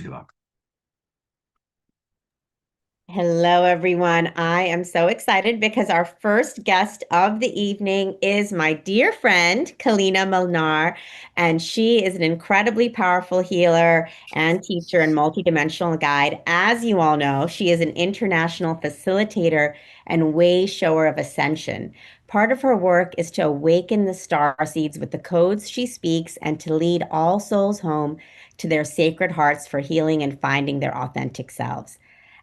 Doc. Hello, everyone. I am so excited because our first guest of the evening is my dear friend, Kalina Milnar, and she is an incredibly powerful healer and teacher and multidimensional guide. As you all know, she is an international facilitator and way shower of ascension. Part of her work is to awaken the star seeds with the codes she speaks and to lead all souls home to their sacred hearts for healing and finding their authentic selves.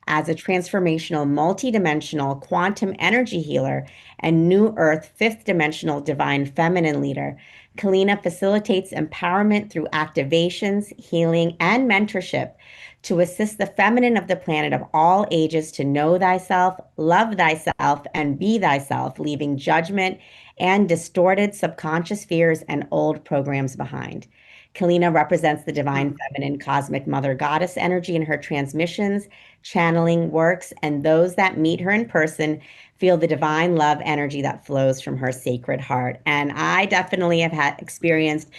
As a transformational, multidimensional quantum energy healer and New Earth fifth dimensional divine feminine leader, Kalina facilitates empowerment through activations, healing, and mentorship to assist the feminine of the planet of all ages to know thyself, love thyself, and be thyself, leaving judgment and distorted subconscious fears and old programs behind. Kalina represents the divine feminine cosmic mother goddess energy in her transmissions, channeling works, and those that meet her in person feel the divine love energy that flows from her sacred heart. And I definitely have had experienced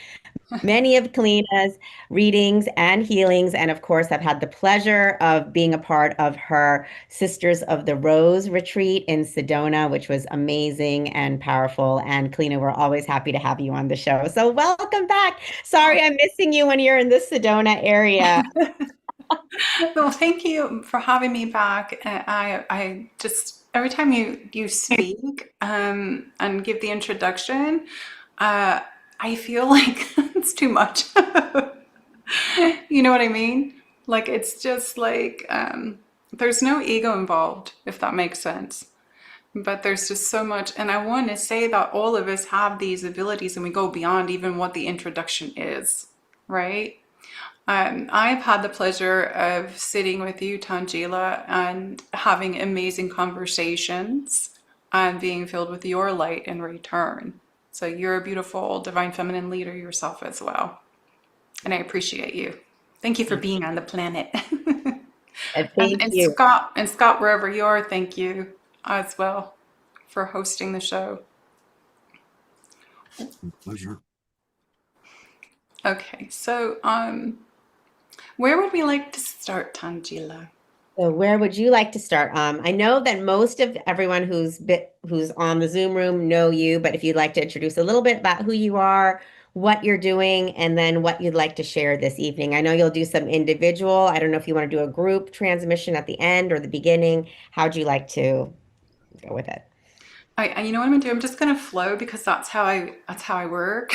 many of Kalina's readings and healings, and of course, I've had the pleasure of being a part of her Sisters of the Rose retreat in Sedona, which was amazing and powerful. And Kalina, we're always happy to have you on the show. So welcome back. Sorry, I'm missing you when you're in the Sedona area. Well, thank you for having me back. I just every time you speak and give the introduction, uh, I feel like it's too much. You know what I mean? Like it's just like there's no ego involved, if that makes sense. But there's just so much, and I want to say that all of us have these abilities, and we go beyond even what the introduction is, right? I've had the pleasure of sitting with you, Tangela, and having amazing conversations and being filled with your light in return. So you're a beautiful divine feminine leader yourself as well. And I appreciate you. Thank you for being on the planet. And And, thank and you. Scott, and Scott, wherever you are, thank you as well for hosting the show. Pleasure. Okay, so where would we like to start, Tangela? So where would you like to start? I know that most of everyone who's on the Zoom room know you, but if you'd like to introduce a little bit about who you are, what you're doing, and then what you'd like to share this evening. I know you'll do some individual. I don't know if you want to do a group transmission at the end or the beginning. How'd you like to go with it? You know what I'm gonna do? I'm just gonna flow because that's how I work.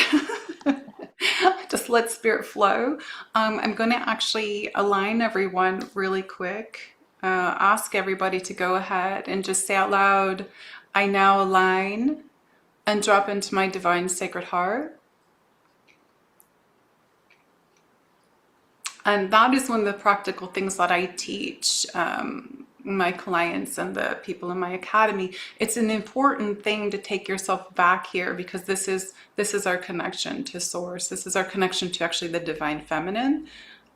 Just let spirit flow. I'm gonna actually align everyone really quick. Ask everybody to go ahead and just say out loud, "I now align and drop into my divine sacred heart." And that is one of the practical things that I teach my clients and the people in my academy. It's an important thing to take yourself back here because this is our connection to source. This is our connection to actually the divine feminine.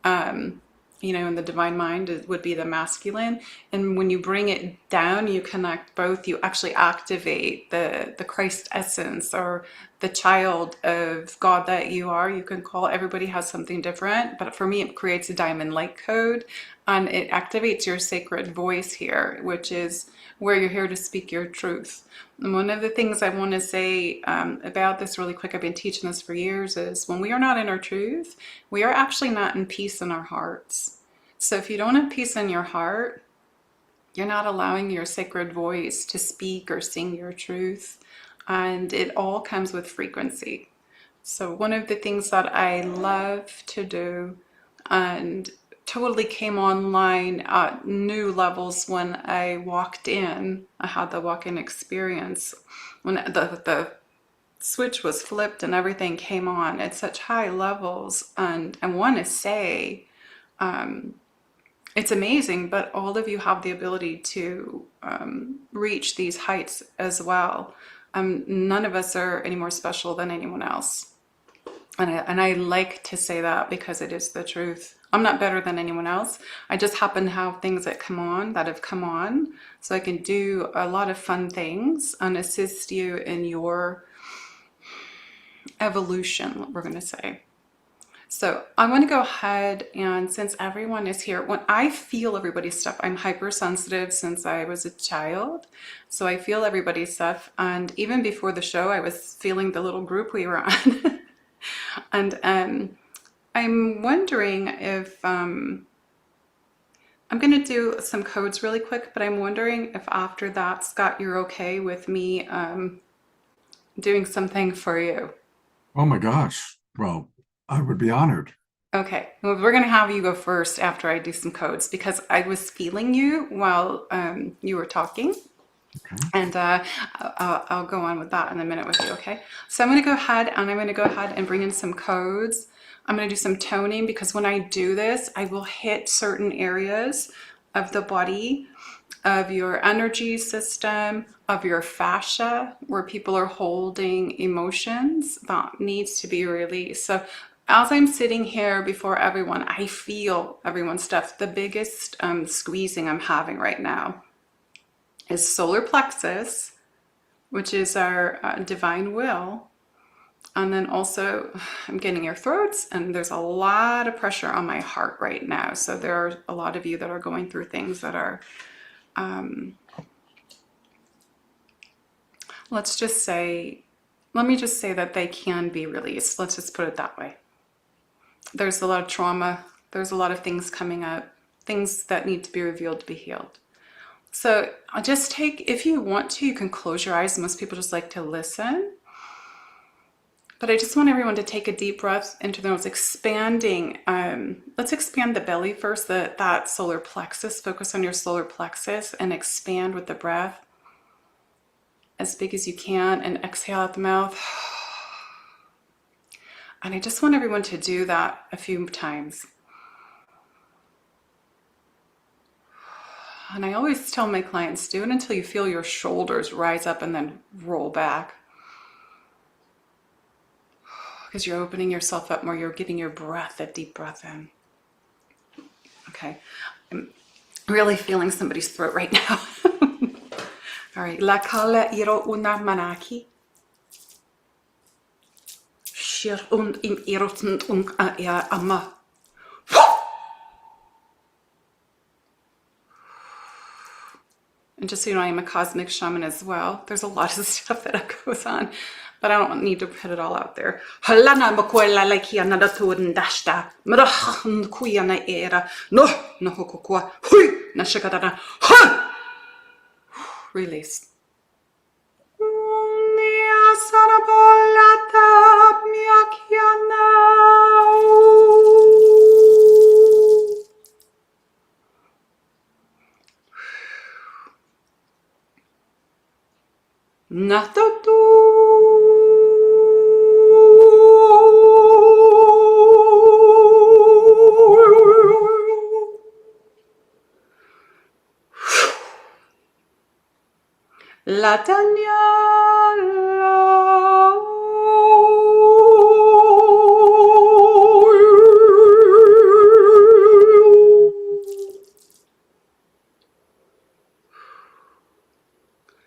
Um, and the divine mind would be the masculine. And when you bring it down, you connect both. You actually activate the Christ essence or the child of God that you are. You can call everybody has something different, but for me, it creates a diamond light code, and it activates your sacred voice here, which is where you're here to speak your truth. And one of the things I want to say about this really quick, I've been teaching this for years, is when we are not in our truth, we are actually not in peace in our hearts. So if you don't have peace in your heart, you're not allowing your sacred voice to speak or sing your truth. And it all comes with frequency. So one of the things that I love to do and totally came online at new levels when I walked in. I had the walk-in experience when the switch was flipped and everything came on at such high levels. And I want to say it's amazing, but all of you have the ability to reach these heights as well. None of us are any more special than anyone else. And I like to say that because it is the truth. I'm not better than anyone else. I just happen to have things that have come on, so I can do a lot of fun things and assist you in your evolution, we're going to say. So I want to go ahead and since everyone is here, when I feel everybody's stuff, I'm hypersensitive since I was a child. So I feel everybody's stuff. And even before the show, I was feeling the little group we were on. And I'm wondering if I'm going to do some codes really quick, but I'm wondering if after that, Scott, you're okay with me doing something for you. Oh my gosh. Well, I would be honored. Okay, well, we're going to have you go first after I do some codes because I was feeling you while you were talking. Okay. And I'll go on with that in a minute with you, okay? So I'm going to go ahead and bring in some codes. I'm going to do some toning because when I do this, I will hit certain areas of the body, of your energy system, of your fascia, where people are holding emotions that needs to be released. So as I'm sitting here before everyone, I feel everyone's stuff. The biggest squeezing I'm having right now is solar plexus, which is our divine will. And then also I'm getting your throats and there's a lot of pressure on my heart right now. So there are a lot of you that are going through things that are, let me just say that they can be released. Let's just put it that way. There's a lot of trauma. There's a lot of things coming up, things that need to be revealed to be healed. So I'll just take, if you want to, you can close your eyes. Most people just like to listen. But I just want everyone to take a deep breath into their nose, expanding. Let's expand the belly first, that solar plexus. Focus on your solar plexus and expand with the breath as big as you can and exhale out the mouth. And I just want everyone to do that a few times. And I always tell my clients, do it until you feel your shoulders rise up and then roll back. Because you're opening yourself up more, you're getting your breath, a deep breath in. Okay, I'm really feeling somebody's throat right now. All right, la kala iro una manaki. Shir und im irotend ja amma. And just so you know, I am a cosmic shaman as well. There's a lot of stuff that goes on, but I don't need to put it all out there. Halana makoela like yana da toden dashta. Mrach kuyana era. No, no hokokwa. Hui, na shikadana. Ha! Release. Natatu. Latanya.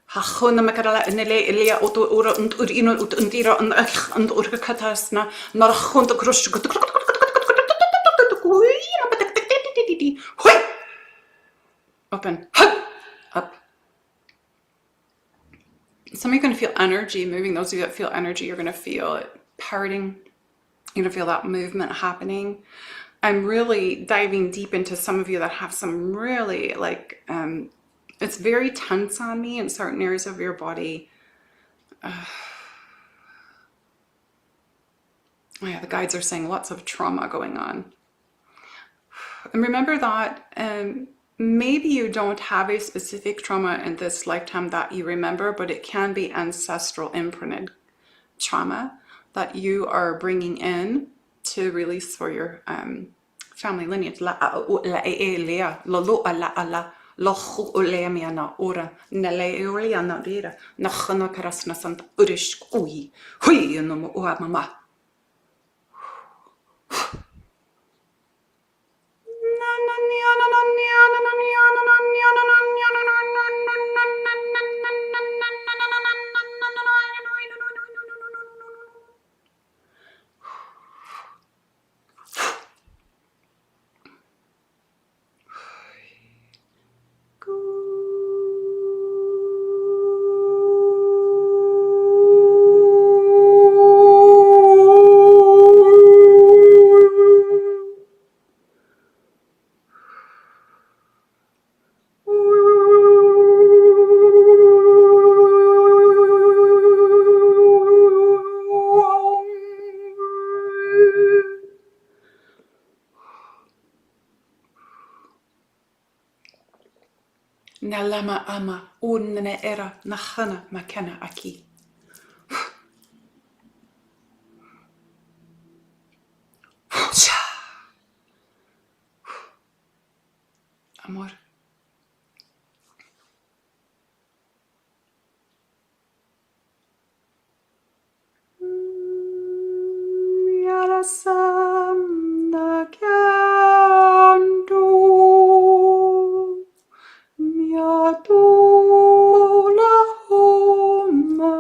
Hachona makarala nele elia oto ora und urino ut undira and urkatasna narachonta krush. Open. Up. Some of you are going to feel energy moving. Those of you that feel energy, you're going to feel it parting. You're going to feel that movement happening. I'm really diving deep into some of you that have some really like, it's very tense on me in certain areas of your body. Yeah, the guides are saying lots of trauma going on. And remember that maybe you don't have a specific trauma in this lifetime that you remember, but it can be ancestral imprinted trauma that you are bringing in to release for your family lineage. Na lama ama unne era nachana makena aki. Amor. Yarasam nagyandu miatu la homa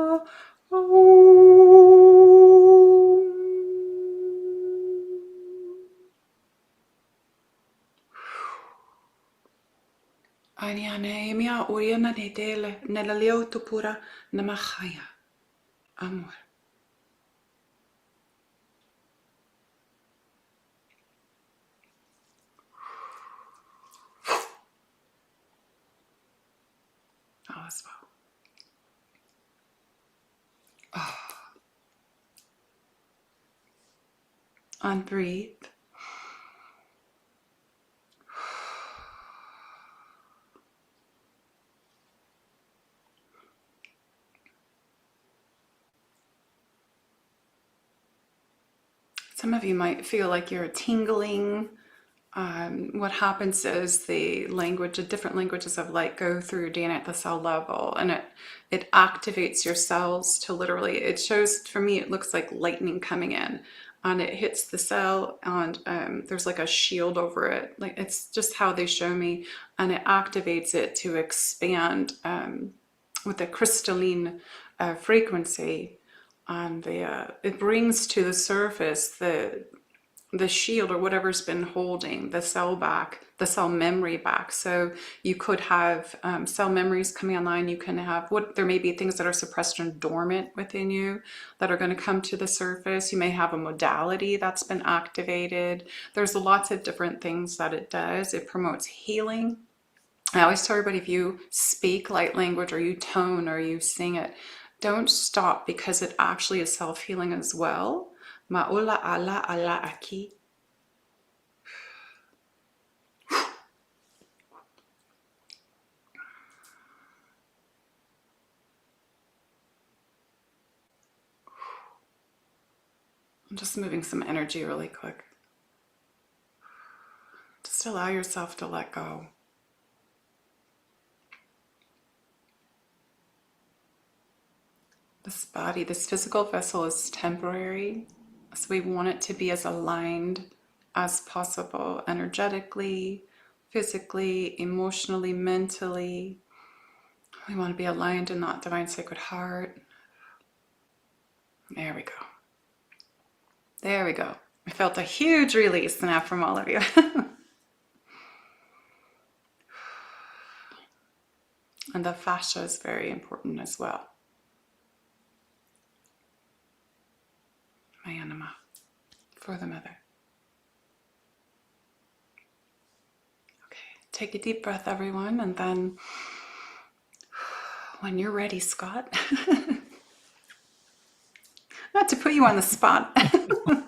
Aniane mia uriana ne dele nella leo pura namachaya. Amor. All is well. And breathe. Some of you might feel like you're tingling. What happens is the different languages of light go through DNA at the cell level, and it activates your cells to literally, it shows, for me, it looks like lightning coming in, and it hits the cell, and there's like a shield over it. Like, it's just how they show me, and it activates it to expand with a crystalline frequency, and it brings to the surface the shield or whatever's been holding the cell back, the cell memory back. So you could have cell memories coming online. You can have there may be things that are suppressed and dormant within you that are going to come to the surface. You may have a modality that's been activated. There's lots of different things that it does. It promotes healing. I always tell everybody, if you speak light language or you tone or you sing it, don't stop, because it actually is self-healing as well. Ma'ula ala ala aki. I'm just moving some energy really quick. Just allow yourself to let go. This body, this physical vessel is temporary, so we want it to be as aligned as possible, energetically, physically, emotionally, mentally. We want to be aligned in that divine sacred heart. There we go. There we go. I felt a huge release now from all of you. And the fascia is very important as well. My anima for the mother. Okay, take a deep breath, everyone, and then when you're ready, Scott. Not to put you on the spot. I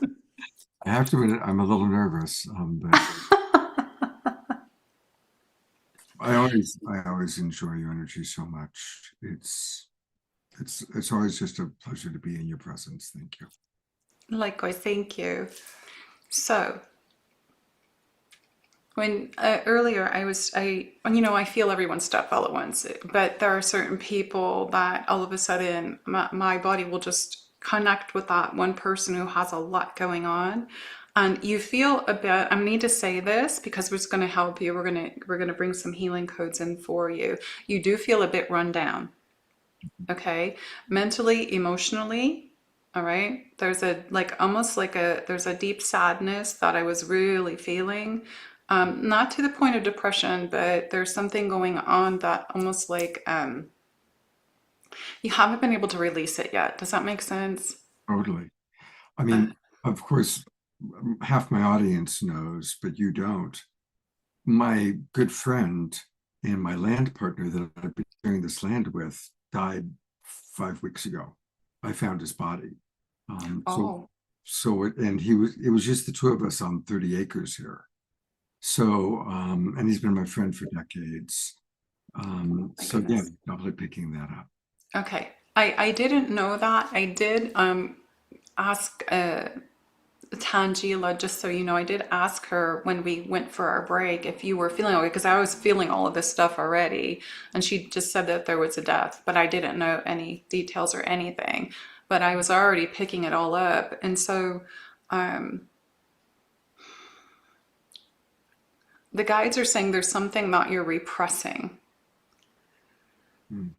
have to admit, I'm a little nervous, but I always enjoy your energy so much. It's always just a pleasure to be in your presence. Thank you. Likewise, thank you. So, when earlier I feel everyone's stuff all at once, but there are certain people that all of a sudden my body will just connect with that one person who has a lot going on, and you feel a bit. I need to say this because it's going to help you. We're going to bring some healing codes in for you. You do feel a bit run down, okay, mentally, emotionally. All right. There's there's a deep sadness that I was really feeling. Not to the point of depression, but there's something going on that almost like you haven't been able to release it yet. Does that make sense? Totally. I mean, of course, half my audience knows, but you don't. My good friend and my land partner that I've been sharing this land with died 5 weeks ago. I found his body. Oh, And it was just the two of us on 30 acres here. So, and he's been my friend for decades. My So yeah, goodness. definitely picking that up. Okay. I didn't know that. I did ask Tangela, just so you know, I did ask her when we went for our break if you were feeling okay, because I was feeling all of this stuff already. And she just said that there was a death, but I didn't know any details or anything. But I was already picking it all up. And so um, the guides are saying there's something that you're repressing. Mm.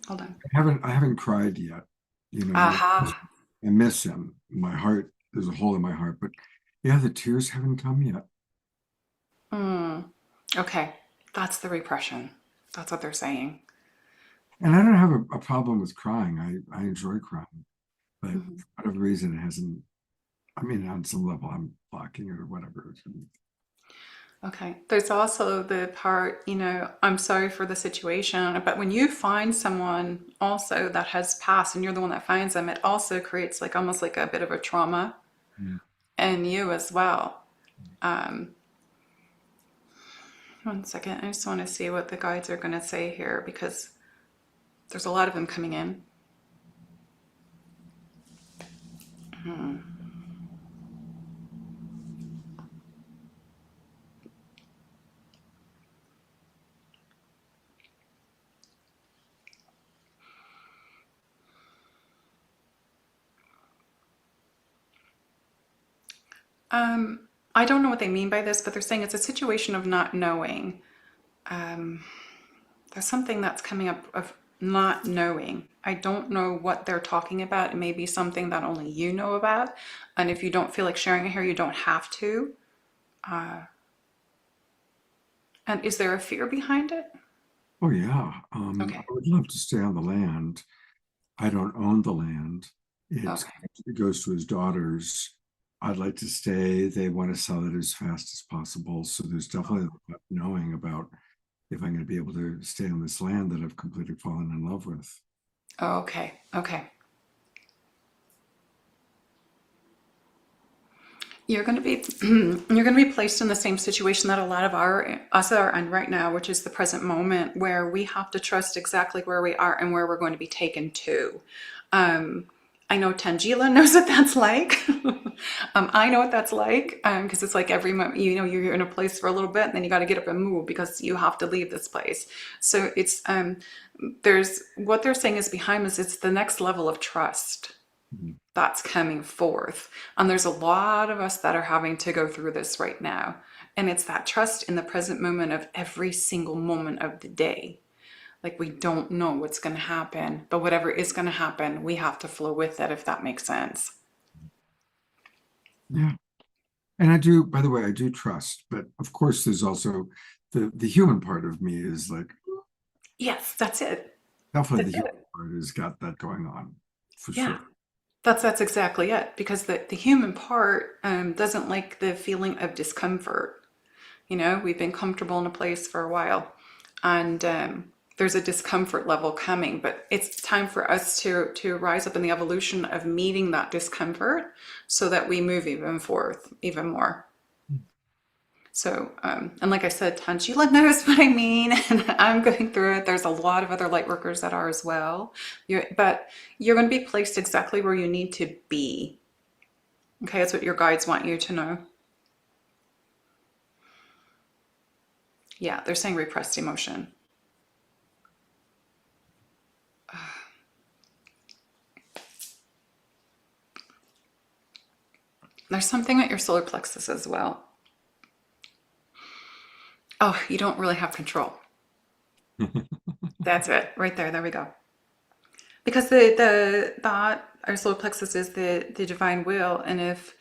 Hold on. I haven't cried yet. You know, Aha. I miss him. My heart, there's a hole in my heart, but yeah, the tears haven't come yet. Okay. That's the repression. That's what they're saying. And I don't have a problem with crying. I enjoy crying, but Mhm. for whatever reason, it hasn't. I mean, on some level, I'm blocking it or whatever. Okay. There's also the part, I'm sorry for the situation, but when you find someone also that has passed and you're the one that finds them, it also creates like almost like a bit of a trauma Mm. in you as well. Um, One second. I just want to see what the guides are going to say here because there's a lot of them coming in. I don't know what they mean by this, but they're saying it's a situation of not knowing. There's something that's coming up of not knowing. I don't know what they're talking about. It may be something that only you know about. And if you don't feel like sharing it here, you don't have to. And is there a fear behind it? Oh yeah, I Okay. would love to stay on the land. I don't own the land. Okay. It goes to his daughters. I'd like to stay. They want to sell it as fast as possible. So there's definitely not knowing about if I'm going to be able to stay on this land that I've completely fallen in love with. Okay. Okay. You're going to be you're going to be placed in the same situation that a lot of us are in right now, which is the present moment where we have to trust exactly where we are and where we're going to be taken to. I know Tangela knows what that's like. I know what that's like because it's like every moment, you're in a place for a little bit and then you got to get up and move because you have to leave this place. So it's there's what they're saying is behind us. It's the next level of trust Mhm. that's coming forth. And there's a lot of us that are having to go through this right now. And it's that trust in the present moment of every single moment of the day. Like we don't know what's going to happen, but whatever is going to happen, we have to flow with it, if that makes sense. Yeah. And I do, by the way, I do trust, but of course there's also the human part of me is like Yes, that's it. definitely That's the human it. part has got that going on for Yeah. sure. That's exactly it. Because the human part doesn't like the feeling of discomfort. We've been comfortable in a place for a while, and there's a discomfort level coming, but it's time for us to rise up in the evolution of meeting that discomfort so that we move even forth even more. So, and like I said, Tangela knows what I mean, and I'm going through it. There's a lot of other light workers that are as well. But you're going to be placed exactly where you need to be. Okay, that's what your guides want you to know. Yeah, they're saying repressed emotion. There's something at your solar plexus as well. Oh, you don't really have control. That's it, right there. There we go. Because the that our solar plexus is the divine will, and if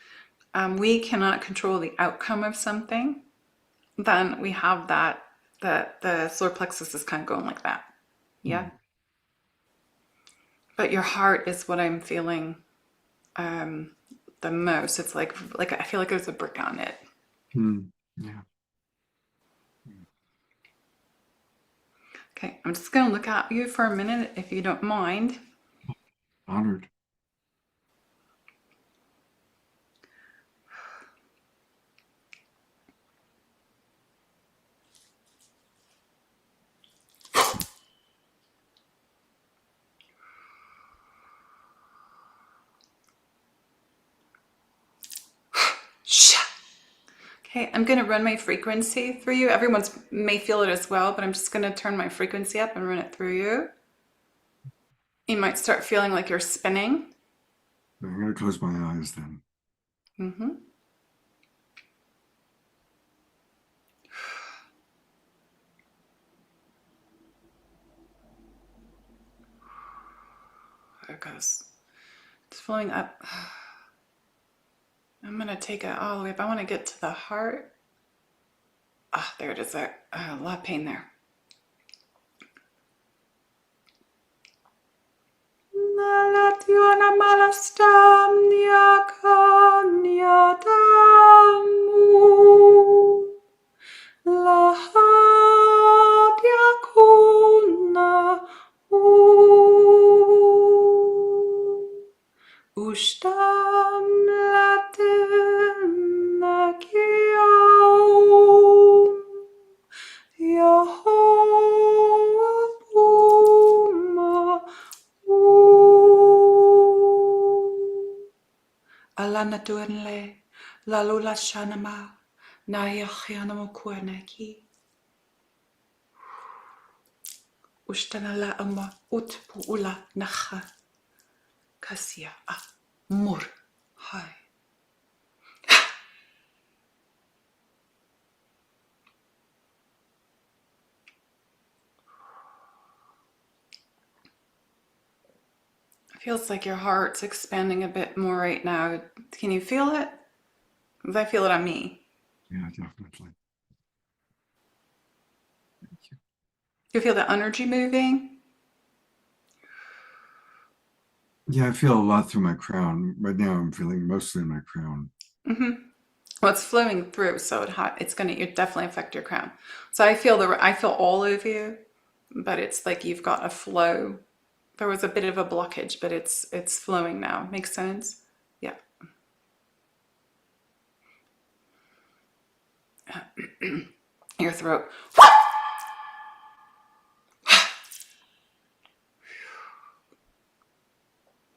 we cannot control the outcome of something, then we have that the solar plexus is kind of going like that. Yeah. But your heart is what I'm feeling um, the most. It's like I feel like there's a brick on it. Mm. Yeah. Okay, I'm just gonna look at you for a minute if you don't mind. Honored. Okay, I'm going to run my frequency through you. Everyone's may feel it as well, but I'm just going to turn my frequency up and run it through you. You might start feeling like you're spinning. I'm going to close my eyes then. Mm-hmm. There it goes. It's flowing up. I'm going to take it all the way up. I want to get to the heart. Ah, there it is. There. A lot of pain there. Nalationa malastam niakanyadamu. Lahadiakuna Ustam latenakiaum Yahovah Alana tuenle lalula shanama nayachianamo kuanaki Ushtanala ama utpuula nacha kasia mur hai. It feels like your heart's expanding a bit more right now. Can you feel it? Because I feel it on me. Yeah, definitely. Thank you. You feel the energy moving? Yeah, I feel a lot through my crown. Right now I'm feeling mostly in my crown. Mm-hmm. Well, it's flowing through, so it's gonna definitely affect your crown. So I feel all of you, but it's like you've got a flow. There was a bit of a blockage, but it's flowing now. Makes sense? Yeah. Your throat.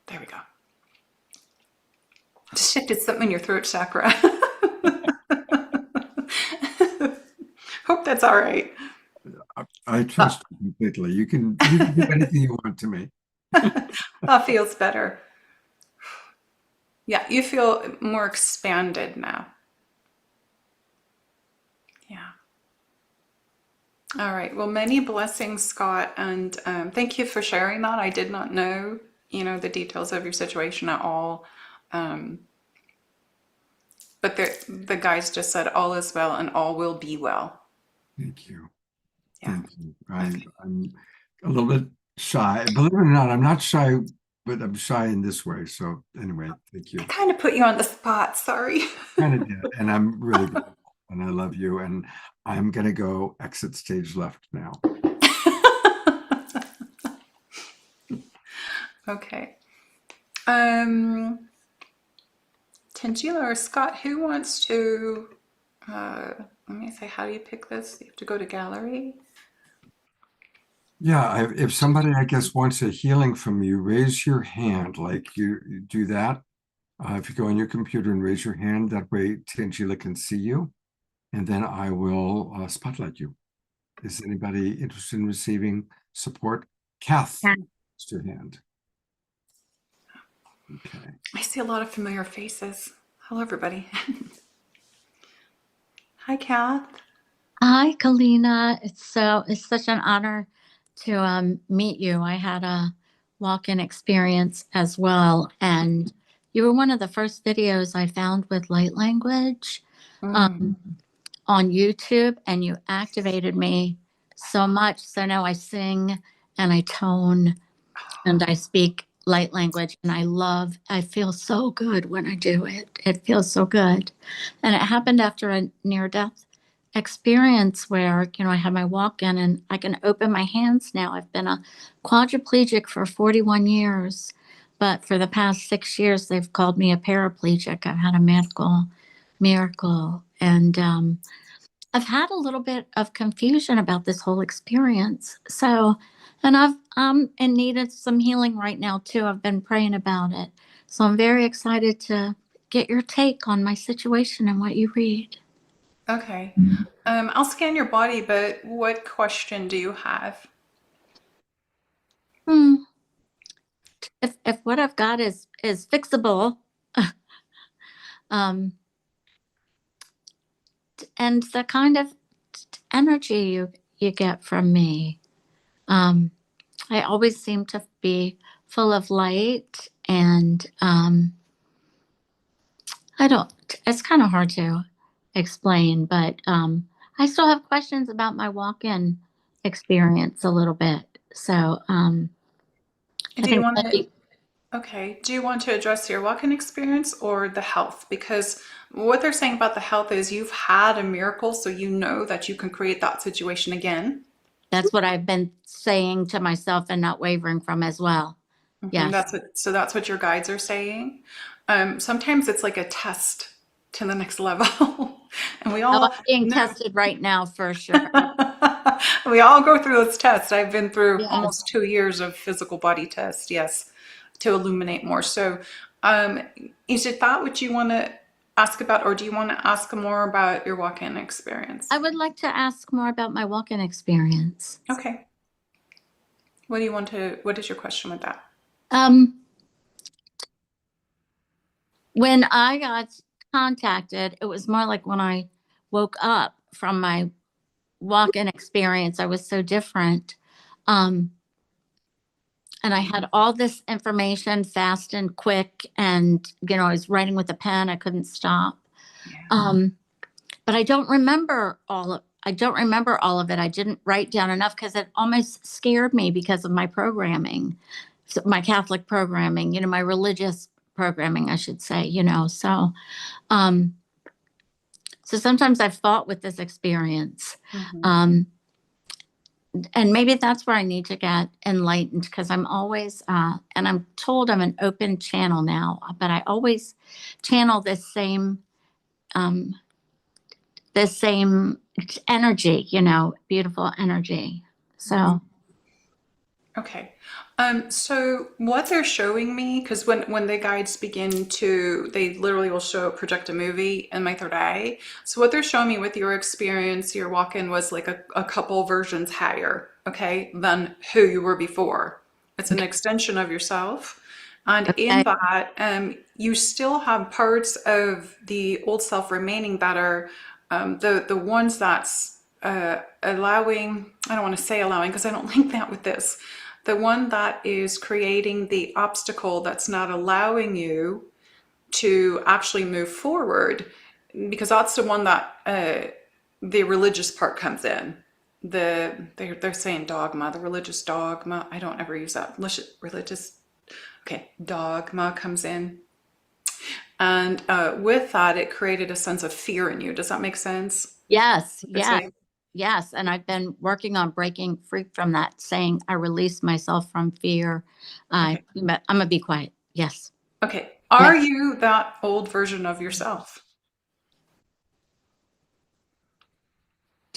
There we go. Just shifted something in your throat chakra. Hope that's all right. I trust you completely. You can do anything you want to me. That feels better. Yeah, you feel more expanded now. Yeah. All right. Well, many blessings, Scott, and thank you for sharing that. I did not know, the details of your situation at all. But the guys just said all is well and all will be well. Thank you. Yeah. Thank you. Okay. I'm a little bit shy. Believe it or not, I'm not shy, but I'm shy in this way. So anyway, thank you. I kind of put you on the spot. Sorry. Kind of did. And I'm really grateful. And I love you. And I'm gonna go exit stage left now. Okay. Tangela or Scott, who wants to, let me say, how do you pick this? You have to go to gallery. Yeah, if somebody, I guess, wants a healing from you, raise your hand, like you do that. If you go on your computer and raise your hand, that way Tangela can see you, and then I will spotlight you. Is anybody interested in receiving support? Kath, Yeah. raise your hand. Okay. I see a lot of familiar faces. Hello, everybody. Hi, Kath. Hi, Kalina. It's such an honor to meet you. I had a walk-in experience as well, and you were one of the first videos I found with light language Mm. um, on YouTube, and you activated me so much. So now I sing and I tone and I speak light language, and I feel so good when I do it. It feels so good. And it happened after a near death experience where, I had my walk in and I can open my hands now. I've been a quadriplegic for 41 years, but for the past 6 years, they've called me a paraplegic. I've had a medical miracle. And I've had a little bit of confusion about this whole experience. So, and I'm in need of some healing right now too. I've been praying about it. So I'm very excited to get your take on my situation and what you read. Okay. I'll scan your body, but what question do you have? Hmm. If what I've got is fixable, um, and the kind of energy you get from me, um, I always seem to be full of light, and I don't. It's kind of hard to explain, but I still have questions about my walk-in experience a little bit. So I Do you think want to, maybe okay, do you want to address your walk-in experience or the health? Because what they're saying about the health is you've had a miracle, so you know that you can create that situation again. that's what I've been saying to myself and not wavering from as well. Mhm, Yes. that's what your guides are saying. Sometimes it's like a test to the next level, and we Oh, all I'm being know. tested right now for sure. We all go through those tests. I've been through Yes. almost 2 years of physical body tests, yes, to illuminate more. So, um, is it that what you want to ask about, or do you want to ask more about your walk-in experience? I would like to ask more about my walk-in experience. Okay. What is your question with that? Um, when I got contacted, it was more like when I woke up from my walk-in experience, I was so different. Um, and I had all this information fast and quick, and I was writing with a pen. I couldn't stop. Yeah. But I don't remember all of it. I didn't write down enough because it almost scared me because of my programming, so my Catholic programming, my religious programming, I should say, um, so sometimes I've fought with this experience. Mhm. Um, and maybe that's where I need to get enlightened, because I'm always, and I'm told I'm an open channel now, but I always channel um, this same energy, beautiful energy. So, Okay. So what they're showing me, because when the guides begin to, they literally will project a movie in my third eye. So what they're showing me with your experience, your walk-in was like a couple versions higher, okay, than who you were before. It's an extension of yourself. And in okay. that, you still have parts of the old self remaining that are the ones that's allowing, I don't want to say allowing because I don't link that with this, the one that is creating the obstacle that's not allowing you to actually move forward, because that's the one that the religious part comes in. They're saying dogma, the religious dogma. I don't ever use that. Religious, okay, dogma comes in. And with that, it created a sense of fear in you. Does that make sense? Yes, It's yes, like, yes. And I've been working on breaking free from that, saying I release myself from fear. okay, I'm gonna be quiet. Yes, okay. Are yes, you that old version of yourself?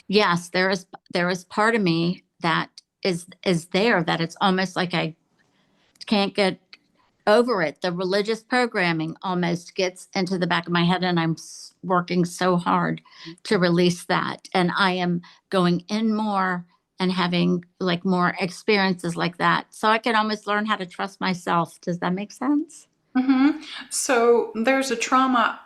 yes. There is part of me that is there, that it's almost like I can't get over it. The religious programming almost gets into the back of my head, and I'm working so hard to release that. And I am going in more and having like more experiences like that. So I can almost learn how to trust myself. Does that make sense? So there's a trauma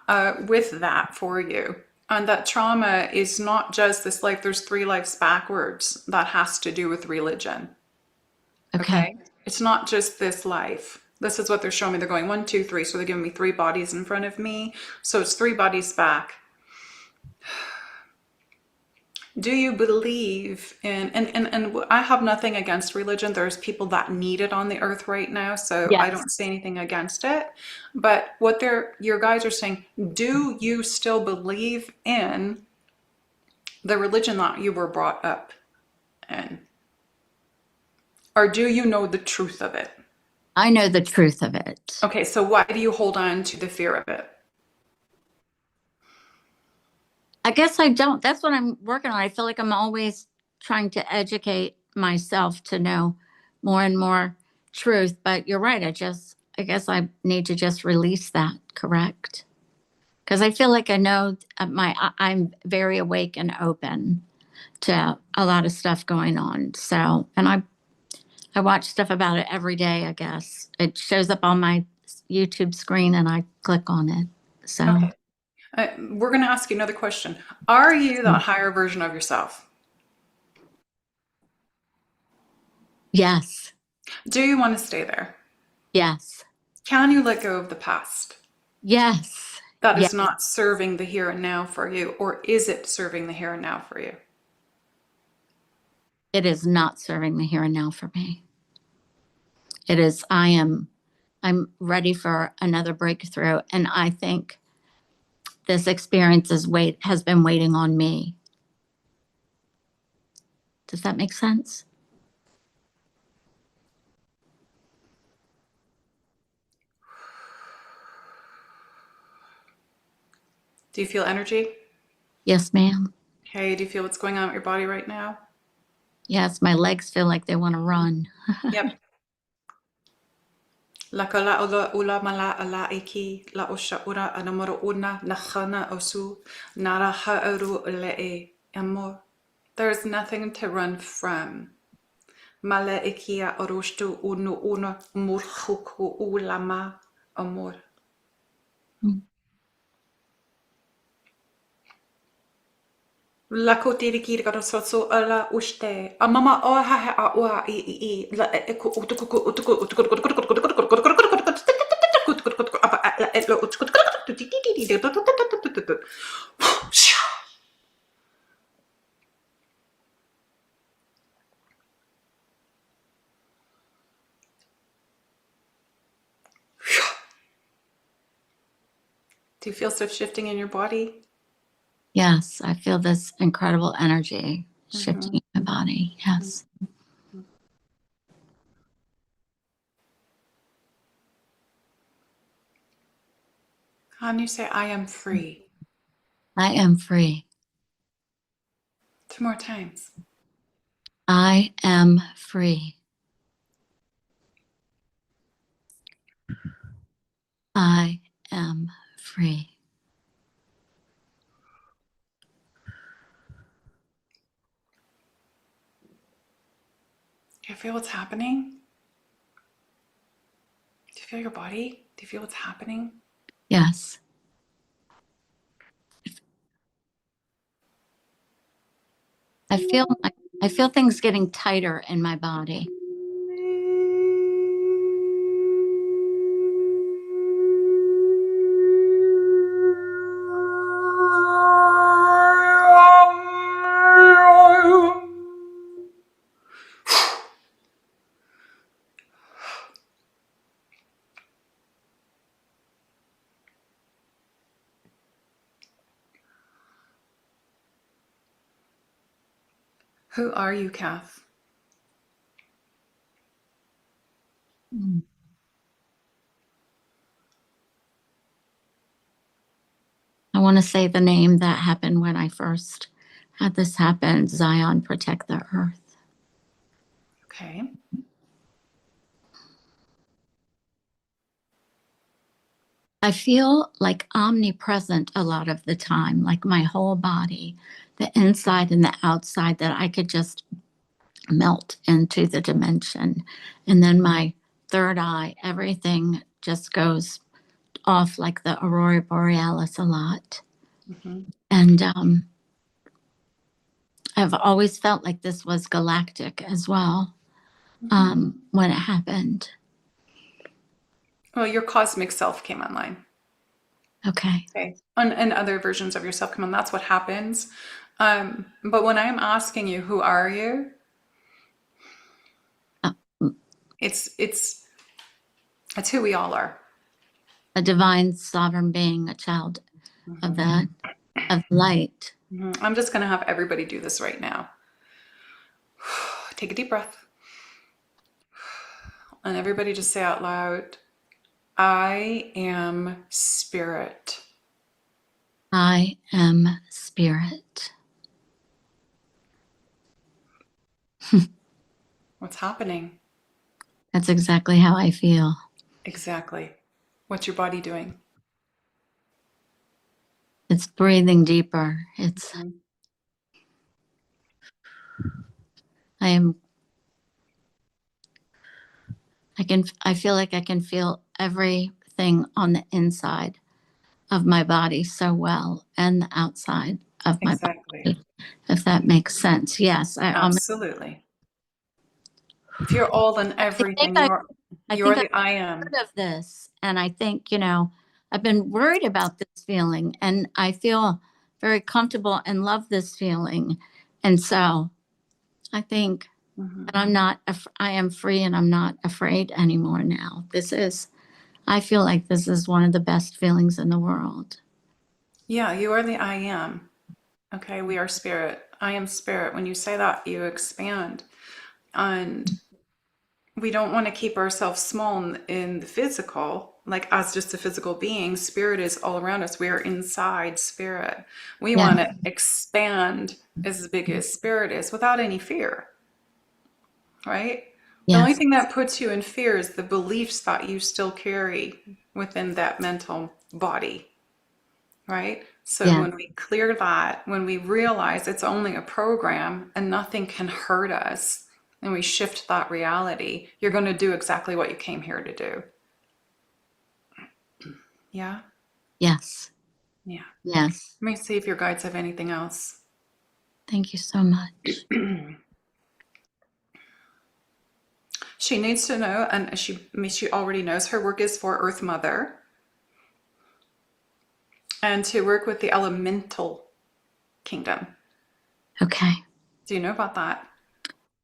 with that for you. And that trauma is not just this life, there's three lives backwards that has to do with religion. Okay. Okay. It's not just this life. This is what they're showing me. They're going one, two, three. So they're giving me three bodies in front of me. So it's three bodies back. Do you believe in, and I have nothing against religion. There's people that need it on the earth right now. So I Yes. don't say anything against it. But what your guys are saying, do you still believe in the religion that you were brought up in? Or do you know the truth of it? I know the truth of it. Okay, so why do you hold on to the fear of it? I guess I don't. That's what I'm working on. I feel like I'm always trying to educate myself to know more and more truth. But you're right. I guess I need to just release that, correct? because I feel like I know I'm very awake and open to a lot of stuff going on. So, and I watch stuff about it every day, I guess. It shows up on my YouTube screen and I click on it. So, Okay. We're going to ask you another question. Are you that higher version of yourself? yes, Do you want to stay there? yes, Can you let go of the past yes, that yes. is not serving the here and now for you, or is it serving the here and now for you? It is not serving the here and now for me. It is, I'm ready for another breakthrough. And I think this experience has been waiting on me. Does that make sense? Do you feel energy? Yes, ma'am. Okay. Do you feel what's going on with your body right now? Yes, my legs feel like they want to run. Yep. La kala ula ula mala ala iki la osha ura anamoro una nachana osu nara ha'aru le'e amor. There's nothing to run from. Mala ikia oroshtu unu una murchuku ulama amor. La kotiri kiri karo sotso ala ushte. Amama o ha ha a ua I la eko utukuku utuku Do you feel stuff shifting in your body? Yes, I feel this incredible energy shifting in my body. Yes. Can you say, I am free? I am free. 2 more times. I am free. I am free. Do you feel what's happening? Do you feel your body? Do you feel what's happening? Yes. I feel things getting tighter in my body. Who are you, Kath? I want to say the name that happened when I first had this happen. Zion, protect the earth. Okay. I feel like omnipresent a lot of the time, like my whole body, the inside and the outside, that I could just melt into the dimension. And then my third eye, everything just goes off like the aurora borealis a lot. And I've always felt like this was galactic as well when it happened. Well, your cosmic self came online. Okay. Okay. And other versions of yourself come on. That's what happens. But when I'm asking you, who are you? It's who we all are. A divine sovereign being, a child of that, of light. I'm just going to have everybody do this right now. Take a deep breath. And everybody just say out loud, I am spirit. I am spirit. What's happening? That's exactly how I feel. Exactly. What's your body doing? It's breathing deeper. It's, Mhm. I am, I feel like I can feel everything on the inside of my body so well and the outside of my Exactly. body, if that makes sense. Yes, Absolutely. If you're all in I think everything, I, I you're think I've the I am. heard of this, and I think, I've been worried about this feeling, and I feel very comfortable and love this feeling. And so I think Mhm. that I am free and I'm not afraid anymore now. I feel like this is one of the best feelings in the world. Yeah, you are the I am. Okay, we are spirit. I am spirit. When you say that, you expand. And we don't want to keep ourselves small in the physical, like as just a physical being. Spirit is all around us. We are inside spirit. We Yeah. want to expand as big as spirit is without any fear, right? The only Yes. thing that puts you in fear is the beliefs that you still carry within that mental body, right? So Yeah. when we clear that, when we realize it's only a program and nothing can hurt us, and we shift that reality, you're going to do exactly what you came here to do. Yeah? Yes. Yeah. Yes. Let me see if your guides have anything else. Thank you so much. She needs to know, and she already knows her work is for Earth Mother, and to work with the elemental kingdom. Okay. Do you know about that?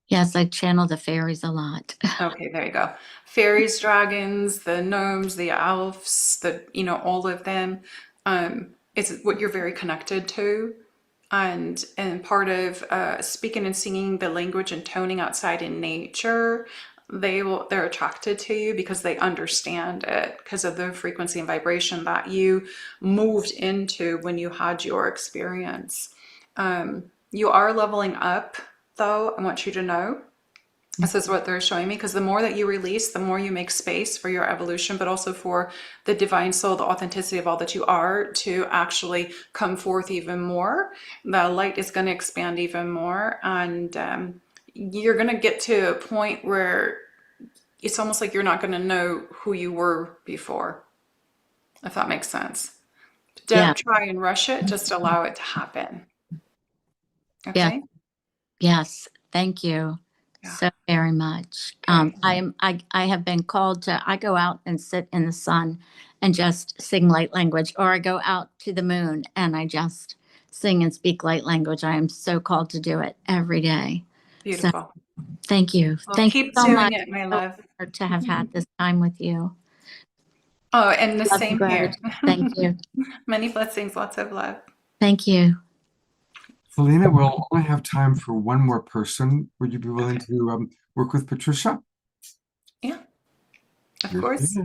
Yes, I channel the fairies a lot. Okay, there you go. Fairies, dragons, the gnomes, the elves, all of them. It's what you're very connected to. And part of speaking and singing the language and toning outside in nature, they're attracted to you because they understand it because of the frequency and vibration that you moved into when you had your experience. You are leveling up, though. I want you to know. This is what they're showing me, because the more that you release, the more you make space for your evolution, but also for the divine soul, the authenticity of all that you are to actually come forth even more. The light is going to expand even more. And you're going to get to a point where it's almost like you're not going to know who you were before, if that makes sense. Yeah. Don't try and rush it, just allow it to happen. Yeah. Okay? Yes. Thank you Yeah. so very much. Okay. I have been called I go out and sit in the sun and just sing light language, or I go out to the moon and I just sing and speak light language. I am so called to do it every day. So Beautiful. thank you. Well, Thank you keep so doing much. it, my So love. honored to have had this time with you. Oh, and the Love and same here. gratitude. Thank you. Many blessings, lots of love. Thank you. Felina, we'll only have time for one more person. Would you be willing Okay. to work with Patricia? Yeah, of Here she course. is.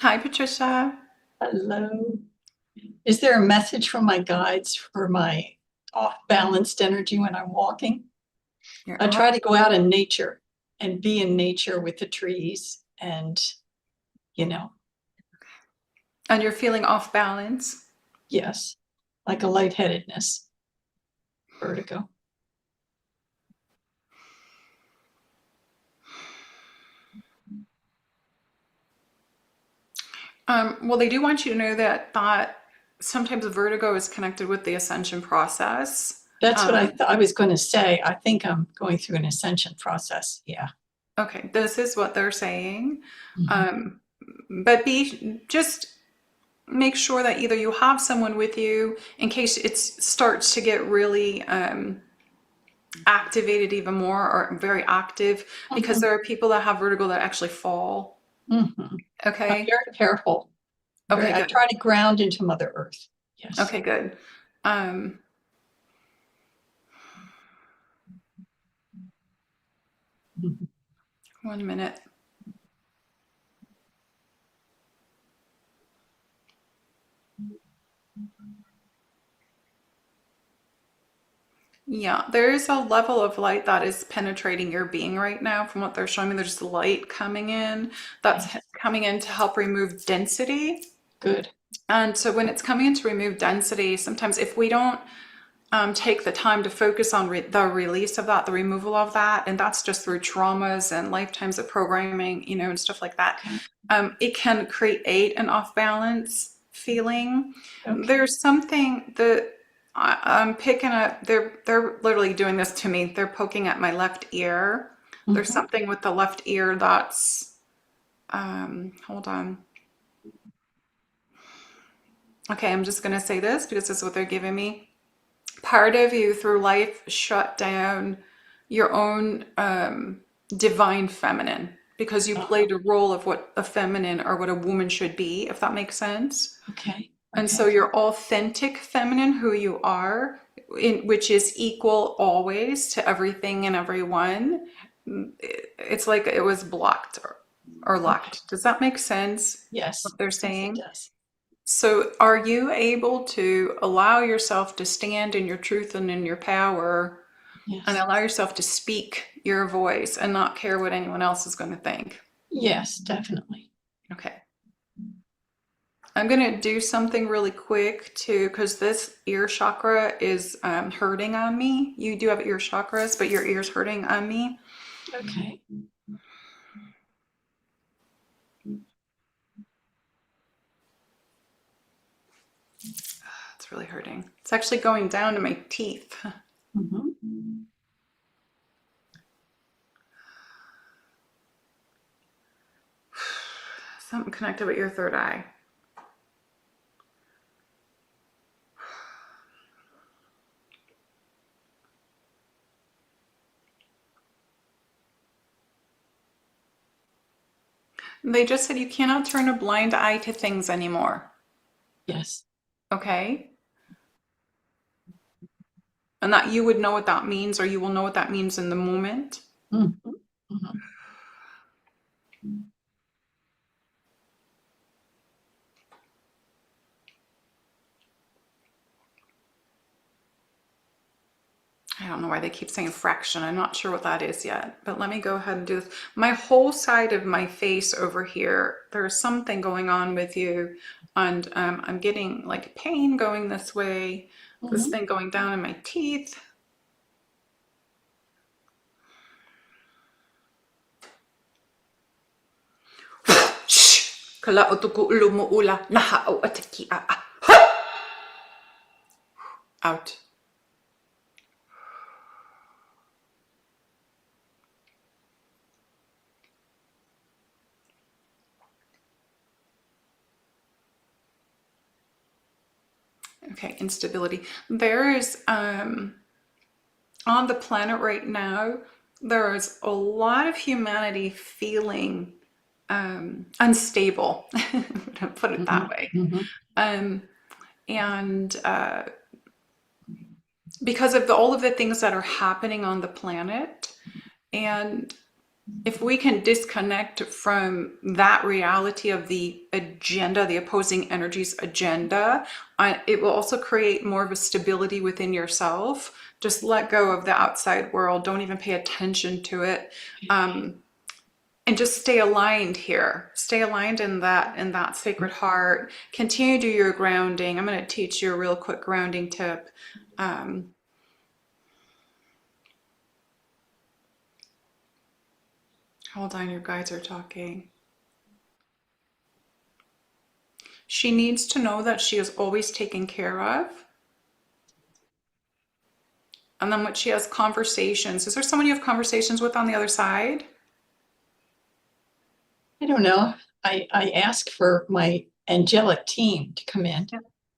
Hi, Patricia. Hello. Is there a message from my guides for my off-balanced energy when I'm walking? You're I up. try to go out in nature and be in nature with the trees and, And you're feeling off balance. yes, like a lightheadedness, vertigo. Well, they do want you to know that sometimes vertigo is connected with the ascension process. That's what I thought I was going to say. I think I'm going through an ascension process. Yeah. Okay, this is what they're saying. Mhm. But just make sure that either you have someone with you in case it starts to get really activated even more, or very active, because there are people that have vertigo that actually fall. Mhm. I'm Okay. very careful. Okay, I good. try to ground into Mother Earth. Yes. Okay, good. Um, Mhm. 1 minute. Yeah, there is a level of light that is penetrating your being right now. From what they're showing me, there's light coming in that's coming in to help remove density. Good. And so when it's coming in to remove density, sometimes if we don't take the time to focus on the release of that, the removal of that, and that's just through traumas and lifetimes of programming, you know, and stuff like that, it can create an off balance feeling. Okay. There's something that I'm picking up. They're literally doing this to me. They're poking at my left ear. There's Mhm. something with the left ear that's hold on. Okay, I'm just gonna say this because this is what they're giving me. Part of you through life shut down your own divine feminine because you played a role of what a feminine or what a woman should be, if that makes sense. Okay. And so your authentic feminine, who you are, which is equal always to everything and everyone, it's like it was blocked or locked. Does that make sense? Yes. What they're Yes, it saying? does. So are you able to allow yourself to stand in your truth and in your power Yes. and allow yourself to speak your voice and not care what anyone else is going to think? Yes, definitely. Okay. I'm going to do something really quick too, because this ear chakra is hurting on me. You do have ear chakras, but your ear's hurting on me. Okay. It's really hurting. It's actually going down to my teeth. Mm-hmm. Something connected with your third eye. They just said you cannot turn a blind eye to things anymore. Yes. Okay? And that you would know what that means, or you will know what that means in the moment. Mm-hmm. Mm-hmm. I don't know why they keep saying fraction. I'm not sure what that is yet, but let me go ahead and do this. My whole side of my face over here, there's something going on with you, and I'm getting like pain going this way, this Mm-hmm. thing going down in my teeth. Shh! Kala utuku ulu mo ula naha o ataki a. Out. Okay, instability. There is on the planet right now, there is a lot of humanity feeling unstable. Put it that way. Mm-hmm. And because of all of the things that are happening on the planet, and if we can disconnect from that reality of the agenda, the opposing energies agenda, it will also create more of a stability within yourself. Just let go of the outside world. Don't even pay attention to it. And just stay aligned here. Stay aligned in that sacred heart. Continue to do your grounding. I'm going to teach you a real quick grounding tip. Hold on, your guides are talking. She needs to know that she is always taken care of. And then when she has conversations, is there someone you have conversations with on the other side? I don't know. I asked for my angelic team to come in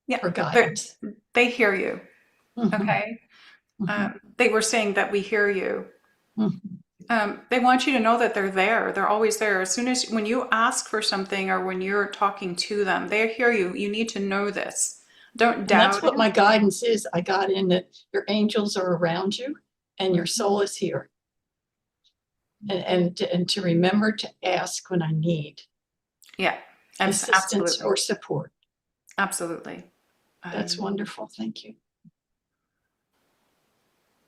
Yeah, for guidance. they hear you. Mhm. Okay. Mhm. They were saying that we hear you. Mhm. They want you to know that they're there. They're always there. As soon as when you ask for something or when you're talking to them, they hear you. You need to know this. Don't And that's doubt what it. my guidance is. I got in that your angels are around you and your soul is here. And to remember to ask when I need Yeah, assistance absolutely. or support. Absolutely. That's wonderful. Thank you.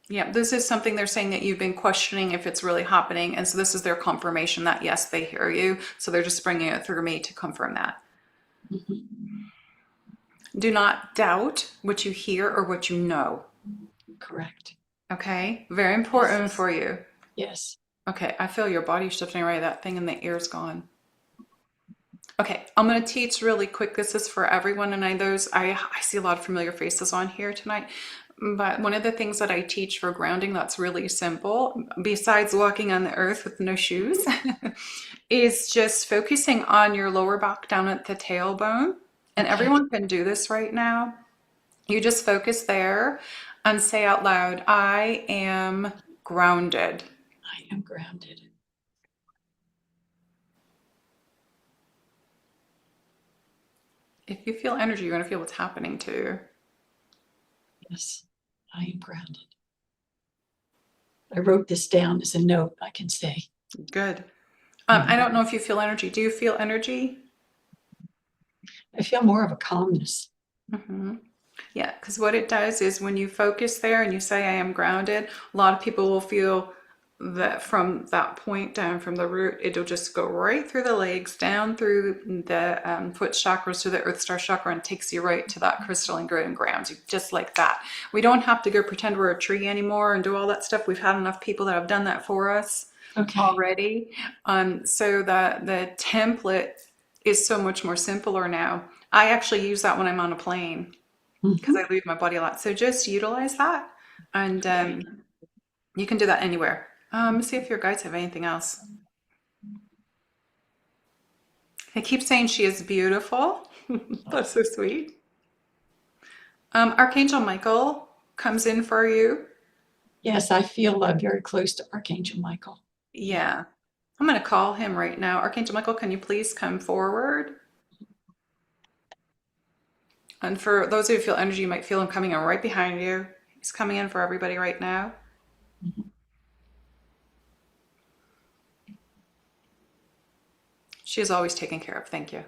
Yeah, this is something they're saying that you've been questioning if it's really happening. And so this is their confirmation that yes, they hear you. So they're just bringing it through me to confirm that. Mhm. Do not doubt what you hear or what you know. Correct. Okay? Very important Yes. for you. Yes. Okay, I feel your body shifting right. That thing in the ear's gone. Okay, I'm going to teach really quick. This is for everyone, and I see a lot of familiar faces on here tonight. But one of the things that I teach for grounding that's really simple, besides walking on the earth with no shoes, is just focusing on your lower back down at the tailbone. And Okay. everyone can do this right now. You just focus there and say out loud, I am grounded. I am grounded. If you feel energy, you're going to feel what's happening too. Yes, I am grounded. I wrote this down as a note I can say. Good. I don't know if you feel energy. Do you feel energy? I feel more of a calmness. Mm-hmm. Yeah, because what it does is when you focus there and you say, I am grounded, a lot of people will feel that from that point down from the root, it'll just go right through the legs, down through the foot chakras to the earth star chakra, and takes you right to that crystalline grid and grounds you just like that. We don't have to go pretend we're a tree anymore and do all that stuff. We've had enough people that have done that for us already. So the template is so much more simpler now. I actually use that when I'm on a plane because I leave my body a lot. So just utilize that, and you can do that anywhere. See if your guides have anything else. They keep saying she is beautiful. That's so sweet. Archangel Michael comes in for you. Yes, I feel very close to Archangel Michael. Yeah. I'm going to call him right now. Archangel Michael, can you please come forward? And for those of you who feel energy, you might feel him coming in right behind you. He's coming in for everybody right now. She is always taken care of. Thank you.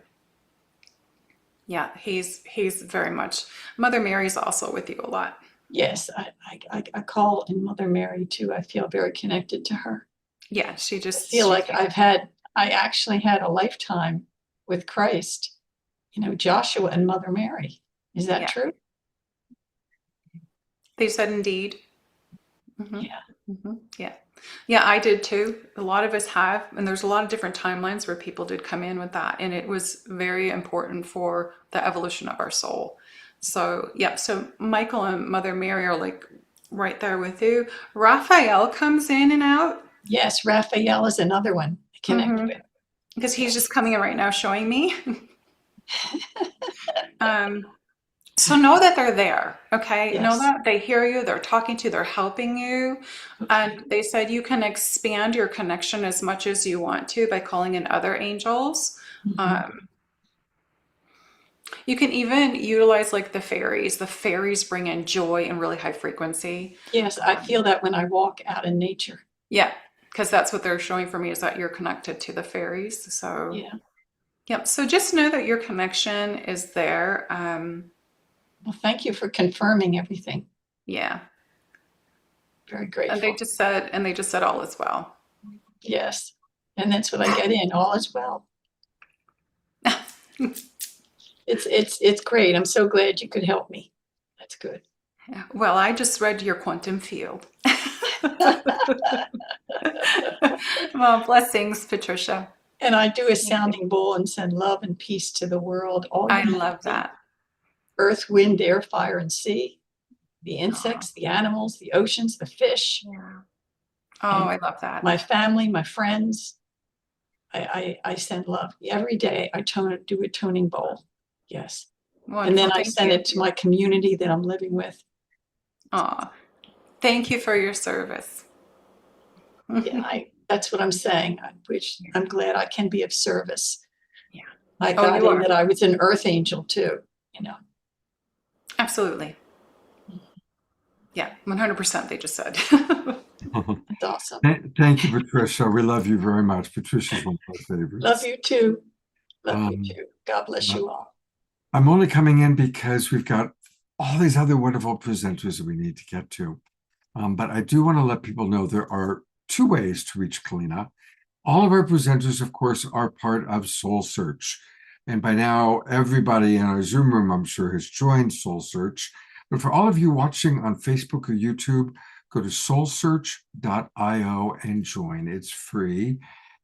Yeah, he's very much. Mother Mary's also with you a lot. Yes, I call in Mother Mary too. I feel very connected to her. Yeah, she just I feel like I actually had a lifetime with Christ, Joshua and Mother Mary. Is that true? They said indeed. Yeah. Yeah. Yeah, I did too. A lot of us have, and there's a lot of different timelines where people did come in with that, and it was very important for the evolution of our soul. So, yeah, so Michael and Mother Mary are like right there with you. Raphael comes in and out. Yes, Raphael is another one I connect with. Because he's just coming in right now showing me. So know that they're there, okay? Know Yes. that they hear you, they're talking to you, they're helping you. And they said you can expand your connection as much as you want to by calling in other angels. You can even utilize like the fairies. The fairies bring in joy and really high frequency. Yes, I feel that when I walk out in nature. Yeah, because that's what they're showing for me is that you're connected to the fairies. So Yeah. yep. So just know that your connection is there. Well, thank you for confirming everything. Yeah. Very grateful. And they just said all is well. Yes. And that's what I get in. All is well. It's great. I'm so glad you could help me. That's good. Yeah. Well, I just read your quantum field. Well, blessings, Patricia. And I do a sounding bowl and send love and peace to the world. I love that. Earth, wind, air, fire, and sea. The insects, the animals, the oceans, the fish. Yeah. Oh, I love that. My family, my friends. I send love every day. I do a toning bowl. Yes. Wonderful. And then I send it to my community that I'm living with. Aw. Thank you for your service. Yeah, that's what I'm saying. I'm glad I can be of service. Yeah. I got in that I was an earth angel too, Absolutely. Yeah, 100% they just said. That's awesome. Thank you, Patricia. We love you very much. Patricia's one of our favorites. Love you too. Love you too. God bless you all. I'm only coming in because we've got all these other wonderful presenters that we need to get to. But I do want to let people know there are two ways to reach Kalina. All of our presenters, of course, are part of Soul Search. And by now, everybody in our Zoom room, I'm sure, has joined Soul Search. But for all of you watching on Facebook or YouTube, go to soulsearch.io and join. It's free.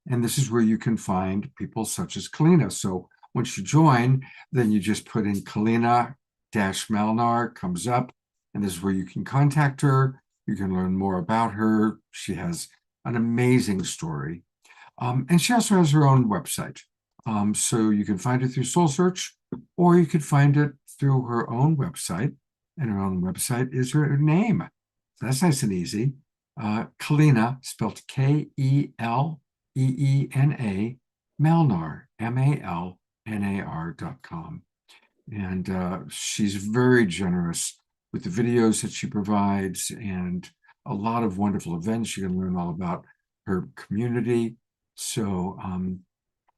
And this is where you can find people such as Kalina. So once you join, then you just put in Kalina-Melnar, comes up, and this is where you can contact her. You can learn more about her. She has an amazing story. And she also has her own website. So you can find it through Soul Search, or you could find it through her own website. And her own website is her name. So that's nice and easy. Kalina, spelled K-E-L-E-E-N-A, Melnar, MALNAR.com. And she's very generous with the videos that she provides and a lot of wonderful events. You can learn all about her community. So,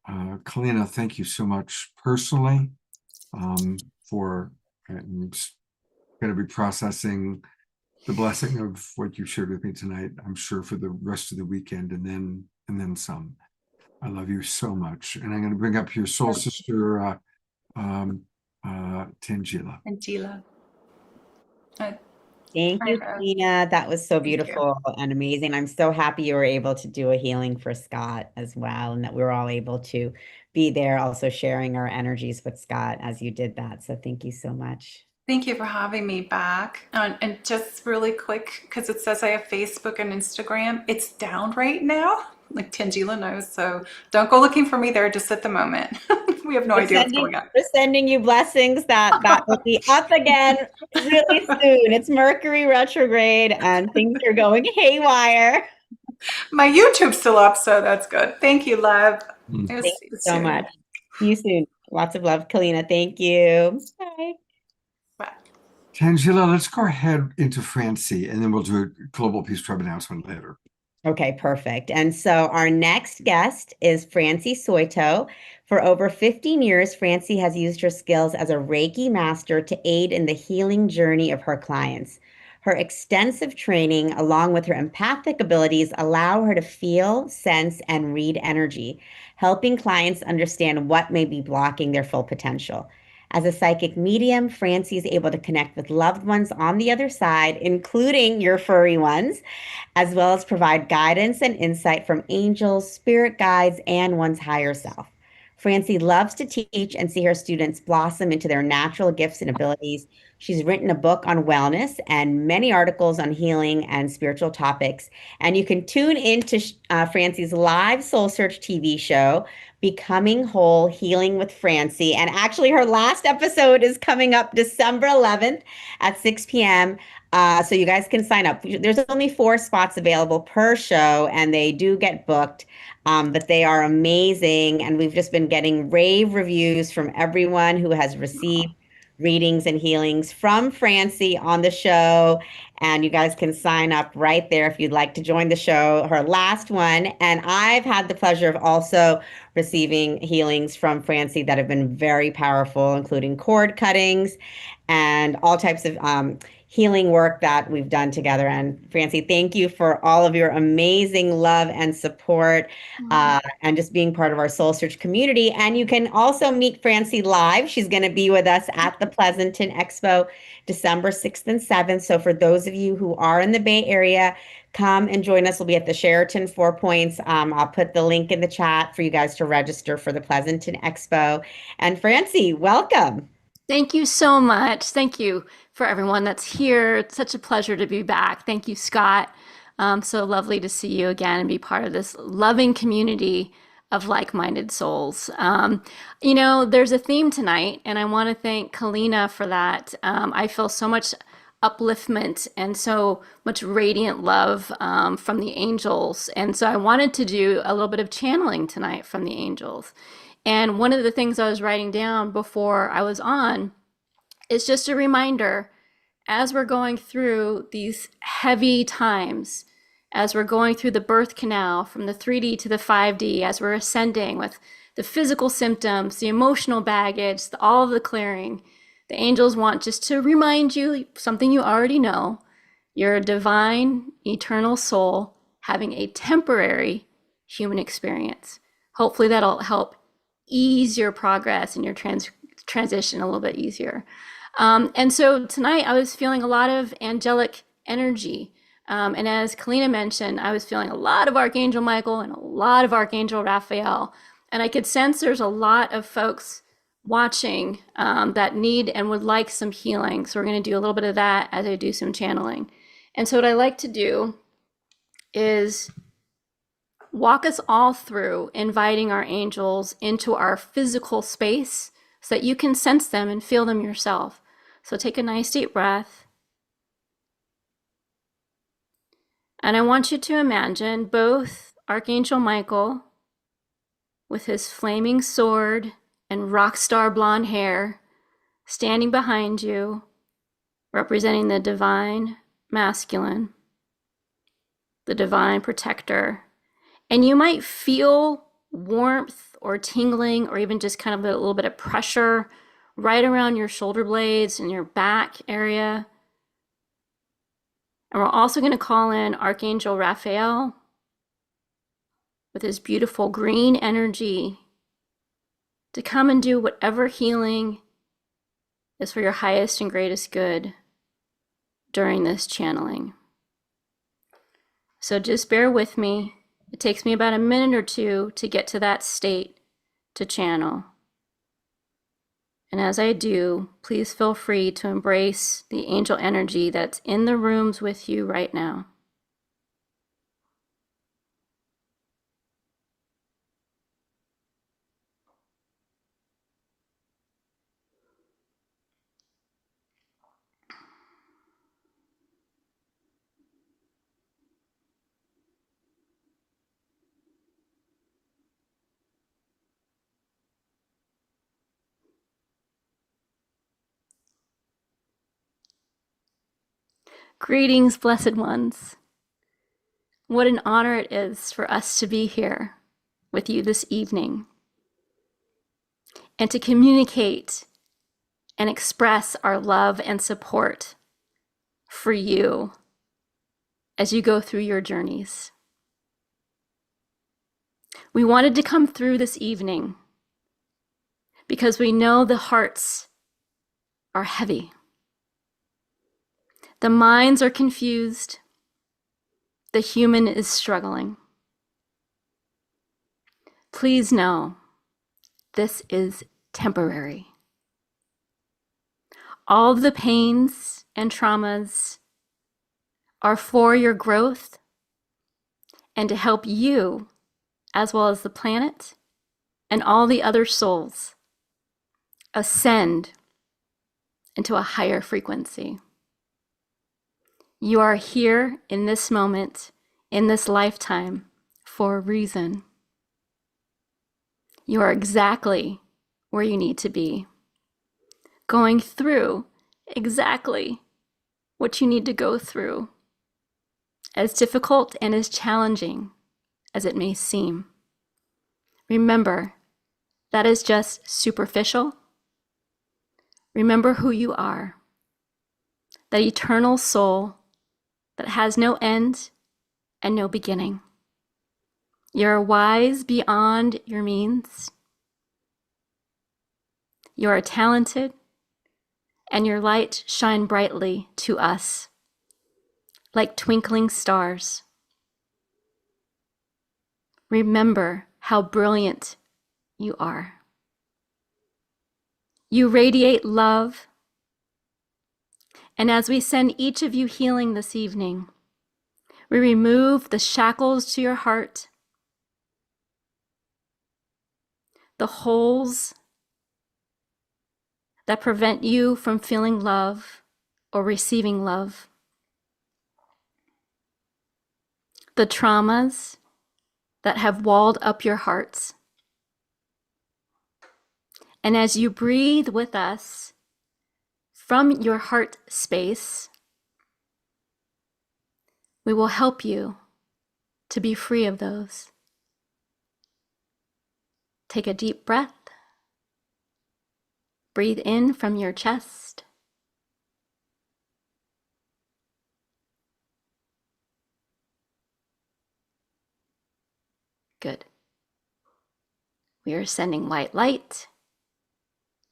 Kalina, thank you so much personally for going to be processing the blessing of what you shared with me tonight. I'm sure for the rest of the weekend and then some. I love you so much, and I'm going to bring up your soul sister, Tangela. Angela. Thank you, Kalina. That was so beautiful and amazing. I'm so happy you were able to do a healing for Scott as well, and that we were all able to be there, also sharing our energies with Scott as you did that. So thank you so much. Thank you for having me back. And just really quick, because it says I have Facebook and Instagram, it's down right now, like Tangela knows. So don't go looking for me there just at the moment. We have no idea what's going on. We're sending you blessings that will be up again really soon. It's Mercury retrograde and things are going haywire. My YouTube's still up, so that's good. Thank you, love. Thank you so much. See you soon. Lots of love, Kalina. Thank you. Bye. Bye. Tangela, let's go ahead into Francie, and then we'll do a Global Peace Tribe announcement later. Okay, perfect. And so our next guest is Francie Soito. For over 15 years, Francie has used her skills as a Reiki master to aid in the healing journey of her clients. Her extensive training, along with her empathic abilities, allow her to feel, sense, and read energy, helping clients understand what may be blocking their full potential. As a psychic medium, Francie is able to connect with loved ones on the other side, including your furry ones, as well as provide guidance and insight from angels, spirit guides, and one's higher self. Francie loves to teach and see her students blossom into their natural gifts and abilities. She's written a book on wellness and many articles on healing and spiritual topics. And you can tune into Francie's live Soul Search TV show, Becoming Whole, Healing with Francie. And actually, her last episode is coming up December 11th at 6 p.m. So you guys can sign up. There's only 4 spots available per show, and they do get booked. But they are amazing. And we've just been getting rave reviews from everyone who has received readings and healings from Francie on the show. And you guys can sign up right there if you'd like to join the show, her last one. And I've had the pleasure of also receiving healings from Francie that have been very powerful, including cord cuttings and all types of healing work that we've done together. And Francie, thank you for all of your amazing love and support and just being part of our Soul Search community. And you can also meet Francie live. She's going to be with us at the Pleasanton Expo December 6th and 7th. So for those of you who are in the Bay Area, come and join us. We'll be at the Sheraton 4 Points. I'll put the link in the chat for you guys to register for the Pleasanton Expo. And Francie, welcome. Thank you so much. Thank you for everyone that's here. It's such a pleasure to be back. Thank you, Scott. So lovely to see you again and be part of this loving community of like-minded souls. There's a theme tonight, and I want to thank Kalina for that. I feel so much upliftment and so much radiant love from the angels. And so I wanted to do a little bit of channeling tonight from the angels. And one of the things I was writing down before I was on is just a reminder, as we're going through these heavy times, as we're going through the birth canal from the 3D to the 5D, as we're ascending with the physical symptoms, the emotional baggage, all of the clearing, the angels want just to remind you something you already know. You're a divine, eternal soul having a temporary human experience. Hopefully that'll help ease your progress and your transition a little bit easier. And so tonight I was feeling a lot of angelic energy. And as Kalina mentioned, I was feeling a lot of Archangel Michael and a lot of Archangel Raphael. And I could sense there's a lot of folks watching that need and would like some healing. So we're going to do a little bit of that as I do some channeling. And so what I like to do is walk us all through inviting our angels into our physical space so that you can sense them and feel them yourself. So take a nice deep breath. And I want you to imagine both Archangel Michael with his flaming sword and rock star blonde hair standing behind you, representing the divine masculine, the divine protector. And you might feel warmth or tingling or even just kind of a little bit of pressure right around your shoulder blades and your back area. And we're also going to call in Archangel Raphael with his beautiful green energy to come and do whatever healing is for your highest and greatest good during this channeling. So just bear with me. It takes me about a minute or two to get to that state to channel. And as I do, please feel free to embrace the angel energy that's in the rooms with you right now. Greetings, blessed ones. What an honor it is for us to be here with you this evening and to communicate and express our love and support for you as you go through your journeys. We wanted to come through this evening because we know the hearts are heavy. The minds are confused. The human is struggling. Please know this is temporary. All of the pains and traumas are for your growth and to help you, as well as the planet and all the other souls, ascend into a higher frequency. You are here in this moment, in this lifetime, for a reason. You are exactly where you need to be, going through exactly what you need to go through, as difficult and as challenging as it may seem. Remember, that is just superficial. Remember who you are, that eternal soul that has no end and no beginning. You're wise beyond your means. You are talented, and your light shine brightly to us like twinkling stars. Remember how brilliant you are. You radiate love, and as we send each of you healing this evening, we remove the shackles to your heart, the holes that prevent you from feeling love or receiving love, the traumas that have walled up your hearts. And as you breathe with us from your heart space, we will help you to be free of those. Take a deep breath. Breathe in from your chest. Good. We are sending white light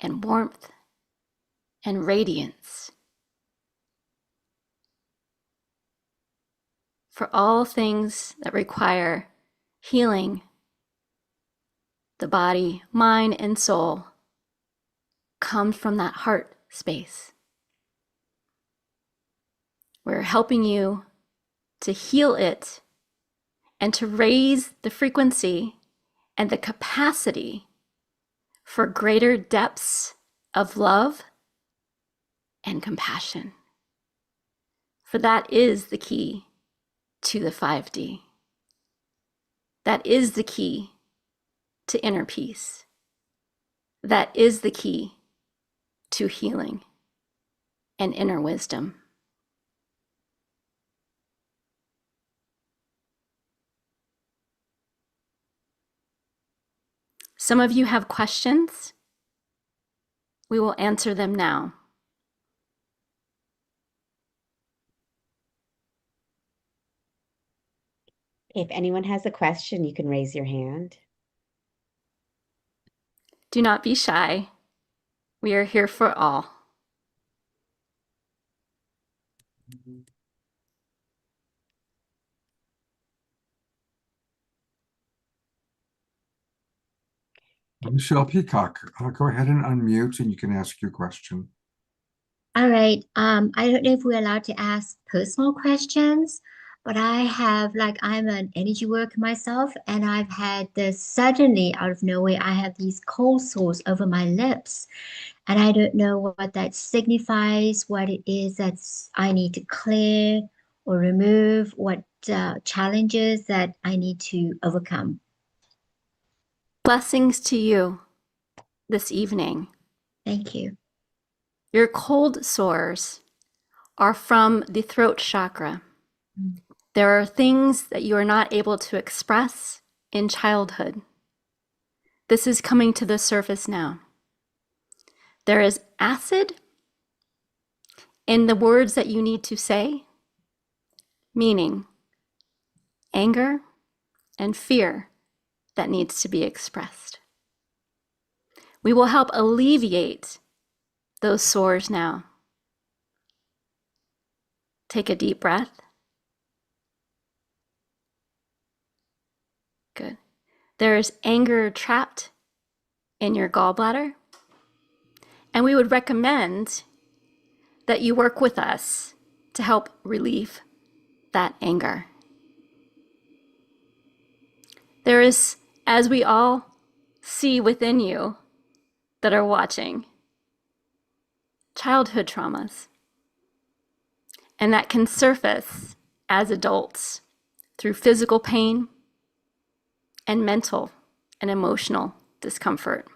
and warmth and radiance for all things that require healing the body, mind, and soul comes from that heart space. We're helping you to heal it and to raise the frequency and the capacity for greater depths of love and compassion. For that is the key to the 5D. That is the key to inner peace. That is the key to healing and inner wisdom. Some of you have questions. We will answer them now. If anyone has a question, you can raise your hand. Do not be shy. We are here for all. Michelle Peacock, go ahead and unmute and you can ask your question. All right. I don't know if we're allowed to ask personal questions, but I have I'm an energy worker myself, and I've had this suddenly out of nowhere, I have these cold sores over my lips, and I don't know what that signifies, what it is that's I need to clear or remove, what challenges that I need to overcome. Blessings to you this evening. Thank you. Your cold sores are from the throat chakra. There are things that you are not able to express in childhood. This is coming to the surface now. There is acid in the words that you need to say, meaning anger and fear that needs to be expressed. We will help alleviate those sores now. Take a deep breath. Good. There is anger trapped in your gallbladder, and we would recommend that you work with us to help relieve that anger. There is, as we all see within you that are watching, childhood traumas, and that can surface as adults through physical pain and mental and emotional discomfort.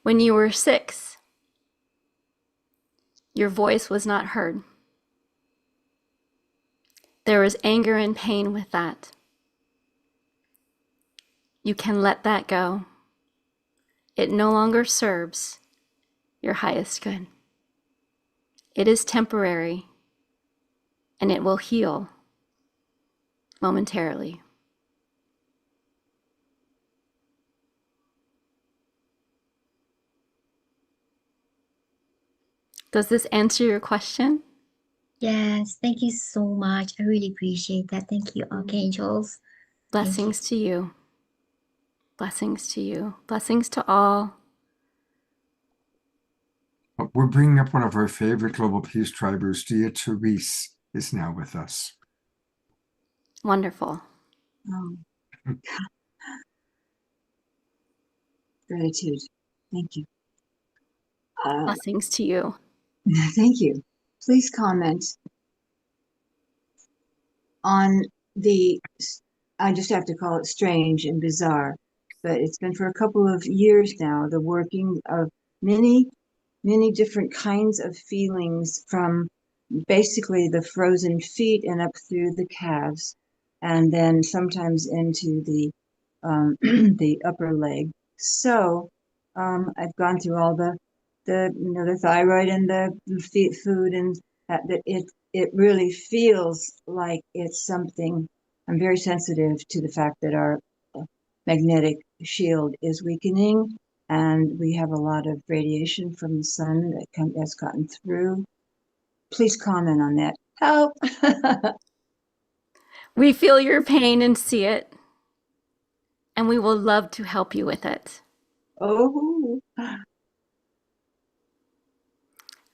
When you were 6, your voice was not heard. There was anger and pain with that. You can let that go. It no longer serves your highest good. It is temporary, and it will heal momentarily. Does this answer your question? Yes, thank you so much. I really appreciate that. Thank you, archangels. Blessings to you. Blessings to you. Blessings to all. We're bringing up one of our favorite global peace tribers, Dia Therese, is now with us. Wonderful. Gratitude. Thank you. Blessings to you. Thank you. Please comment on the, I just have to call it strange and bizarre, but it's been for a couple of years now, the working of many, many different kinds of feelings from basically the frozen feet and up through the calves, and then sometimes into the the upper leg. So I've gone through all the the thyroid and the food, and that it really feels like it's something. I'm very sensitive to the fact that our magnetic shield is weakening, and we have a lot of radiation from the sun that's gotten through. Please comment on that. Help! We feel your pain and see it, and we will love to help you with it. Oh,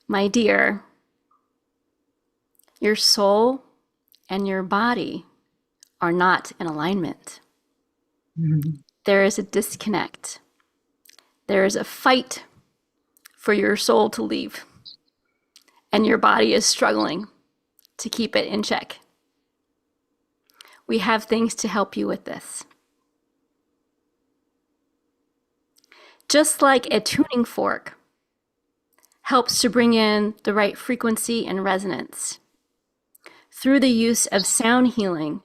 My dear, your soul and your body are not in alignment. There is a disconnect. There is a fight for your soul to leave, and your body is struggling to keep it in check. We have things to help you with this. Just like a tuning fork helps to bring in the right frequency and resonance through the use of sound healing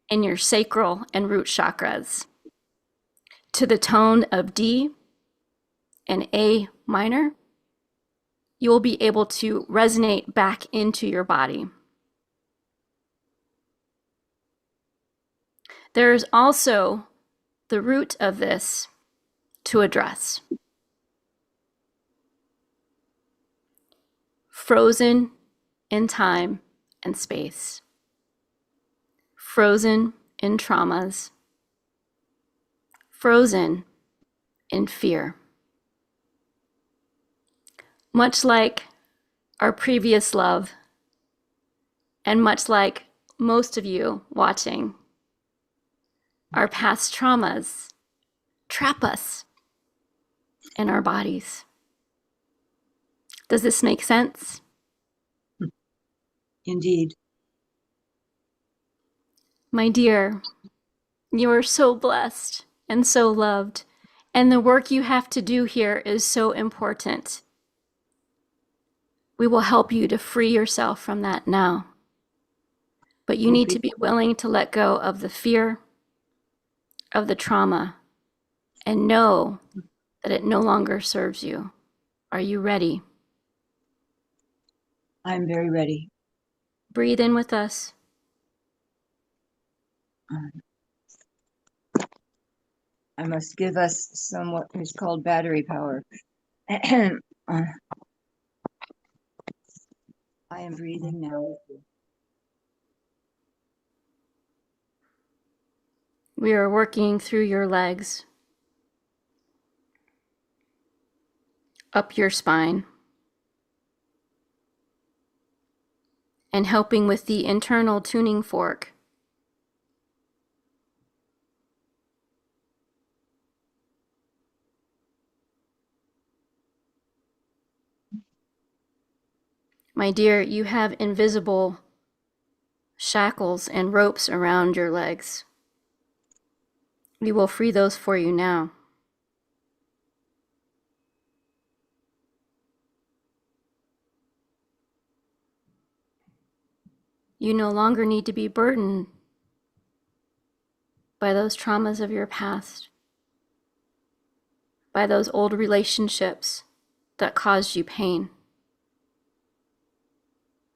in your sacral and root chakras to the tone of D and A minor, you will be able to resonate back into your body. There is also the root of this to address. Frozen in time and space. Frozen in traumas. Frozen in fear. Much like our previous love, and much like most of you watching, our past traumas trap us in our bodies. Does this make sense? indeed. My dear, you are so blessed and so loved, and the work you have to do here is so important. We will help you to free yourself from that now. But you need to be willing to let go of the fear, of the trauma, and know that it no longer serves you. Are you ready? I'm very ready. Breathe in with us. I must give us some what is called battery power. I am breathing now with you. We are working through your legs, up your spine, and helping with the internal tuning fork. My dear, you have invisible shackles and ropes around your legs. We will free those for you now. You no longer need to be burdened by those traumas of your past, by those old relationships that caused you pain,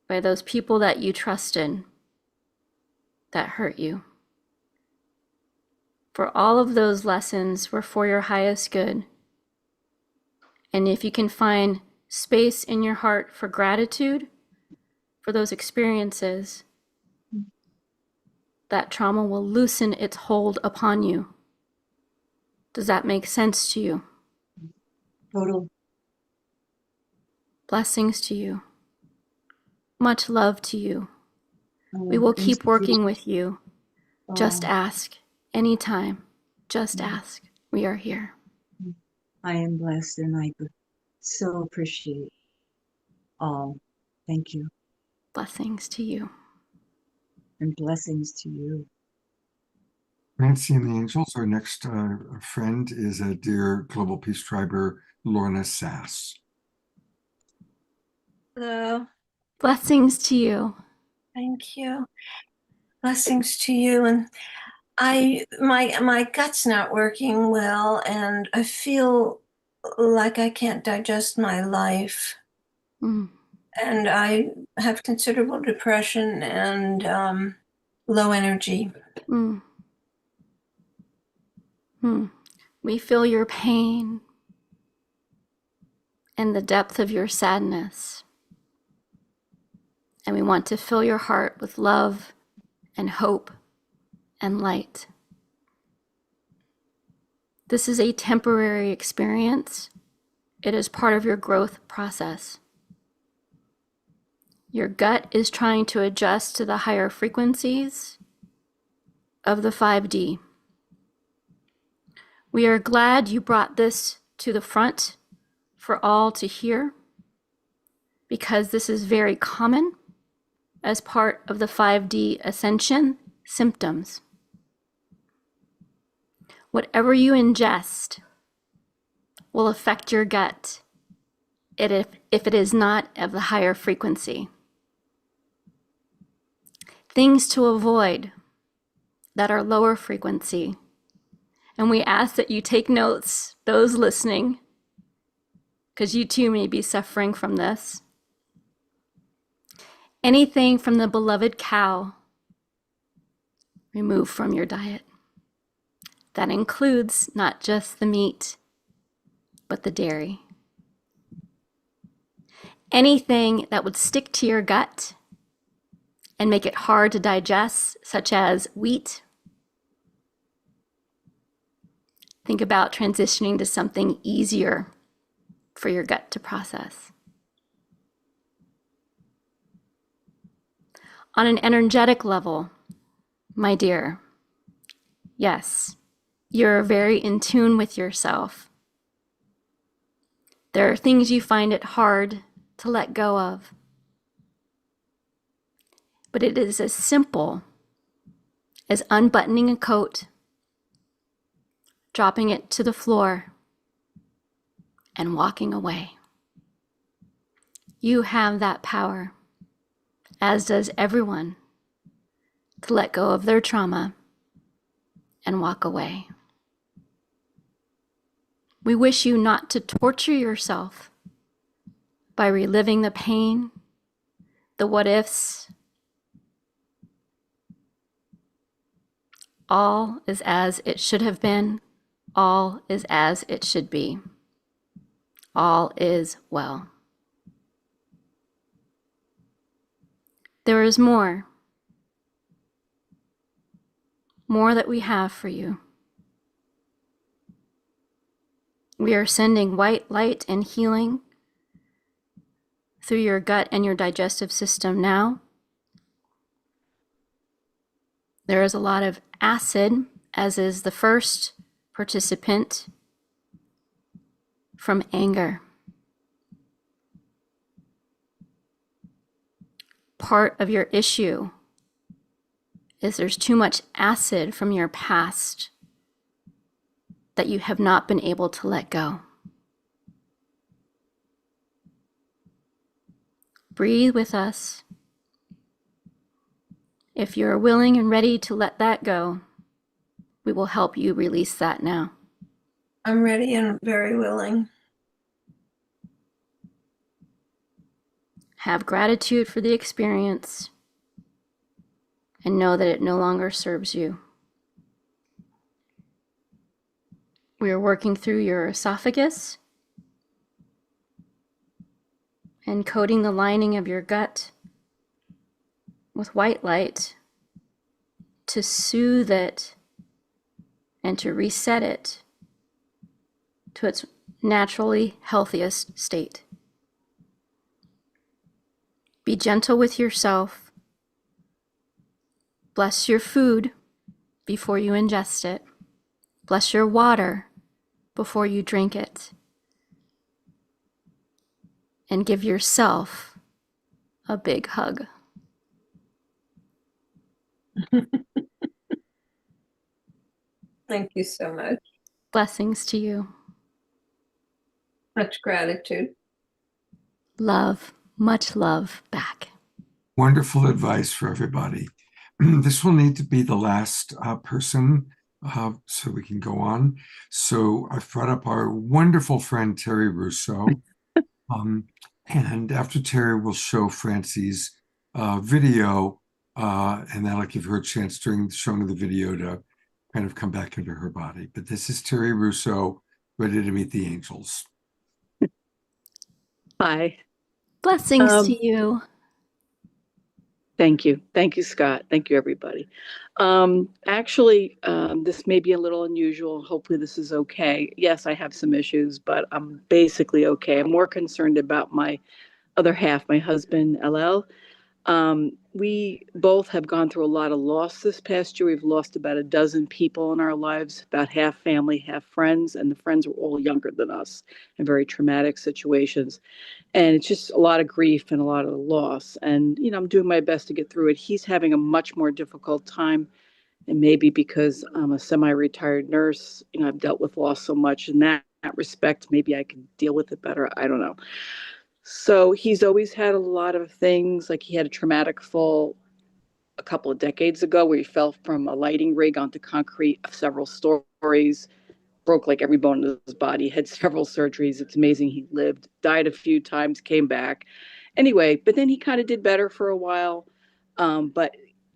by those people that you trusted that hurt you. For all of those lessons were for your highest good. And if you can find space in your heart for gratitude for those experiences, that trauma will loosen its hold upon you. Does that make sense to you? Total. Blessings to you. Much love to you. We will keep working with you. Just ask. Anytime. Just ask. We are here. I am blessed, and I so appreciate all. Thank you. Blessings to you. And blessings to you. Nancy and the Angels, our next friend is a dear Global Peace Triber, Lorna Sass. Hello. Blessings to you. Thank you. Blessings to you. And my gut's not working well, and I feel like I can't digest my life. Mm. And I have considerable depression and low energy. Mm. We feel your pain and the depth of your sadness. And we want to fill your heart with love and hope and light. This is a temporary experience. It is part of your growth process. Your gut is trying to adjust to the higher frequencies of the 5D. We are glad you brought this to the front for all to hear, because this is very common as part of the 5D ascension symptoms. Whatever you ingest will affect your gut if it is not of the higher frequency. Things to avoid that are lower frequency. And we ask that you take notes, those listening, because you too may be suffering from this. Anything from the beloved cow, remove from your diet. That includes not just the meat, but the dairy. Anything that would stick to your gut and make it hard to digest, such as wheat. Think about transitioning to something easier for your gut to process. On an energetic level, my dear, yes, you're very in tune with yourself. There are things you find it hard to let go of. But it is as simple as unbuttoning a coat, dropping it to the floor, and walking away. You have that power, as does everyone, to let go of their trauma and walk away. We wish you not to torture yourself by reliving the pain, the what ifs. All is as it should have been. All is as it should be. All is well. There is more that we have for you. We are sending white light and healing through your gut and your digestive system now. There is a lot of acid, as is the first participant, from anger. Part of your issue is there's too much acid from your past that you have not been able to let go. Breathe with us. If you're willing and ready to let that go, we will help you release that now. I'm ready and very willing. Have gratitude for the experience and know that it no longer serves you. We are working through your esophagus and coating the lining of your gut with white light to soothe it and to reset it to its naturally healthiest state. Be gentle with yourself. Bless your food before you ingest it. Bless your water before you drink it. And give yourself a big hug. Thank you so much. Blessings to you. Much gratitude. Love, much love back. Wonderful advice for everybody. This will need to be the last person so we can go on. So I've brought up our wonderful friend, Terry Rousseau. And after Terry will show Francie's video, and that'll give her a chance during the showing of the video to kind of come back into her body. But this is Terry Russo, ready to meet the angels. Hi. Blessings to you. Thank you. Thank you, Scott. Thank you, everybody. This may be a little unusual. Hopefully this is okay. Yes, I have some issues, but I'm basically okay. I'm more concerned about my other half, my husband, LL. We both have gone through a lot of loss this past year. We've lost about a dozen people in our lives, about half family, half friends, and the friends were all younger than us in very traumatic situations. And it's just a lot of grief and a lot of loss. And, I'm doing my best to get through it. He's having a much more difficult time. And maybe because I'm a semi-retired nurse, I've dealt with loss so much in that respect, maybe I can deal with it better. I don't know. So he's always had a lot of things, like he had a traumatic fall a couple of decades ago where he fell from a lighting rig onto concrete of several stories, broke like every bone in his body, had several surgeries. It's amazing he lived, died a few times, came back. Anyway, but then he kind of did better for a while. But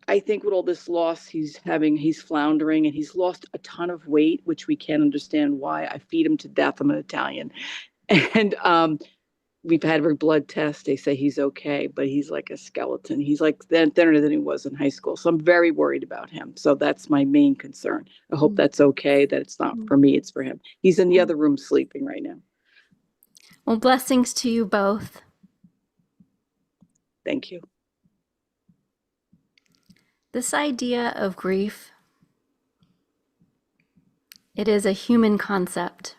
I think with all this loss he's floundering, and he's lost a ton of weight, which we can't understand why. I feed him to death. I'm an Italian. And we've had every blood test. They say he's okay, but he's like a skeleton. He's like thinner than he was in high school. So I'm very worried about him. So that's my main concern. I hope that's okay, that it's not for me, it's for him. He's in the other room sleeping right now. Well, blessings to you both. Thank you. This idea of grief, it is a human concept.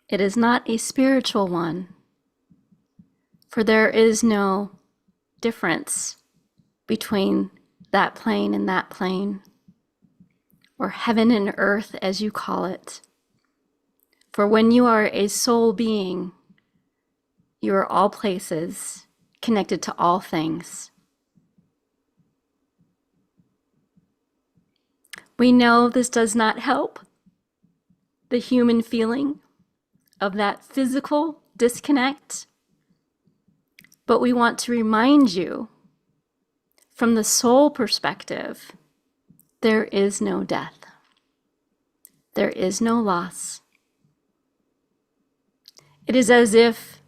It is not a spiritual one, for there is no difference between that plane and that plane, or heaven and earth, as you call it. For when you are a soul being, you are all places, connected to all things. We know this does not help the human feeling of that physical disconnect, but we want to remind you from the soul perspective, there is no death. There is no loss. It is as if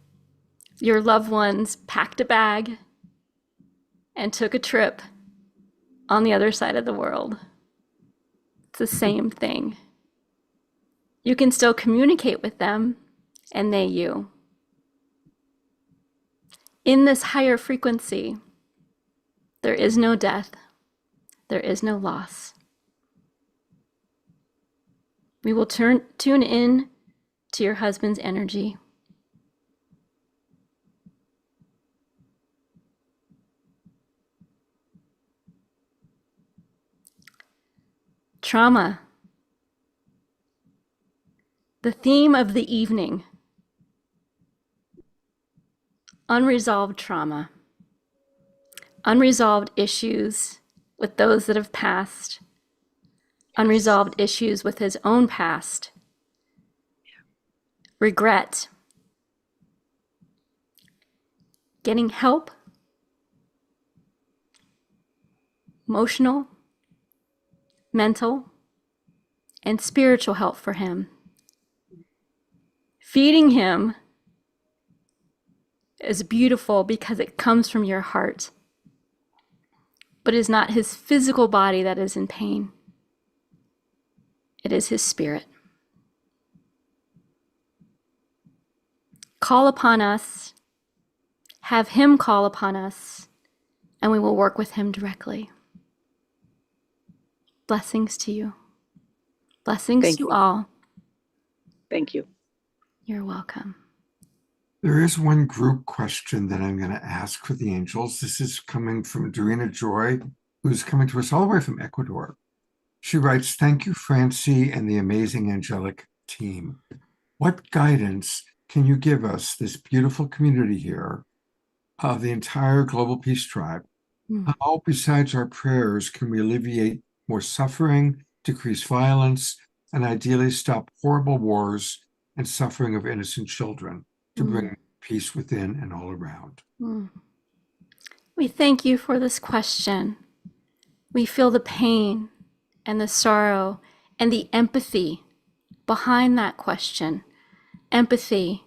your loved ones packed a bag and took a trip on the other side of the world. It's the same thing. You can still communicate with them, and they you. In this higher frequency, there is no death. There is no loss. We will tune in to your husband's energy. Trauma. The theme of the evening. Unresolved trauma. Unresolved issues with those that have passed. Unresolved issues with his own past. Regret. Getting help. Emotional, mental, and spiritual help for him. Feeding him is beautiful because it comes from your heart, but it is not his physical body that is in pain. It is his spirit. Call upon us, have him call upon us, and we will work with him directly. Blessings to you. Blessings Thank to you. all. Thank you. You're welcome. There is one group question that I'm going to ask for the angels. This is coming from Dorina Joy, who's coming to us all the way from Ecuador. She writes, "Thank you, Francie, and the amazing angelic team. What guidance can you give us, this beautiful community here, of the entire Global Peace Tribe? How, besides our prayers, can we alleviate more suffering, decrease violence, and ideally stop horrible wars and suffering of innocent children to bring peace within and all around?" We thank you for this question. We feel the pain and the sorrow and the empathy behind that question. Empathy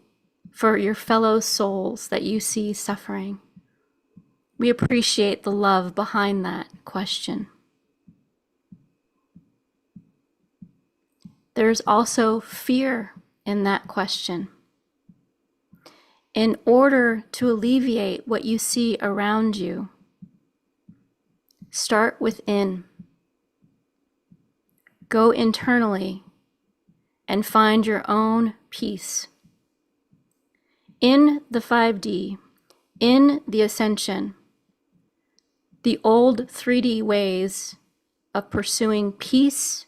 for your fellow souls that you see suffering. We appreciate the love behind that question. There's also fear in that question. In order to alleviate what you see around you, start within. Go internally and find your own peace. In the 5D, in the ascension, the old 3D ways of pursuing peace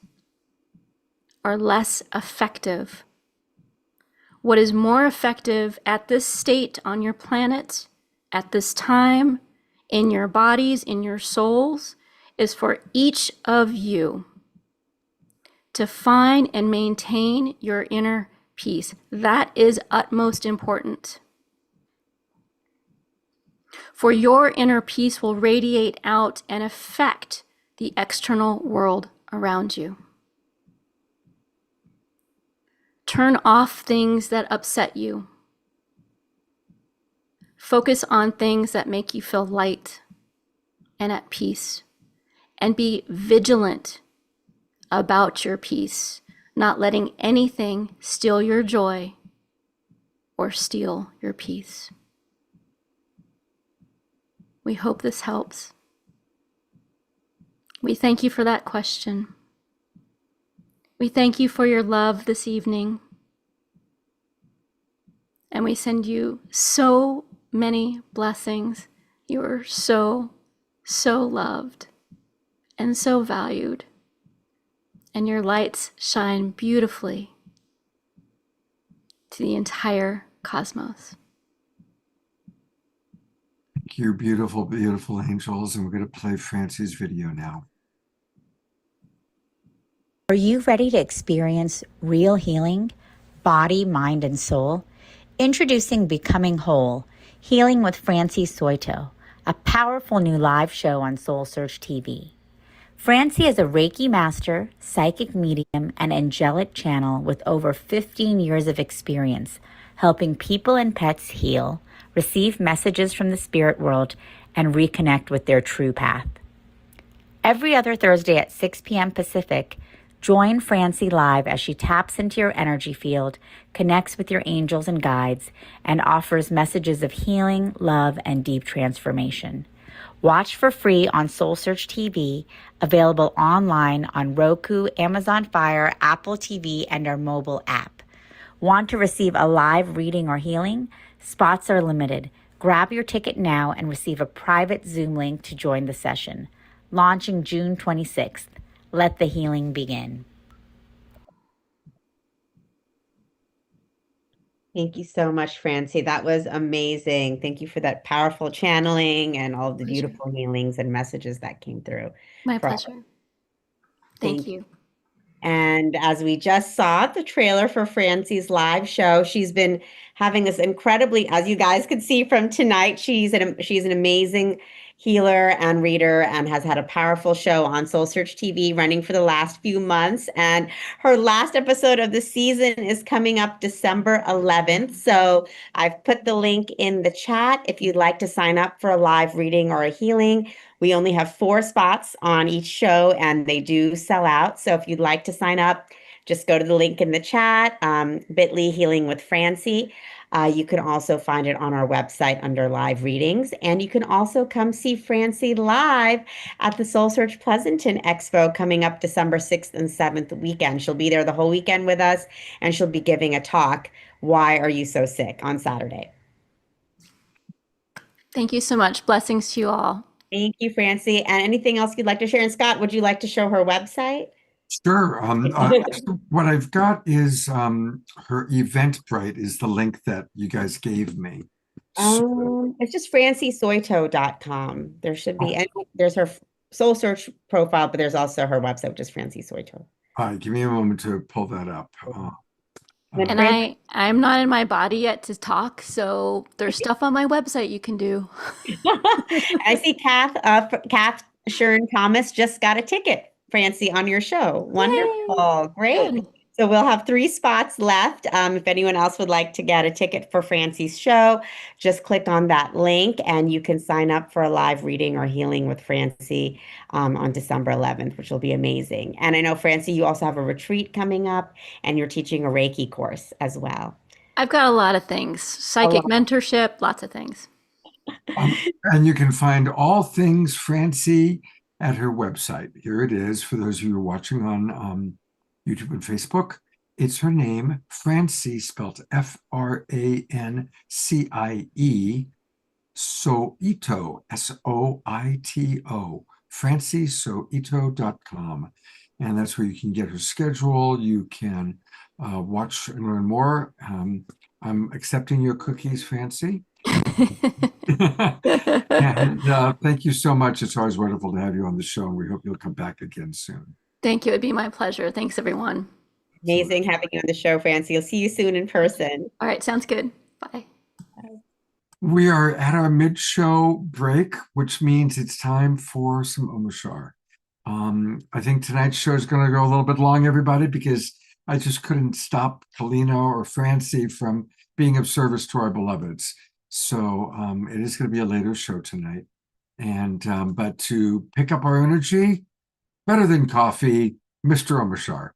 are less effective. What is more effective at this state on your planet, at this time, in your bodies, in your souls, is for each of you to find and maintain your inner peace. That is utmost important. For your inner peace will radiate out and affect the external world around you. Turn off things that upset you. Focus on things that make you feel light and at peace. And be vigilant about your peace, not letting anything steal your joy or steal your peace. We hope this helps. We thank you for that question. We thank you for your love this evening. And we send you so many blessings. You are so, so loved and so valued. And your lights shine beautifully to the entire cosmos. Thank you, beautiful, beautiful angels. And we're going to play Francie's video now. Are you ready to experience real healing, body, mind, and soul? Introducing Becoming Whole, Healing with Francie Soito, a powerful new live show on Soul Search TV. Francie is a Reiki master, psychic medium, and angelic channel with over 15 years of experience helping people and pets heal, receive messages from the spirit world, and reconnect with their true path. Every other Thursday at 6 p.m. Pacific, join Francie live as she taps into your energy field, connects with your angels and guides, and offers messages of healing, love, and deep transformation. Watch for free on Soul Search TV, available online on Roku, Amazon Fire, Apple TV, and our mobile app. Want to receive a live reading or healing? Spots are limited. Grab your ticket now and receive a private Zoom link to join the session. Launching June 26th. Let the healing begin. Thank you so much, Francie. That was amazing. Thank you for that powerful channeling and all of the beautiful healings and messages that came through. My pleasure. Thank you. And as we just saw the trailer for Francie's live show, she's been having this incredibly, as you guys could see from tonight, she's an amazing healer and reader and has had a powerful show on Soul Search TV running for the last few months. And her last episode of the season is coming up December 11th. So I've put the link in the chat if you'd like to sign up for a live reading or a healing. We only have 4 spots on each show and they do sell out. So if you'd like to sign up, just go to the link in the chat, bit.ly Healing with Francie. You can also find it on our website under live readings. And you can also come see Francie live at the Soul Search Pleasanton Expo coming up December 6th and 7th weekend. She'll be there the whole weekend with us and she'll be giving a talk, Why Are You So Sick, on Saturday. Thank you so much. Blessings to you all. Thank you, Francie. And anything else you'd like to share? And Scott, would you like to show her website? Sure. What I've got is her Eventbrite is the link that you guys gave me. It's just franciesoito.com. There should be, and there's her Soul Search profile, but there's also her website, which is Francie Soito. All right, give me a moment to pull that up. And I'm not in my body yet to talk, so there's stuff on my website you can do. I see Kath Shern Thomas just got a ticket Francie on your show. Wonderful. Great. Good. So we'll have 3 spots left. If anyone else would like to get a ticket for Francie's show, just click on that link and you can sign up for a live reading or healing with Francie on December 11th, which will be amazing. And I know, Francie, you also have a retreat coming up and you're teaching a Reiki course as well. I've got a lot of things. Psychic mentorship, lots of things. And you can find all things Francie at her website. Here it is for those of you who are watching on YouTube and Facebook. It's her name, Francie, spelled Francie, Soito, Soito, franciesoito.com. And that's where you can get her schedule. You can watch and learn more. I'm accepting your cookies, Francie. And thank you so much. It's always wonderful to have you on the show, and we hope you'll come back again soon. Thank you. It'd be my pleasure. Thanks, everyone. Amazing having you on the show, Francie. I'll see you soon in person. All right. Sounds good. Bye. We are at our mid-show break, which means it's time for some Omashar. I think tonight's show is going to go a little bit long, everybody, because I just couldn't stop Kalina or Francie from being of service to our beloveds. So it is going to be a later show tonight. And but to pick up our energy, better than coffee, Mr. Omashar.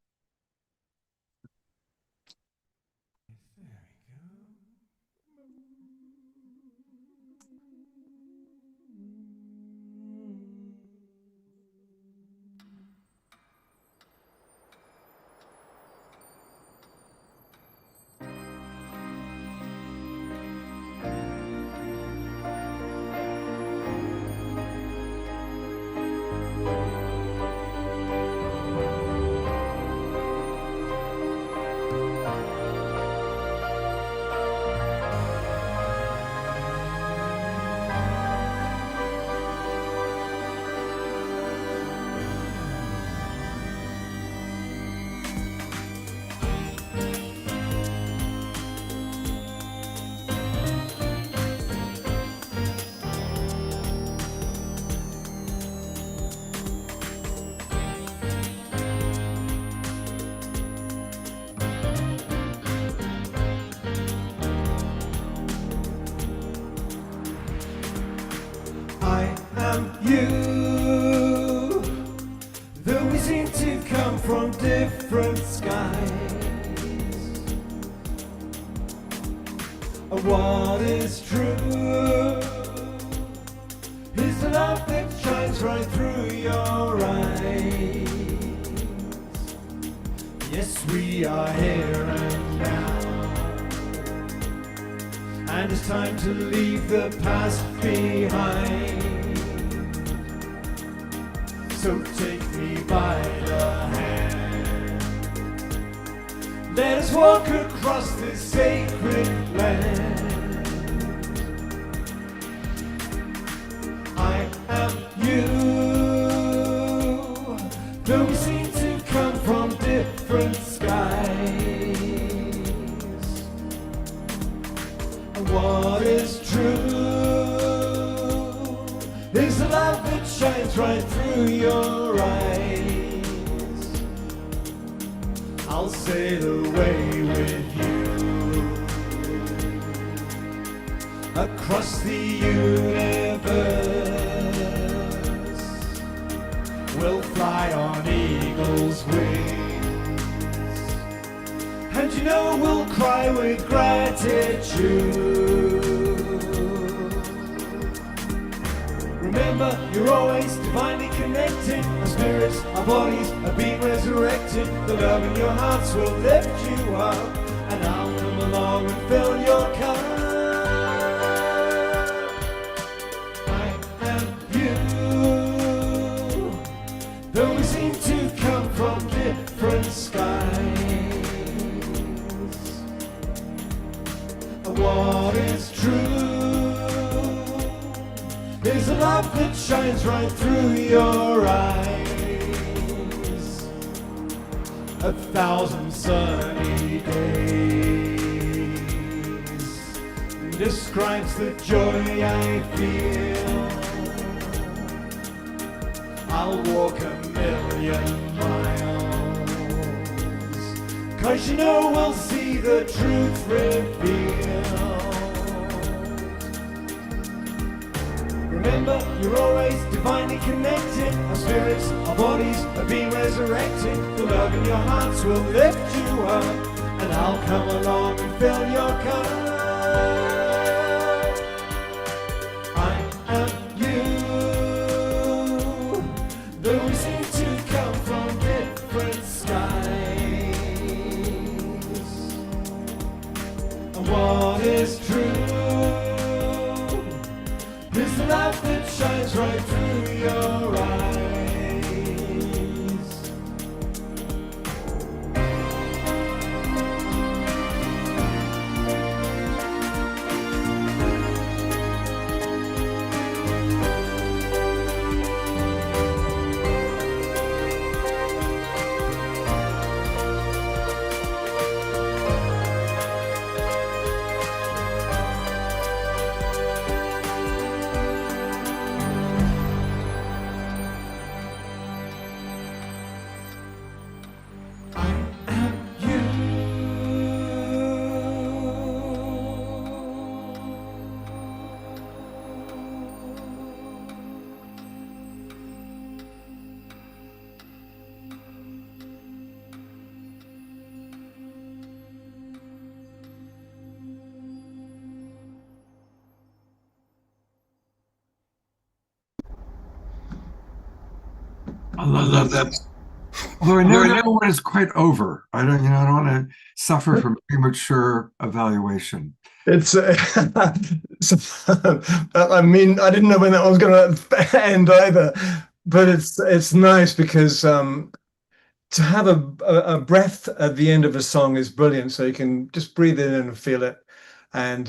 You, though we seem to come from different skies, what is true is the love that shines right through your eyes. Yes, we are here and now, and it's time to leave the past behind. So take me by the hand, let us walk across this sacred land. I am you, though we seem to come from different skies. What is true is the love that shines right through your eyes. I'll sail away with you across the universe. We'll fly on eagle's wings, and you know we'll cry with gratitude. Remember, you're always divinely connected. Our spirits, our bodies are being resurrected. The love in your hearts will lift you up, and I'll come along and fill your cup. I am you, though we seem to come from different skies. What is true is a love that shines right through your eyes. 1,000 sunny days describes the joy I feel. I'll walk 1,000,000 miles. 'Cause you know we'll see the truth revealed. Remember, you're always divinely connected. Our spirits, our bodies are being resurrected. The love in your hearts will lift you up, and I'll come along and fill your cup. I am you, though we seem to come from different skies. And what is true is the love that shines right through your eyes. I love that. Although I know when it's quite over. I don't, I don't want to suffer from premature evaluation. It's, I mean, I didn't know when that was going to end either, but it's nice because to have a breath at the end of a song is brilliant. So you can just breathe in and feel it, and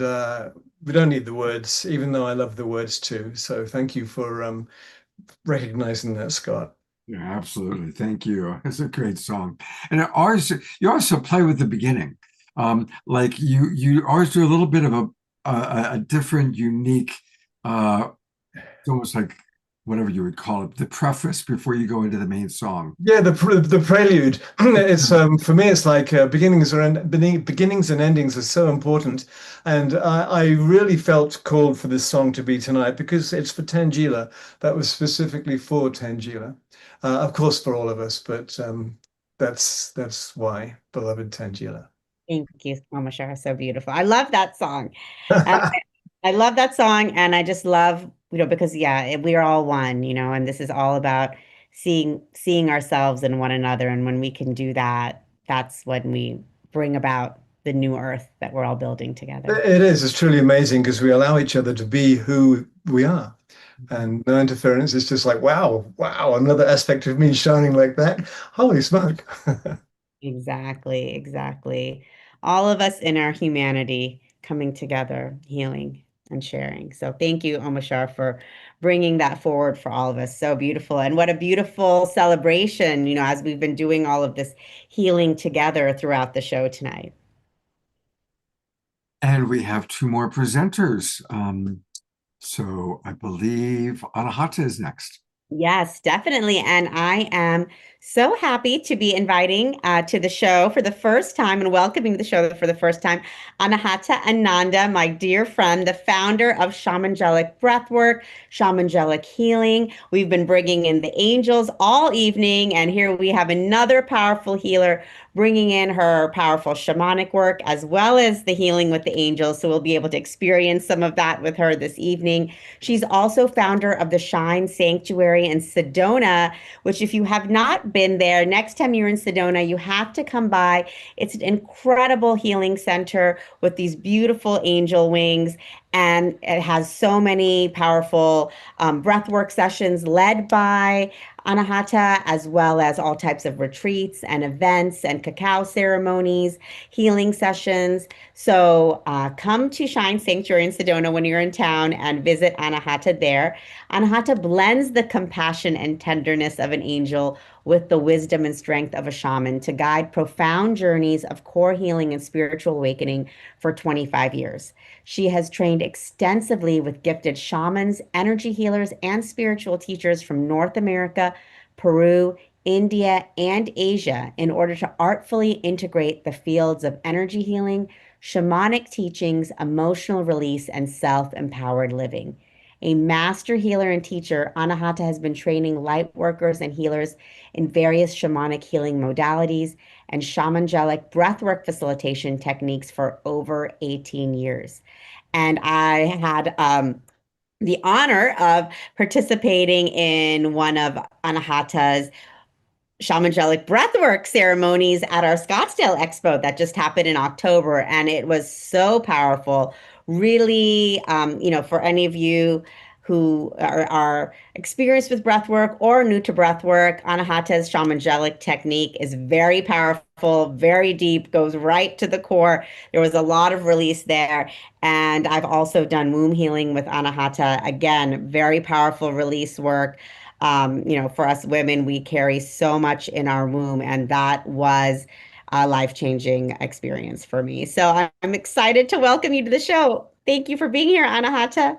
we don't need the words, even though I love the words too. So thank you for recognizing that, Scott. Yeah, absolutely. Thank you. It's a great song. And you also play with the beginning. Like you always do a little bit of a different, unique, it's almost like whatever you would call it, the preface before you go into the main song. Yeah, the prelude. It's for me, it's like beginnings and endings are so important, and I really felt called for this song to be tonight because it's for Tangela. That was specifically for Tangela, of course, for all of us, but that's why, beloved Tangela. Thank you, Mama Shara. So beautiful. I love that song. I love that song, and I just love, because we are all one, and this is all about seeing ourselves in one another. And when we can do that, that's when we bring about the new earth that we're all building together. It is. It's truly amazing because we allow each other to be who we are. And no interference. It's just like, wow, another aspect of me shining like that. Holy smoke. Exactly. All of us in our humanity coming together, healing and sharing. So thank you, Omashar, for bringing that forward for all of us. So beautiful. And what a beautiful celebration, as we've been doing all of this healing together throughout the show tonight. And we have two more presenters. So I believe Anahata is next. Yes, definitely. And I am so happy to be inviting to the show for the first time and welcoming the show for the first time, Anahata Ananda, my dear friend, the founder of Shamangelic Breathwork, Shamangelic Healing. We've been bringing in the angels all evening, and here we have another powerful healer bringing in her powerful shamanic work as well as the healing with the angels. So we'll be able to experience some of that with her this evening. She's also founder of the Shine Sanctuary in Sedona, which if you have not been there, next time you're in Sedona, you have to come by. It's an incredible healing center with these beautiful angel wings. And it has so many powerful breathwork sessions led by Anahata, as well as all types of retreats and events and cacao ceremonies, healing sessions. So come to Shine Sanctuary in Sedona when you're in town and visit Anahata there. Anahata blends the compassion and tenderness of an angel with the wisdom and strength of a shaman to guide profound journeys of core healing and spiritual awakening for 25 years. She has trained extensively with gifted shamans, energy healers, and spiritual teachers from North America, Peru, India, and Asia in order to artfully integrate the fields of energy healing, shamanic teachings, emotional release, and self empowered living. A master healer and teacher, Anahata has been training light workers and healers in various shamanic healing modalities and shamangelic breathwork facilitation techniques for over 18 years. And I had the honor of participating in one of Anahata's shamanic breathwork ceremonies at our Scottsdale Expo that just happened in October, and it was so powerful. Really, for any of you who are experienced with breathwork or new to breathwork, Anahata's shamanic technique is very powerful, very deep, goes right to the core. There was a lot of release there. And I've also done womb healing with Anahata. Again, very powerful release work. For us women, we carry so much in our womb, and that was a life-changing experience for me. So I'm excited to welcome you to the show. Thank you for being here, Anahata.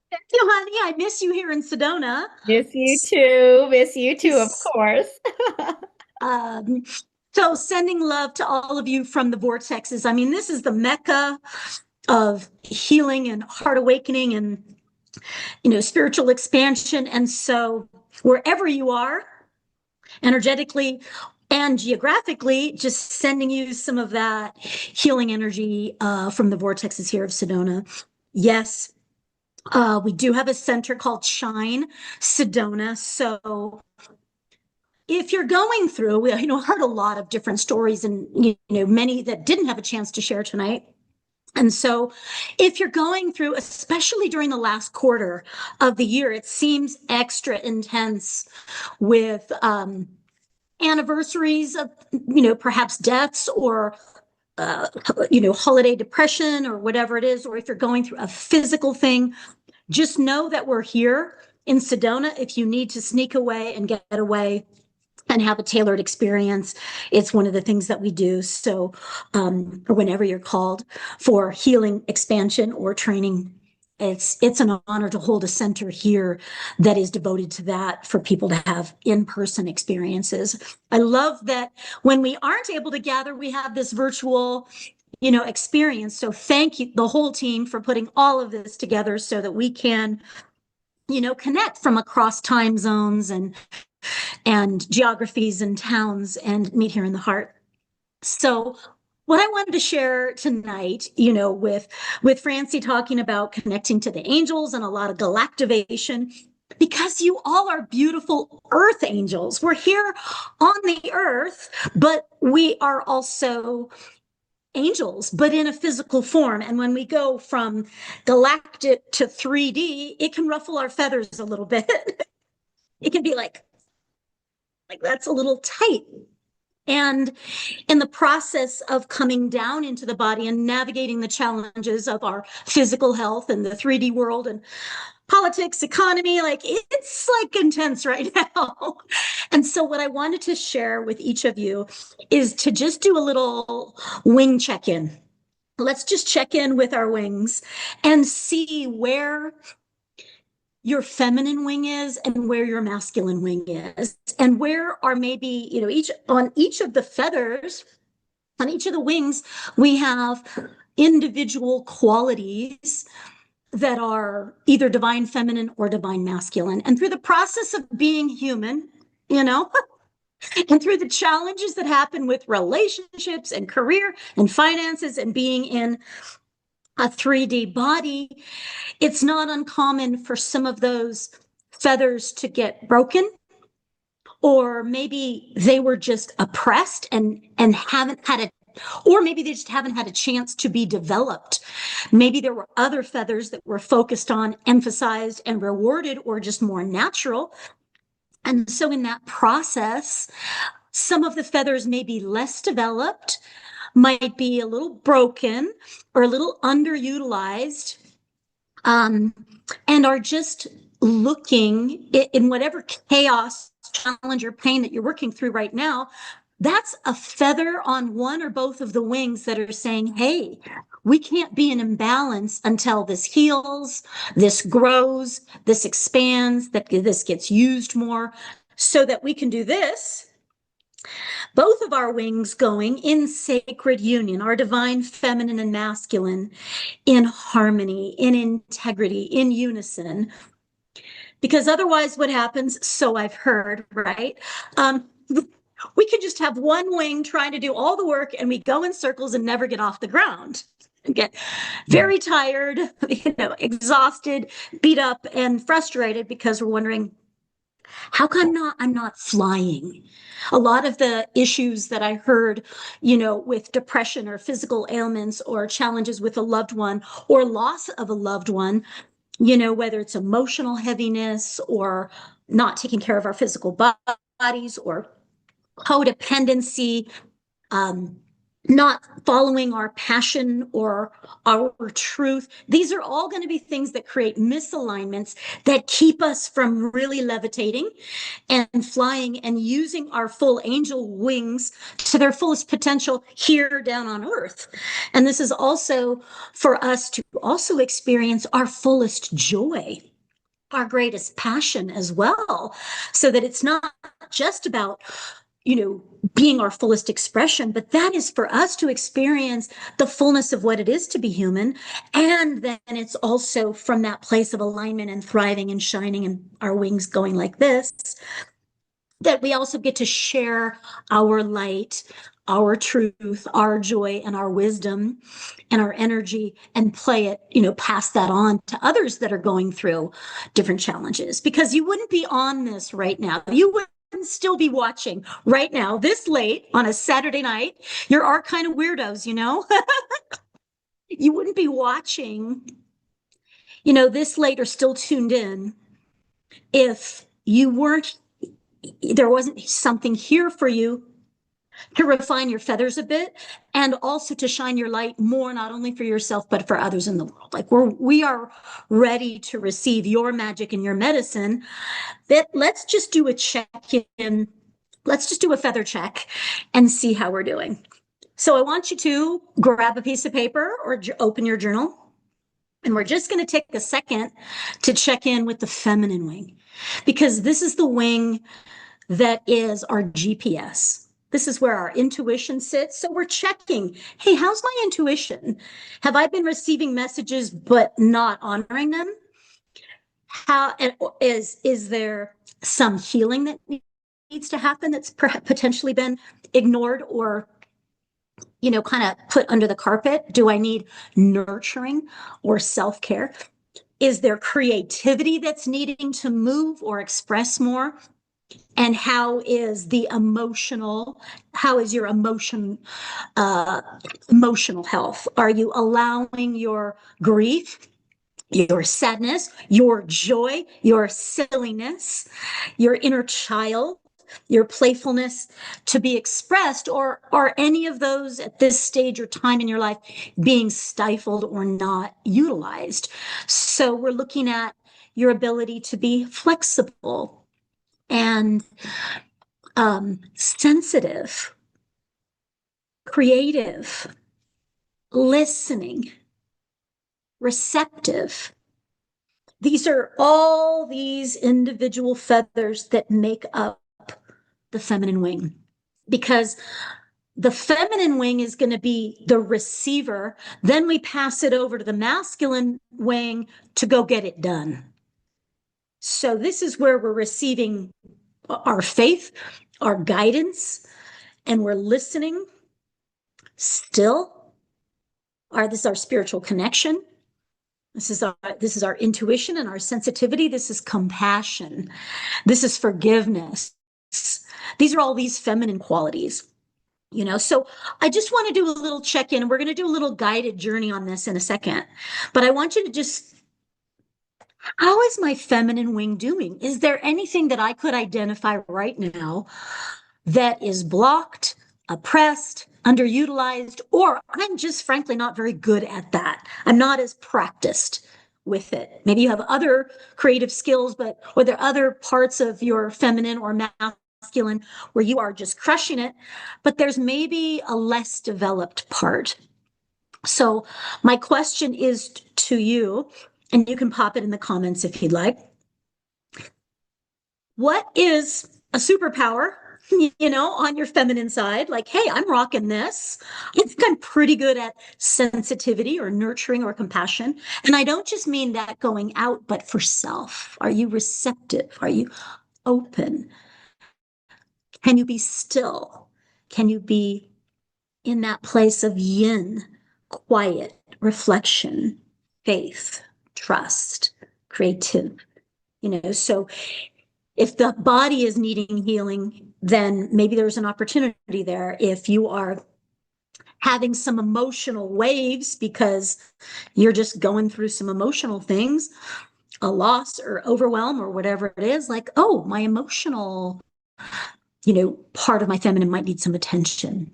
Thank you, honey. I miss you here in Sedona. Miss you too. Miss you too, of course. So sending love to all of you from the vortexes. I mean, this is the mecca of healing and heart awakening and spiritual expansion. And so wherever you are, energetically and geographically, just sending you some of that healing energy from the vortexes here of Sedona. Yes, we do have a center called Shine Sedona. So if you're going through, we heard a lot of different stories and many that didn't have a chance to share tonight. And so if you're going through, especially during the last quarter of the year, it seems extra intense with anniversaries of, perhaps deaths or, holiday depression or whatever it is, or if you're going through a physical thing, just know that we're here in Sedona. If you need to sneak away and get away and have a tailored experience, it's one of the things that we do. So, or whenever you're called for healing, expansion, or training, it's an honor to hold a center here that is devoted to that for people to have in-person experiences. I love that when we aren't able to gather, we have this virtual experience. So thank you, the whole team, for putting all of this together so that we can, connect from across time zones and geographies and towns and meet here in the heart. So what I wanted to share tonight, with Francie talking about connecting to the angels and a lot of galactivation, because you all are beautiful earth angels. We're here on the earth, but we are also angels, but in a physical form. And when we go from galactic to 3D, it can ruffle our feathers a little bit. It can be like that's a little tight. And in the process of coming down into the body and navigating the challenges of our physical health and the 3D world and politics, economy, it's intense right now. And so what I wanted to share with each of you is to just do a little wing check-in. Let's just check in with our wings and see where your feminine wing is and where your masculine wing is, and where are maybe, each of the feathers, on each of the wings, we have individual qualities that are either divine feminine or divine masculine. And through the process of being human, and through the challenges that happen with relationships and career and finances and being in a 3D body, it's not uncommon for some of those feathers to get broken, or maybe they were just oppressed and haven't had or maybe they just haven't had a chance to be developed. Maybe there were other feathers that were focused on, emphasized, and rewarded, or just more natural. And so in that process, some of the feathers may be less developed, might be a little broken or a little underutilized, and are just looking in whatever chaos challenge or pain that you're working through right now, that's a feather on one or both of the wings that are saying, hey, we can't be in imbalance until this heals, this grows, this expands, that this gets used more, so that we can do this. Both of our wings going in sacred union, our divine feminine and masculine, in harmony, in integrity, in unison. Because otherwise, what happens, so I've heard, right? We could just have one wing trying to do all the work and we go in circles and never get off the ground. And get very tired, exhausted, beat up, and frustrated because we're wondering, how come I'm not flying? A lot of the issues that I heard, with depression or physical ailments or challenges with a loved one or loss of a loved one, whether it's emotional heaviness or not taking care of our physical bodies or codependency, not following our passion or our truth. These are all going to be things that create misalignments that keep us from really levitating and flying and using our full angel wings to their fullest potential here down on earth. And this is also for us to also experience our fullest joy, our greatest passion as well, so that it's not just about being our fullest expression, but that is for us to experience the fullness of what it is to be human. And then it's also from that place of alignment and thriving and shining and our wings going like this, that we also get to share our light, our truth, our joy, and our wisdom and our energy and play it, pass that on to others that are going through different challenges. Because you wouldn't be on this right now. You wouldn't still be watching right now, this late on a Saturday night. You're our kind of weirdos, You wouldn't be watching, this late or still tuned in if there wasn't something here for you to refine your feathers a bit and also to shine your light more, not only for yourself, but for others in the world. Like we are ready to receive your magic and your medicine. Let's just do a check-in. Let's just do a feather check and see how we're doing. So I want you to grab a piece of paper or open your journal. And we're just going to take a second to check in with the feminine wing, because this is the wing that is our GPS. This is where our intuition sits. So we're checking, hey, how's my intuition? Have I been receiving messages but not honoring them? How is there some healing that needs to happen that's potentially been ignored or kind of put under the carpet? Do I need nurturing or self-care? Is there creativity that's needing to move or express more? And how is your emotional health? Are you allowing your grief, your sadness, your joy, your silliness, your inner child, your playfulness to be expressed, or are any of those at this stage or time in your life being stifled or not utilized? So we're looking at your ability to be flexible and sensitive, creative, listening, receptive. These are all these individual feathers that make up the feminine wing, because the feminine wing is going to be the receiver. Then we pass it over to the masculine wing to go get it done. So this is where we're receiving our faith, our guidance, and we're listening still. This is our spiritual connection. This is our intuition and our sensitivity. This is compassion. This is forgiveness. These are all these feminine qualities, So I just want to do a little check-in, and we're going to do a little guided journey on this in a second. But I want you to how is my feminine wing doing? Is there anything that I could identify right now that is blocked, oppressed, underutilized, or I'm just frankly not very good at that? I'm not as practiced with it. Maybe you have other creative skills, but or there are other parts of your feminine or masculine where you are just crushing it, but there's maybe a less developed part. So my question is to you, and you can pop it in the comments if you'd like. What is a superpower, on your feminine side? Like, hey, I'm rocking this. I think I'm pretty good at sensitivity or nurturing or compassion. And I don't just mean that going out, but for self. Are you receptive? Are you open? Can you be still? Can you be in that place of yin, quiet, reflection, faith, trust, creative? So if the body is needing healing, then maybe there's an opportunity there. If you are having some emotional waves because you're just going through some emotional things, a loss or overwhelm or whatever it is, like, oh, my emotional, part of my feminine might need some attention,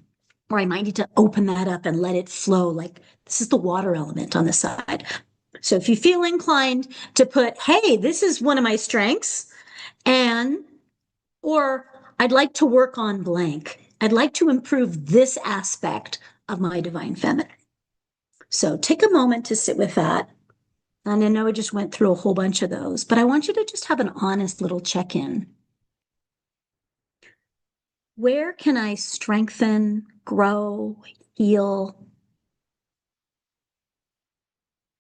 or I might need to open that up and let it flow. Like, this is the water element on the side. So if you feel inclined to put, hey, this is one of my strengths, or I'd like to work on blank. I'd like to improve this aspect of my divine feminine. So take a moment to sit with that. And I know I just went through a whole bunch of those, but I want you to just have an honest little check-in. Where can I strengthen, grow, heal,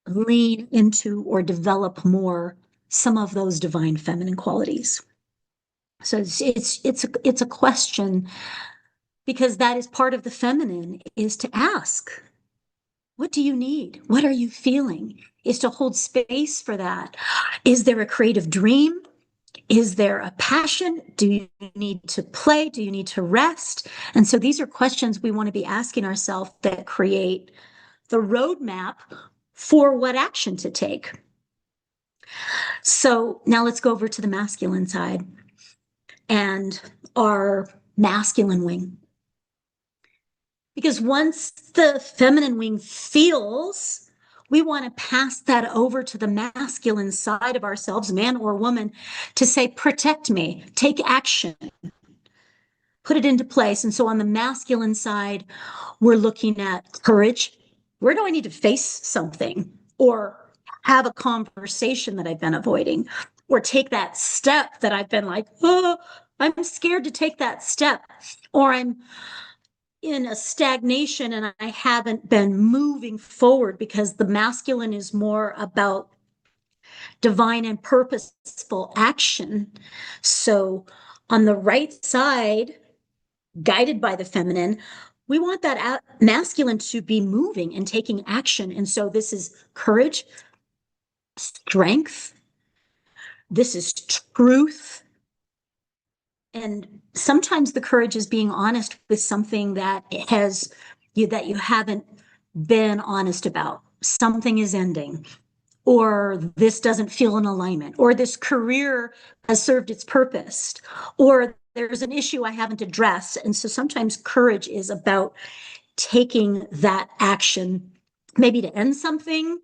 lean into, or develop more some of those divine feminine qualities? So it's a question, because that is part of the feminine, is to ask, what do you need? What are you feeling? Is to hold space for that. Is there a creative dream? Is there a passion? Do you need to play? Do you need to rest? And so these are questions we want to be asking ourselves that create the roadmap for what action to take. So now let's go over to the masculine side and our masculine wing. Because once the feminine wing feels, we want to pass that over to the masculine side of ourselves, man or woman, to say, protect me, take action, put it into place. And so on the masculine side, we're looking at courage. Where do I need to face something, or have a conversation that I've been avoiding, or take that step that I've been like, oh, I'm scared to take that step, or I'm in a stagnation and I haven't been moving forward, because the masculine is more about divine and purposeful action. So on the right side, guided by the feminine, we want that masculine to be moving and taking action. And so this is courage, strength, this is truth. And sometimes the courage is being honest with something that that you haven't been honest about. Something is ending, or this doesn't feel in alignment, or this career has served its purpose, or there's an issue I haven't addressed. And so sometimes courage is about taking that action, maybe to end something,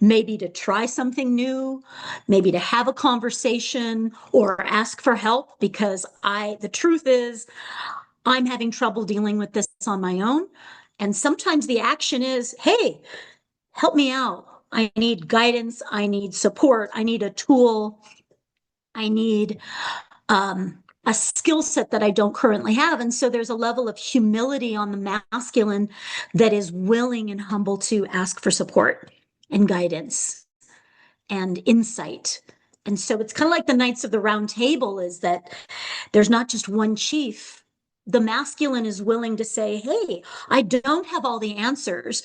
maybe to try something new, maybe to have a conversation or ask for help, because the truth is, I'm having trouble dealing with this on my own. And sometimes the action is, hey, help me out. I need guidance. I need support. I need a tool. I need a skill set that I don't currently have. And so there's a level of humility on the masculine that is willing and humble to ask for support and guidance and insight. And so it's kind of like the Knights of the Round Table, is that there's not just one chief. The masculine is willing to say, hey, I don't have all the answers.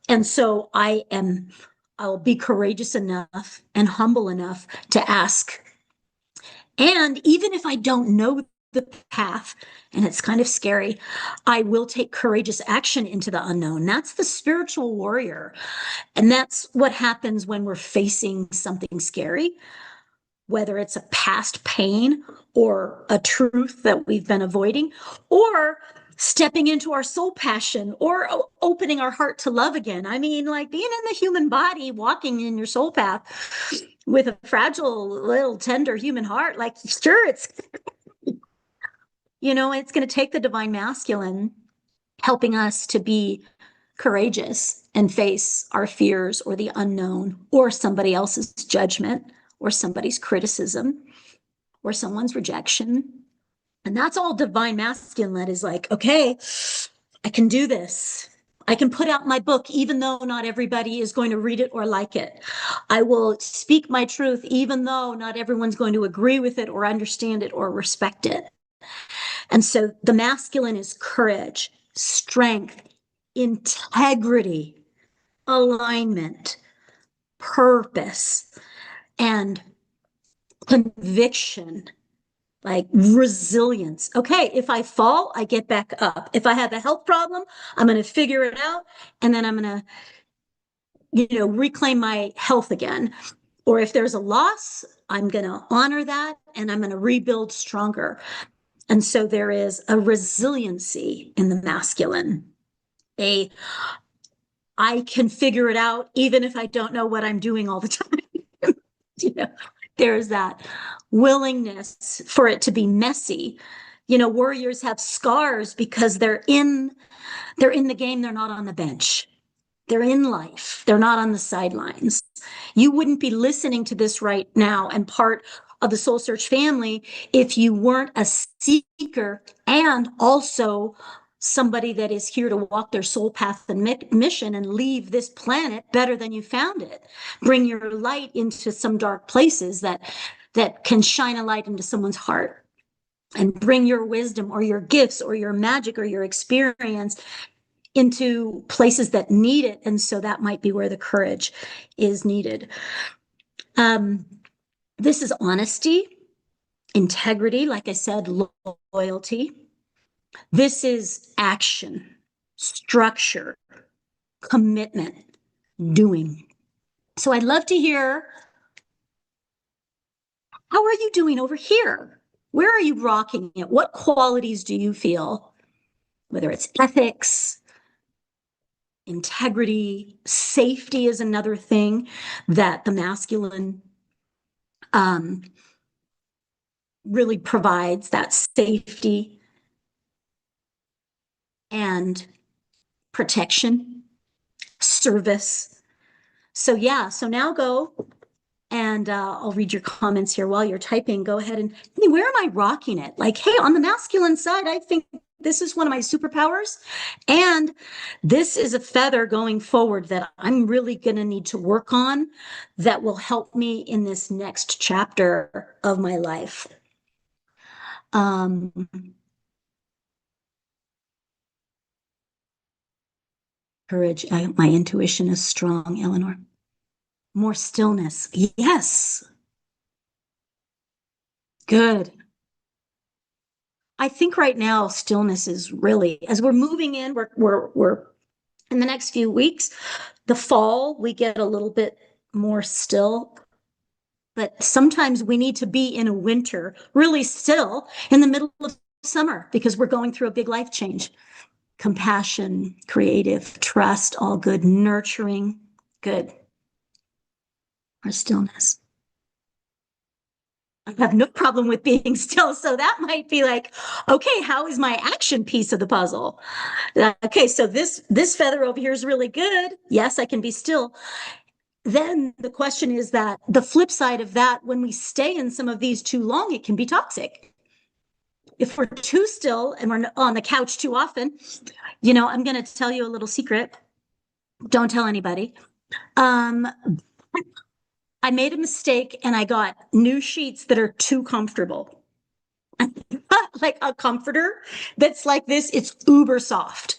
And so I'll be courageous enough and humble enough to ask. And even if I don't know the path, and it's kind of scary, I will take courageous action into the unknown. That's the spiritual warrior. And that's what happens when we're facing something scary, whether it's a past pain or a truth that we've been avoiding, or stepping into our soul passion or opening our heart to love again. I mean, like being in the human body, walking in your soul path with a fragile, little, tender human heart. Like, sure, it's, it's going to take the divine masculine helping us to be courageous and face our fears or the unknown or somebody else's judgment or somebody's criticism or someone's rejection. And that's all divine masculine that is like, okay, I can do this. I can put out my book, even though not everybody is going to read it or like it. I will speak my truth, even though not everyone's going to agree with it or understand it or respect it. And so the masculine is courage, strength, integrity, alignment, purpose, and conviction, like resilience. Okay, if I fall, I get back up. If I have a health problem, I'm going to figure it out, and then I'm going to, reclaim my health again. Or if there's a loss, I'm going to honor that, and I'm going to rebuild stronger. And so there is a resiliency in the masculine. I can figure it out even if I don't know what I'm doing all the time. There's that willingness for it to be messy. Warriors have scars because they're in the game, they're not on the bench. They're in life. They're not on the sidelines. You wouldn't be listening to this right now and part of the Soul Search family if you weren't a seeker and also somebody that is here to walk their soul path and mission and leave this planet better than you found it. Bring your light into some dark places that can shine a light into someone's heart, and bring your wisdom or your gifts or your magic or your experience into places that need it. And so that might be where the courage is needed. This is honesty, integrity, like I said, loyalty. This is action, structure, commitment, doing. So I'd love to hear, how are you doing over here? Where are you rocking it? What qualities do you feel? Whether it's ethics, integrity, safety is another thing that the masculine really provides, that safety and protection, service. So yeah, so now go and I'll read your comments here while you're typing. Go ahead and, where am I rocking it? Like, hey, on the masculine side, I think this is one of my superpowers. And this is a feather going forward that I'm really going to need to work on that will help me in this next chapter of my life. Courage. My intuition is strong, Eleanor. More stillness. Yes. Good. I think right now stillness is really, as we're moving in, we're in the next few weeks, the fall, we get a little bit more still. But sometimes we need to be in a winter really still in the middle of summer because we're going through a big life change. Compassion, creative, trust, all good, nurturing, good. Or stillness. I have no problem with being still. So that might be like, okay, how is my action piece of the puzzle? Okay, so this feather over here is really good. Yes, I can be still. Then the question is that the flip side of that, when we stay in some of these too long, it can be toxic. If we're too still and we're on the couch too often, I'm going to tell you a little secret. Don't tell anybody. I made a mistake and I got new sheets that are too comfortable. Like a comforter that's like this, it's uber soft.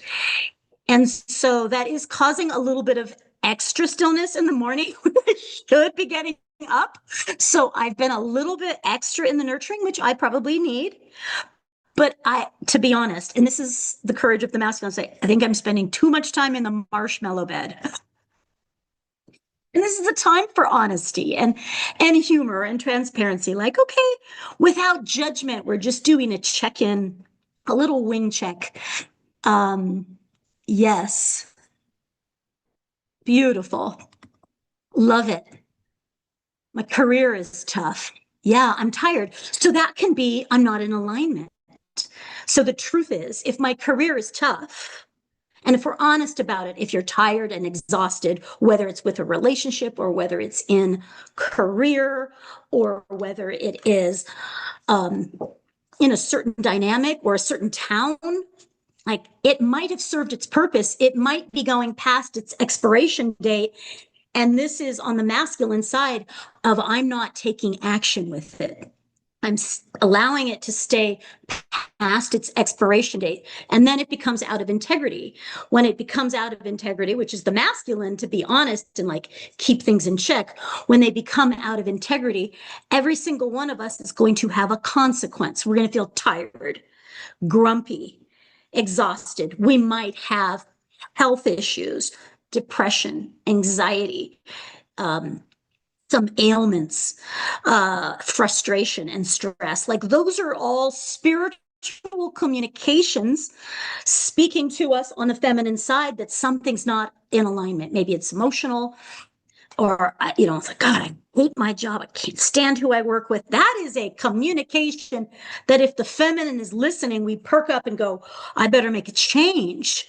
And so that is causing a little bit of extra stillness in the morning when I should be getting up. So I've been a little bit extra in the nurturing, which I probably need. But to be honest, and this is the courage of the masculine, say, I think I'm spending too much time in the marshmallow bed. And this is a time for honesty and humor and transparency. Like, okay, without judgment, we're just doing a check-in, a little wing check. Yes. Beautiful. Love it. My career is tough. Yeah, I'm tired. So that can be, I'm not in alignment. So the truth is, if my career is tough, and if we're honest about it, if you're tired and exhausted, whether it's with a relationship or whether it's in career or whether it is in a certain dynamic or a certain town, like it might have served its purpose. It might be going past its expiration date. And this is on the masculine side of I'm not taking action with it. I'm allowing it to stay past its expiration date. And then it becomes out of integrity. When it becomes out of integrity, which is the masculine, to be honest and like keep things in check, when they become out of integrity, every single one of us is going to have a consequence. We're going to feel tired, grumpy, exhausted. We might have health issues, depression, anxiety, some ailments, frustration and stress. Like those are all spiritual communications speaking to us on the feminine side that something's not in alignment. Maybe it's emotional, or it's like, God, I hate my job. I can't stand who I work with. That is a communication that if the feminine is listening, we perk up and go, I better make a change.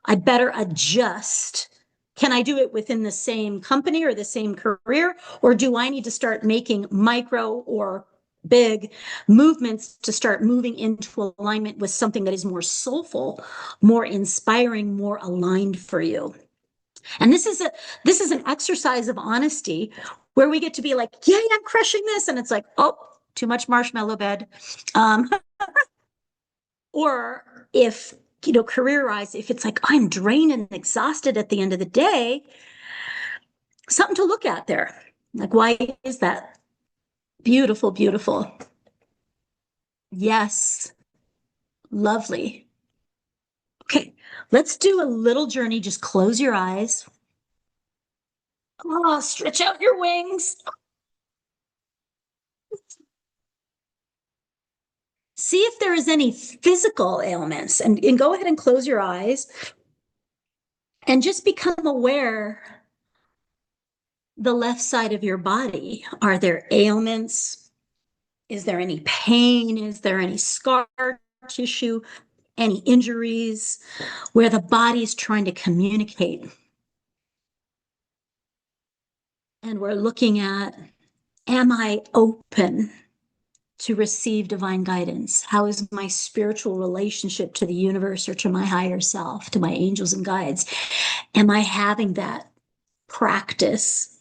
I better adjust. Can I do it within the same company or the same career? Or do I need to start making micro or big movements to start moving into alignment with something that is more soulful, more inspiring, more aligned for you? And this is an exercise of honesty where we get to be like, yeah, I'm crushing this. And it's like, oh, too much marshmallow bed. Or if, career-wise, if it's like, I'm drained and exhausted at the end of the day, something to look at there. Like, why is that? Beautiful, beautiful. Yes. Lovely. Okay, let's do a little journey. Just close your eyes. Oh, stretch out your wings. See if there is any physical ailments and go ahead and close your eyes and just become aware the left side of your body. Are there ailments? Is there any pain? Is there any scar tissue? Any injuries where the body's trying to communicate? And we're looking at, am I open to receive divine guidance? How is my spiritual relationship to the universe or to my higher self, to my angels and guides? Am I having that practice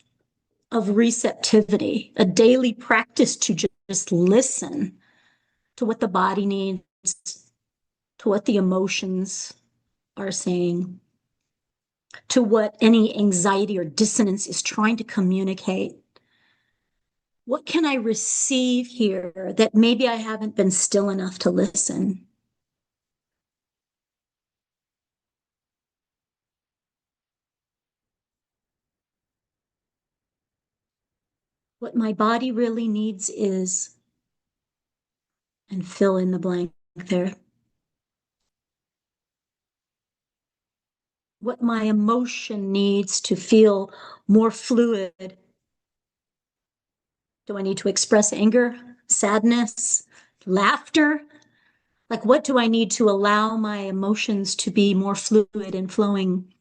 of receptivity, a daily practice to just listen to what the body needs, to what the emotions are saying, to what any anxiety or dissonance is trying to communicate? What can I receive here that maybe I haven't been still enough to listen? What my body really needs is, and fill in the blank there. What my emotion needs to feel more fluid. Do I need to express anger, sadness, laughter? Like, what do I need to allow my emotions to be more fluid and flowing,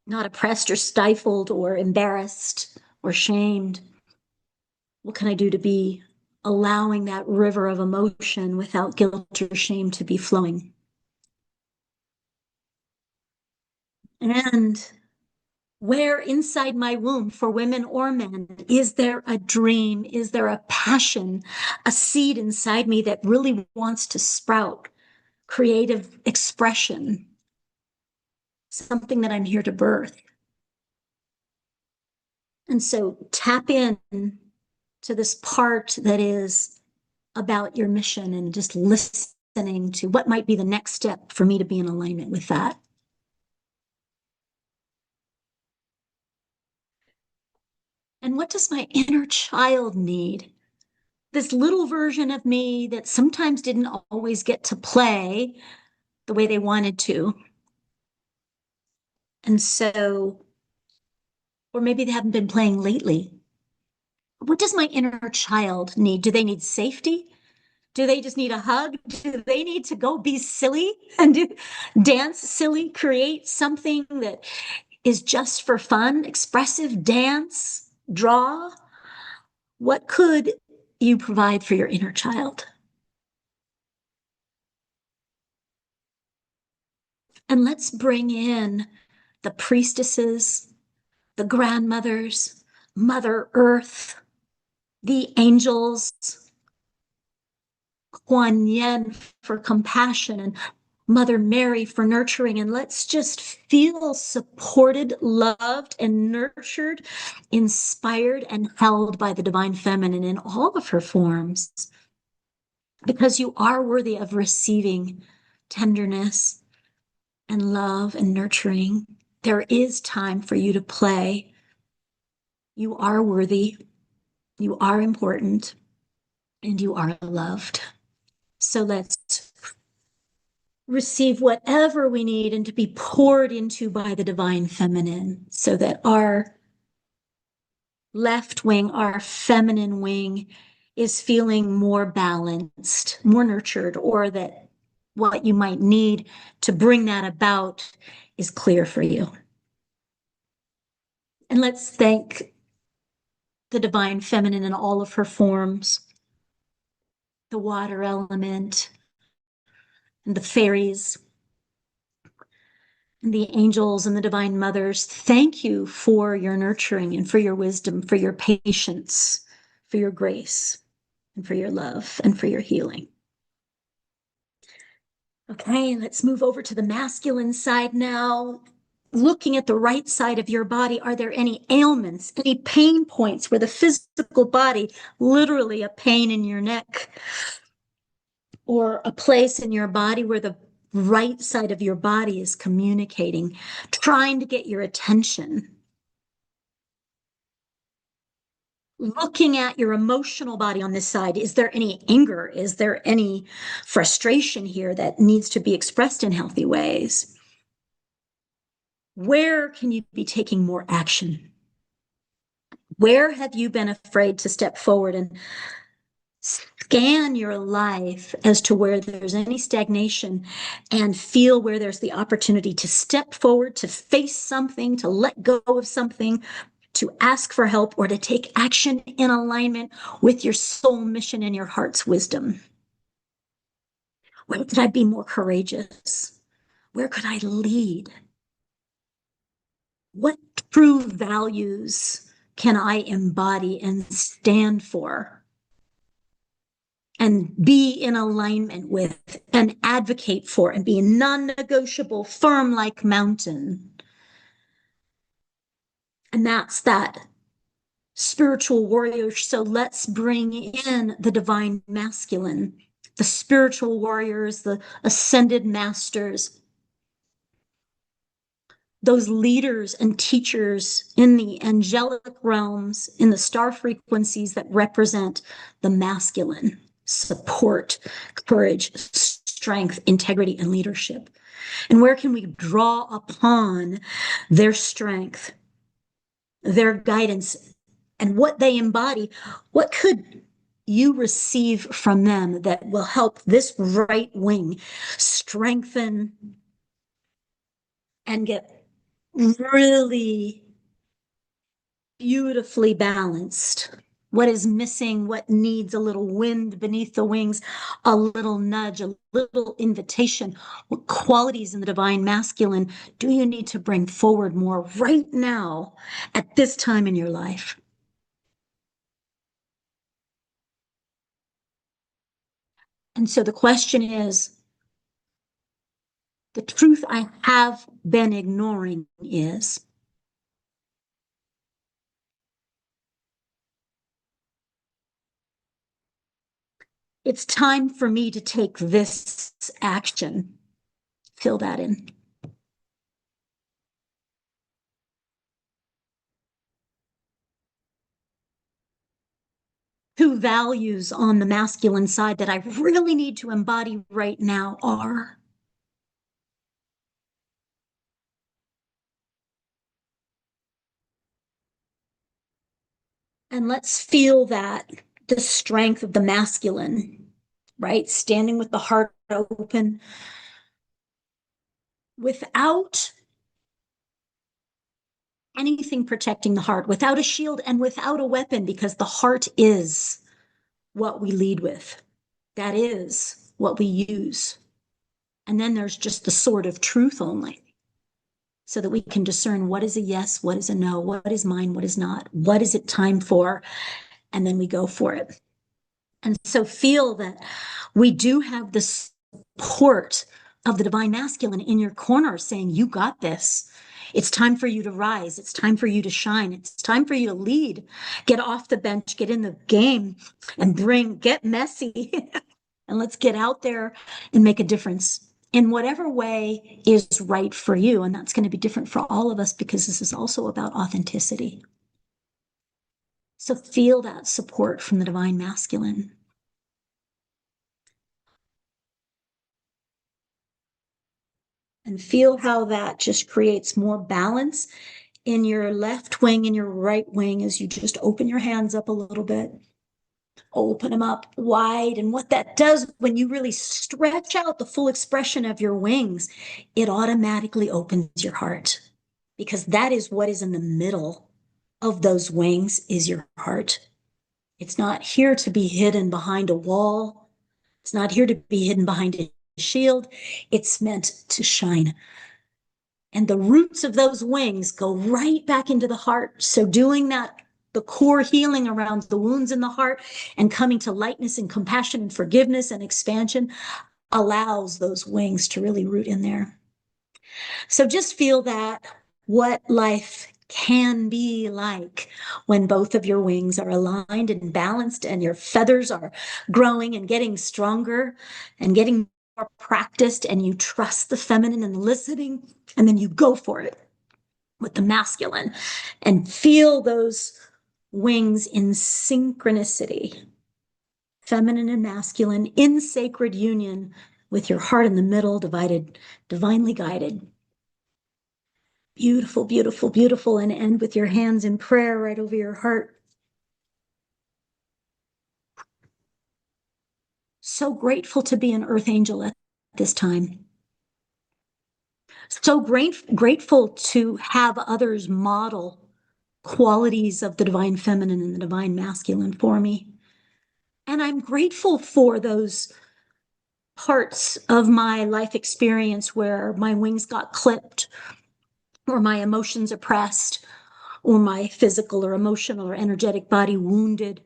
not oppressed or stifled or embarrassed or shamed? What can I do to be allowing that river of emotion without guilt or shame to be flowing? And where inside my womb, for women or men, is there a dream? Is there a passion, a seed inside me that really wants to sprout creative expression? Something that I'm here to birth. And so tap in to this part that is about your mission and just listening to what might be the next step for me to be in alignment with that. And what does my inner child need? This little version of me that sometimes didn't always get to play, the way they wanted to. And so, or maybe they haven't been playing lately. What does my inner child need? Do they need safety? Do they just need a hug? Do they need to go be silly and dance silly, create something that is just for fun, expressive dance, draw? What could you provide for your inner child? And let's bring in the priestesses, the grandmothers, Mother Earth, the angels, Kuan Yin for compassion, and Mother Mary for nurturing. And let's just feel supported, loved, and nurtured, inspired, and held by the Divine Feminine in all of her forms. Because you are worthy of receiving tenderness and love and nurturing. There is time for you to play. You are worthy. You are important. And you are loved. So let's receive whatever we need and to be poured into by the Divine Feminine so that our left wing, our feminine wing, is feeling more balanced, more nurtured, or that what you might need to bring that about is clear for you. And let's thank the Divine Feminine in all of her forms, the water element, and the fairies, and the angels and the divine mothers. Thank you for your nurturing and for your wisdom, for your patience, for your grace, and for your love, and for your healing. Okay, let's move over to the masculine side now. Looking at the right side of your body, are there any ailments, any pain points where the physical body, literally a pain in your neck, or a place in your body where the right side of your body is communicating, trying to get your attention? Looking at your emotional body on this side, is there any anger? Is there any frustration here that needs to be expressed in healthy ways? Where can you be taking more action? Where have you been afraid to step forward and scan your life as to where there's any stagnation and feel where there's the opportunity to step forward, to face something, to let go of something, to ask for help, or to take action in alignment with your soul mission and your heart's wisdom? Where could I be more courageous? Where could I lead? What true values can I embody and stand for and be in alignment with and advocate for and be a non-negotiable, firm like mountain? And that's that spiritual warrior. So let's bring in the divine masculine, the spiritual warriors, the ascended masters, those leaders and teachers in the angelic realms, in the star frequencies that represent the masculine: support, courage, strength, integrity, and leadership. And where can we draw upon their strength, their guidance, and what they embody? What could you receive from them that will help this right wing strengthen and get really beautifully balanced? What is missing? What needs a little wind beneath the wings, a little nudge, a little invitation? What qualities in the divine masculine do you need to bring forward more right now at this time in your life? And so the question is, the truth I have been ignoring is, it's time for me to take this action. Fill that in. Two values on the masculine side that I really need to embody right now are And let's feel that the strength of the masculine, right? Standing with the heart open without anything protecting the heart, without a shield and without a weapon, because the heart is what we lead with. That is what we use. And then there's just the sword of truth only, so that we can discern what is a yes, what is a no, what is mine, what is not, what is it time for, and then we go for it. And so feel that we do have the support of the divine masculine in your corner saying, you got this. It's time for you to rise. It's time for you to shine. It's time for you to lead. Get off the bench, get in the game, and get messy. And let's get out there and make a difference in whatever way is right for you. And that's going to be different for all of us, because this is also about authenticity. So feel that support from the divine masculine. And feel how that just creates more balance in your left wing and your right wing as you just open your hands up a little bit. Open them up wide. And what that does when you really stretch out the full expression of your wings, it automatically opens your heart, because that is what is in the middle of those wings is your heart. It's not here to be hidden behind a wall. It's not here to be hidden behind a shield. It's meant to shine. And the roots of those wings go right back into the heart. So doing that, the core healing around the wounds in the heart and coming to lightness and compassion and forgiveness and expansion allows those wings to really root in there. So just feel that, what life can be like when both of your wings are aligned and balanced and your feathers are growing and getting stronger and getting more practiced, and you trust the feminine and listening, and then you go for it with the masculine and feel those wings in synchronicity, feminine and masculine in sacred union, with your heart in the middle, divided, divinely guided. Beautiful, beautiful, beautiful. And end with your hands in prayer right over your heart. So grateful to be an earth angel at this time. So grateful to have others model qualities of the divine feminine and the divine masculine for me. And I'm grateful for those parts of my life experience where my wings got clipped, or my emotions oppressed, or my physical or emotional or energetic body wounded,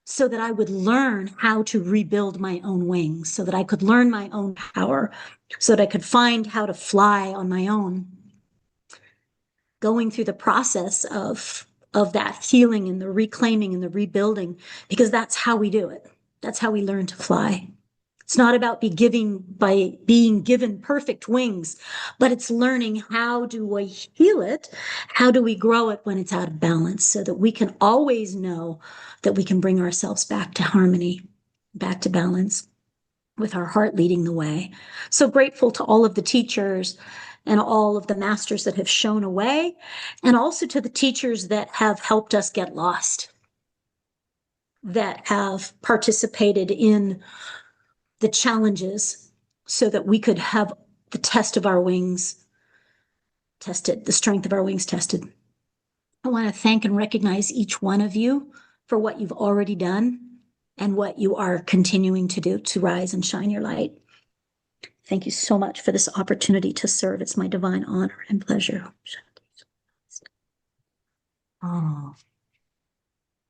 so that I would learn how to rebuild my own wings, so that I could learn my own power, so that I could find how to fly on my own. Going through the process of that healing and the reclaiming and the rebuilding, because that's how we do it. That's how we learn to fly. It's not about being given perfect wings, but it's learning, how do we heal it? How do we grow it when it's out of balance, so that we can always know that we can bring ourselves back to harmony, back to balance, with our heart leading the way. So grateful to all of the teachers and all of the masters that have shown a way, and also to the teachers that have helped us get lost, that have participated in the challenges so that we could have the test of our wings tested, the strength of our wings tested. I want to thank and recognize each one of you for what you've already done and what you are continuing to do to rise and shine your light. Thank you so much for this opportunity to serve. It's my divine honor and pleasure. Oh,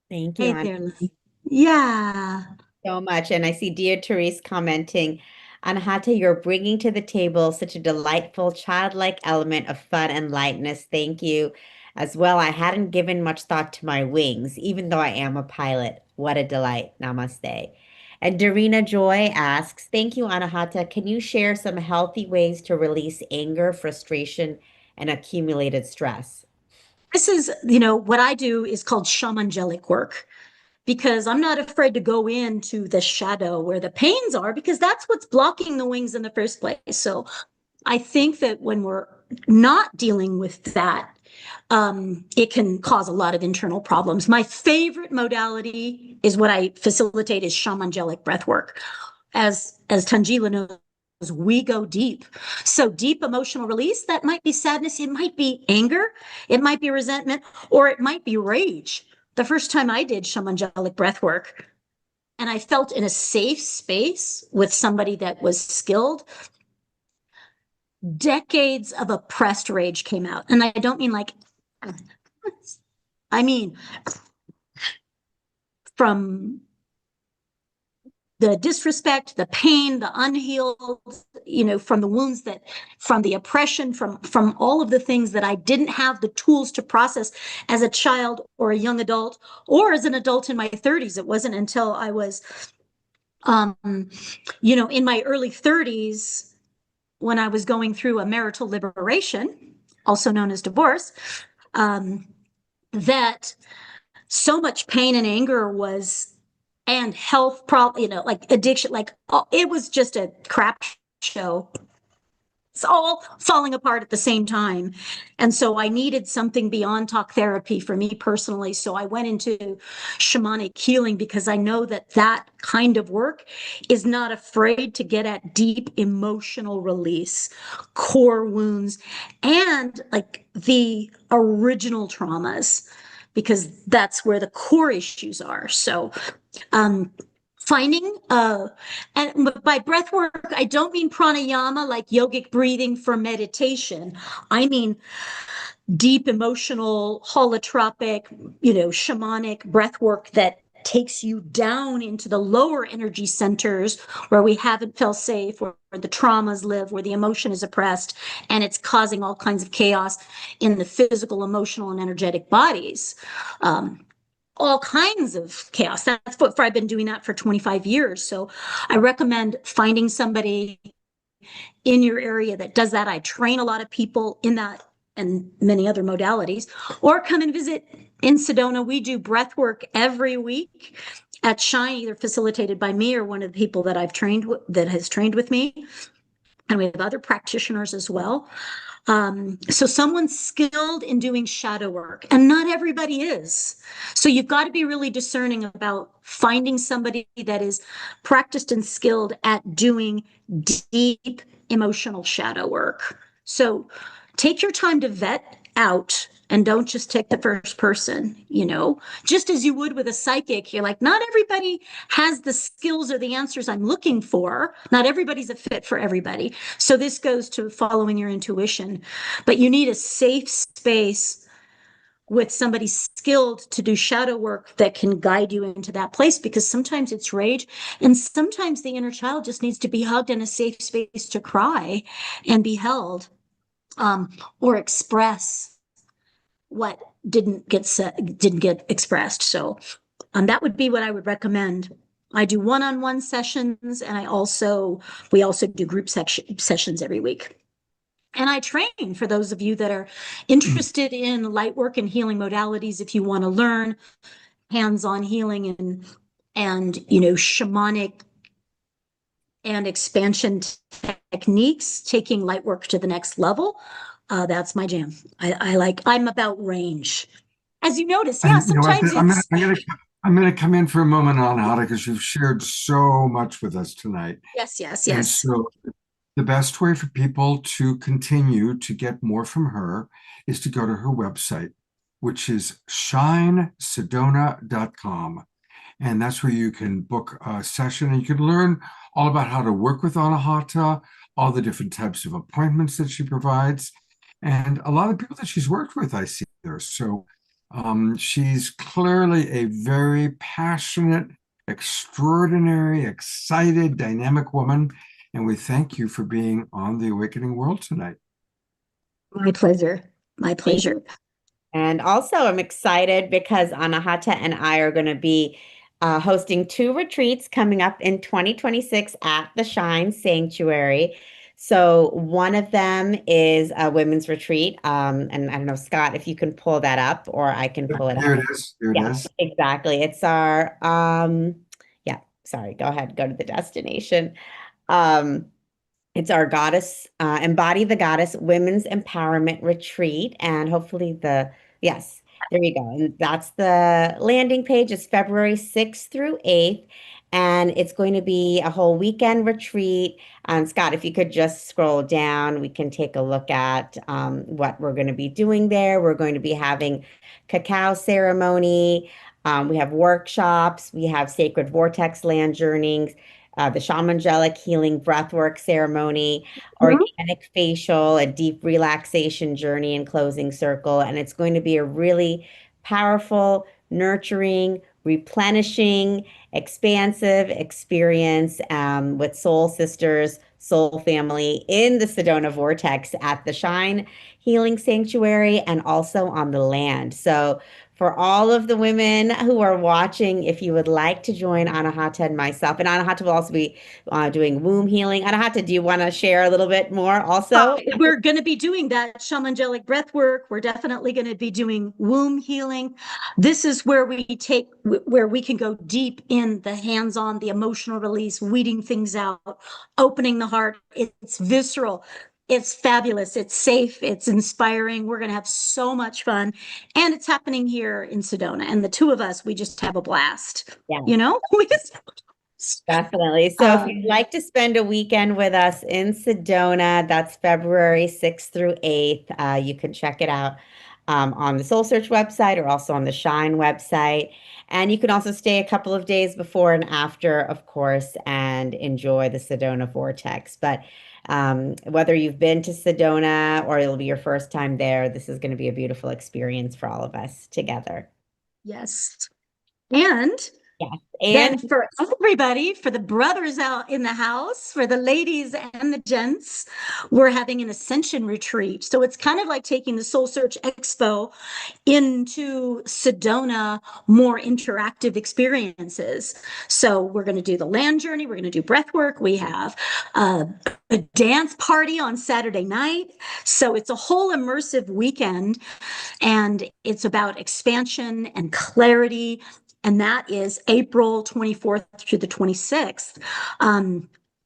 thank you, Hey Anna, there, Lily. Yeah. so much. And I see dear Therese commenting, Anahata, you're bringing to the table such a delightful, childlike element of fun and lightness. Thank you. As well, I hadn't given much thought to my wings, even though I am a pilot. What a delight. Namaste. And Darina Joy asks, thank you, Anahata. Can you share some healthy ways to release anger, frustration, and accumulated stress? This is, what I do is called shamangelic work, because I'm not afraid to go into the shadow where the pains are, because that's what's blocking the wings in the first place. So I think that when we're not dealing with that it can cause a lot of internal problems. My favorite modality is what I facilitate is shamangelic breath work. As Tangela knows, we go deep. So deep emotional release, that might be sadness, it might be anger, it might be resentment, or it might be rage. The first time I did shamangelic breath work, and I felt in a safe space with somebody that was skilled, decades of oppressed rage came out. And I don't mean like, I mean, from the disrespect, the pain, the unhealed, from the wounds from the oppression, from all of the things that I didn't have the tools to process as a child or a young adult, or as an adult in my 30s. It wasn't until I was, in my early 30s, when I was going through a marital liberation, also known as divorce, that so much pain and anger and health problem, like addiction, it was just a crap show. It's all falling apart at the same time. And so I needed something beyond talk therapy for me personally. So I went into shamanic healing because I know that kind of work is not afraid to get at deep emotional release, core wounds, and like the original traumas, because that's where the core issues are. So, finding and by breath work, I don't mean pranayama like yogic breathing for meditation. I mean deep emotional holotropic, shamanic breath work that takes you down into the lower energy centers where we haven't felt safe, where the traumas live, where the emotion is oppressed, and it's causing all kinds of chaos in the physical, emotional, and energetic bodies. All kinds of chaos. That's what I've been doing that for 25 years. So I recommend finding somebody in your area that does that. I train a lot of people in that and many other modalities, or come and visit in Sedona. We do breath work every week at Shine, either facilitated by me or one of the people that I've trained that has trained with me. And we have other practitioners as well. So someone's skilled in doing shadow work, and not everybody is. So you've got to be really discerning about finding somebody that is practiced and skilled at doing deep emotional shadow work. So take your time to vet out, and don't just take the first person, just as you would with a psychic. You're like, not everybody has the skills or the answers I'm looking for. Not everybody's a fit for everybody. So this goes to following your intuition, but you need a safe space with somebody skilled to do shadow work that can guide you into that place, because sometimes it's rage, and sometimes the inner child just needs to be hugged in a safe space to cry and be held, or express what didn't get expressed. So that would be what I would recommend. I do one-on-one sessions, and we also do group sessions every week. And I train for those of you that are interested in light work and healing modalities. If you want to learn hands-on healing and shamanic and expansion techniques, taking light work to the next level, that's my jam. I'm about range. As you notice, yeah, And you know what? sometimes I'm gonna come in for a moment on Hada, because you've shared so much with us tonight. yes. And so the best way for people to continue to get more from her is to go to her website, which is shinesedona.com. And that's where you can book a session, and you can learn all about how to work with Anahata, all the different types of appointments that she provides, and a lot of people that she's worked with, I see there. So she's clearly a very passionate, extraordinary, excited, dynamic woman. And we thank you for being on The Awakening World tonight. My pleasure. My pleasure. And also, I'm excited because Anahata and I are going to be hosting 2 retreats coming up in 2026 at the Shine Sanctuary. So one of them is a women's retreat. And I don't know, Scott, if you can pull that up, or I can pull it up. There it is. There it is. Exactly. It's our, sorry, go ahead, go to the destination. It's our Goddess, Embody the Goddess Women's Empowerment Retreat. And hopefully yes, there you go. And that's the landing page. It's February 6th through 8th. And it's going to be a whole weekend retreat. Scott, if you could just scroll down, we can take a look at what we're going to be doing there. We're going to be having cacao ceremony. We have workshops. We have sacred vortex land journeys, the shamanic healing breathwork ceremony, organic facial, a deep relaxation journey and closing circle. And it's going to be a really powerful, nurturing, replenishing, expansive experience with soul sisters, soul family in the Sedona Vortex at the Shine Healing Sanctuary and also on the land. So for all of the women who are watching, if you would like to join Anahata and myself, and Anahata will also be doing womb healing. Anahata, do you want to share a little bit more also? We're going to be doing that shamanic breath work. We're definitely going to be doing womb healing. This is where we can go deep in the hands-on, the emotional release, weeding things out, opening the heart. It's visceral. It's fabulous. It's safe. It's inspiring. We're going to have so much fun. And it's happening here in Sedona. And the two of us, we just have a blast. Yeah. You know? Definitely. So if you'd like to spend a weekend with us in Sedona, that's February 6th through 8th. You can check it out on the Soul Search website or also on the Shine website. And you can also stay a couple of days before and after, of course, and enjoy the Sedona Vortex. But whether you've been to Sedona or it'll be your first time there, this is going to be a beautiful experience for all of us together. Yes. And yes. Then for everybody, for the brothers out in the house, for the ladies and the gents, we're having an ascension retreat. So it's kind of like taking the Soul Search Expo into Sedona, more interactive experiences. So we're going to do the land journey. We're going to do breath work. We have a dance party on Saturday night. So it's a whole immersive weekend, and it's about expansion and clarity. And that is April 24th through the 26th.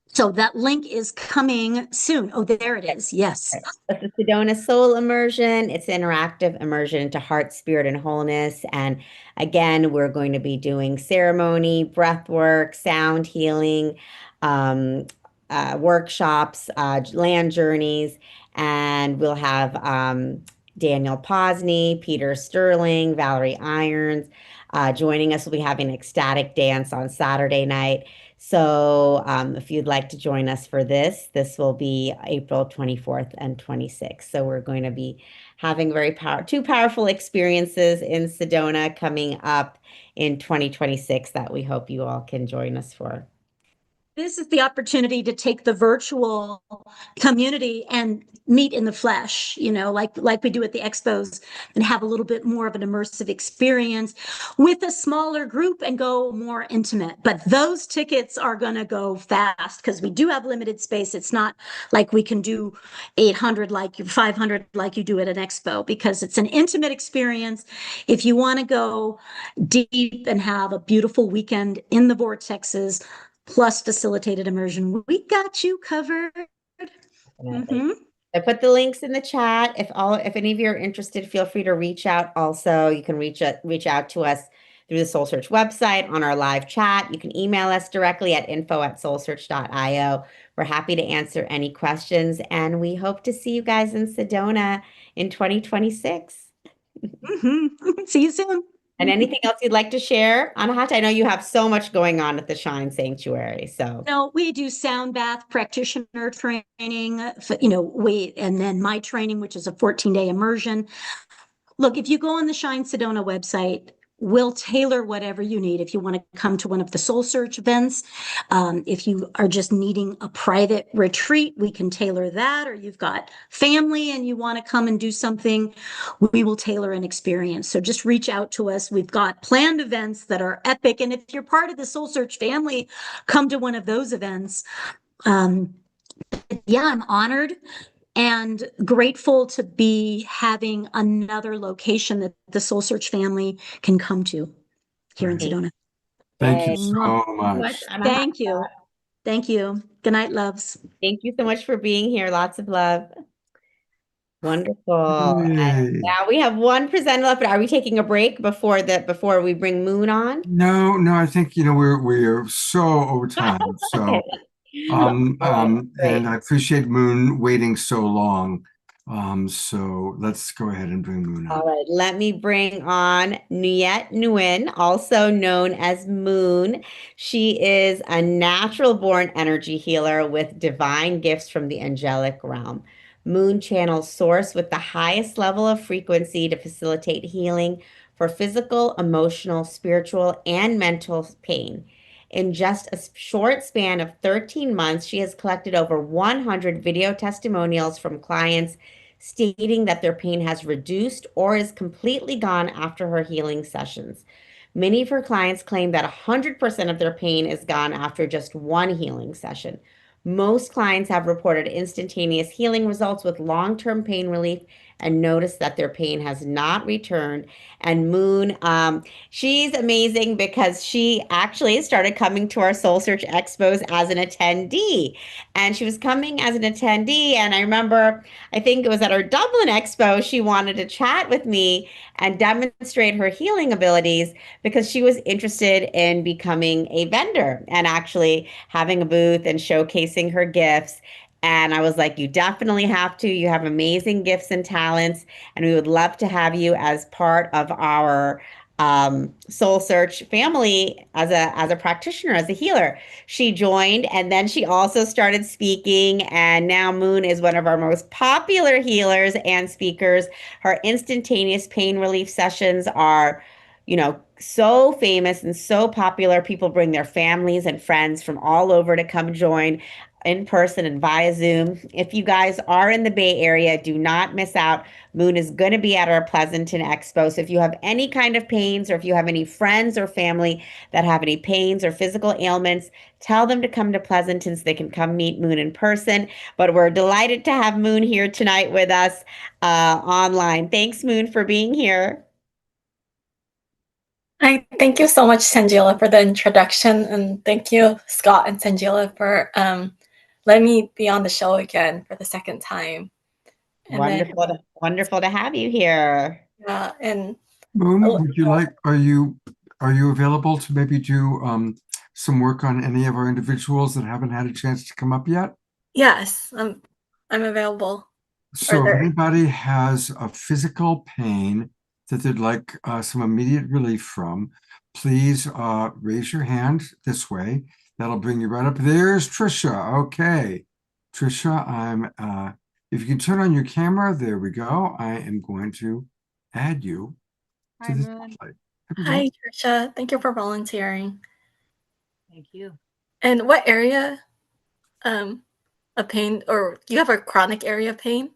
So that link is coming soon. Oh, there it is. Yes. It's the Sedona Soul Immersion. It's an interactive immersion into heart, spirit, and wholeness. And again, we're going to be doing ceremony, breath work, sound healing, workshops, land journeys, and we'll have Daniel Posney, Peter Sterling, Valerie Irons joining us. We'll be having an ecstatic dance on Saturday night. So if you'd like to join us for this will be April 24th and 26th. So we're going to be having two powerful experiences in Sedona coming up in 2026 that we hope you all can join us for. This is the opportunity to take the virtual community and meet in the flesh, like we do at the expos, and have a little bit more of an immersive experience with a smaller group and go more intimate. But those tickets are going to go fast because we do have limited space. It's not like we can do 800 like 500 like you do at an expo, because it's an intimate experience. If you want to go deep and have a beautiful weekend in the vortexes, plus facilitated immersion, we got you covered. I put the links in the chat. If any of you are interested, feel free to reach out. Also, you can reach out to us through the Soul Search website on our live chat. You can email us directly at info@soulsearch.io. We're happy to answer any questions, and we hope to see you guys in Sedona in 2026. See you soon. And anything else you'd like to share, Anahata? I know you have so much going on at the Shine Sanctuary. So no, we do sound bath practitioner training, and then my training, which is a 14-day immersion. Look, if you go on the Shine Sedona website, we'll tailor whatever you need. If you want to come to one of the Soul Search events, if you are just needing a private retreat, we can tailor that. Or you've got family and you want to come and do something, we will tailor an experience. So just reach out to us. We've got planned events that are epic. And if you're part of the Soul Search family, come to one of those events. Yeah, I'm honored and grateful to be having another location that the Soul Search family can come to here in Sedona. Thank you so much. Thank you. Thank you. Good night, loves. Thank you so much for being here. Lots of love. Wonderful. And Yay. now we have one presenter left, but are we taking a break before we bring Moon on? No, I think, we're so over time. So, All right, great. and I appreciate Moon waiting so long. So let's go ahead and bring Moon All on. right, let me bring on Nuyet Nguyen, also known as Moon. She is a natural born energy healer with divine gifts from the angelic realm. Moon channels source with the highest level of frequency to facilitate healing for physical, emotional, spiritual, and mental pain. In just a short span of 13 months, she has collected over 100 video testimonials from clients stating that their pain has reduced or is completely gone after her healing sessions. Many of her clients claim that 100% of their pain is gone after just one healing session. Most clients have reported instantaneous healing results with long-term pain relief and noticed that their pain has not returned. And Moon, she's amazing because she actually started coming to our Soul Search Expos as an attendee. And she was coming as an attendee. And I remember, I think it was at our Dublin Expo, she wanted to chat with me and demonstrate her healing abilities because she was interested in becoming a vendor and actually having a booth and showcasing her gifts. And I was like, you definitely have to. You have amazing gifts and talents, and we would love to have you as part of our Soul Search family as a practitioner, as a healer. She joined, and then she also started speaking, and now Moon is one of our most popular healers and speakers. Her instantaneous pain relief sessions are, so famous and so popular. People bring their families and friends from all over to come join in person and via Zoom. If you guys are in the Bay Area, do not miss out. Moon is going to be at our Pleasanton Expo. So if you have any kind of pains, or if you have any friends or family that have any pains or physical ailments, tell them to come to Pleasanton so they can come meet Moon in person. But we're delighted to have Moon here tonight with us online. Thanks, Moon, for being here. Hi, thank you so much, Sanjila, for the introduction, and thank you, Scott and Sanjila, for letting me be on the show again for the second time. And Wonderful to have you here. yeah, and Moon, are you available to maybe do some work on any of our individuals that haven't had a chance to come up yet? yes, I'm available. So if anybody has a physical pain that they'd like some immediate relief from, please raise your hand this way. That'll bring you right up. There's Trisha. Okay. Trisha, if you can turn on your camera, there we go. I am going to add you to this spotlight. Hi, Trisha. Thank you for volunteering. Thank you. And what area of pain, or do you have a chronic area of pain?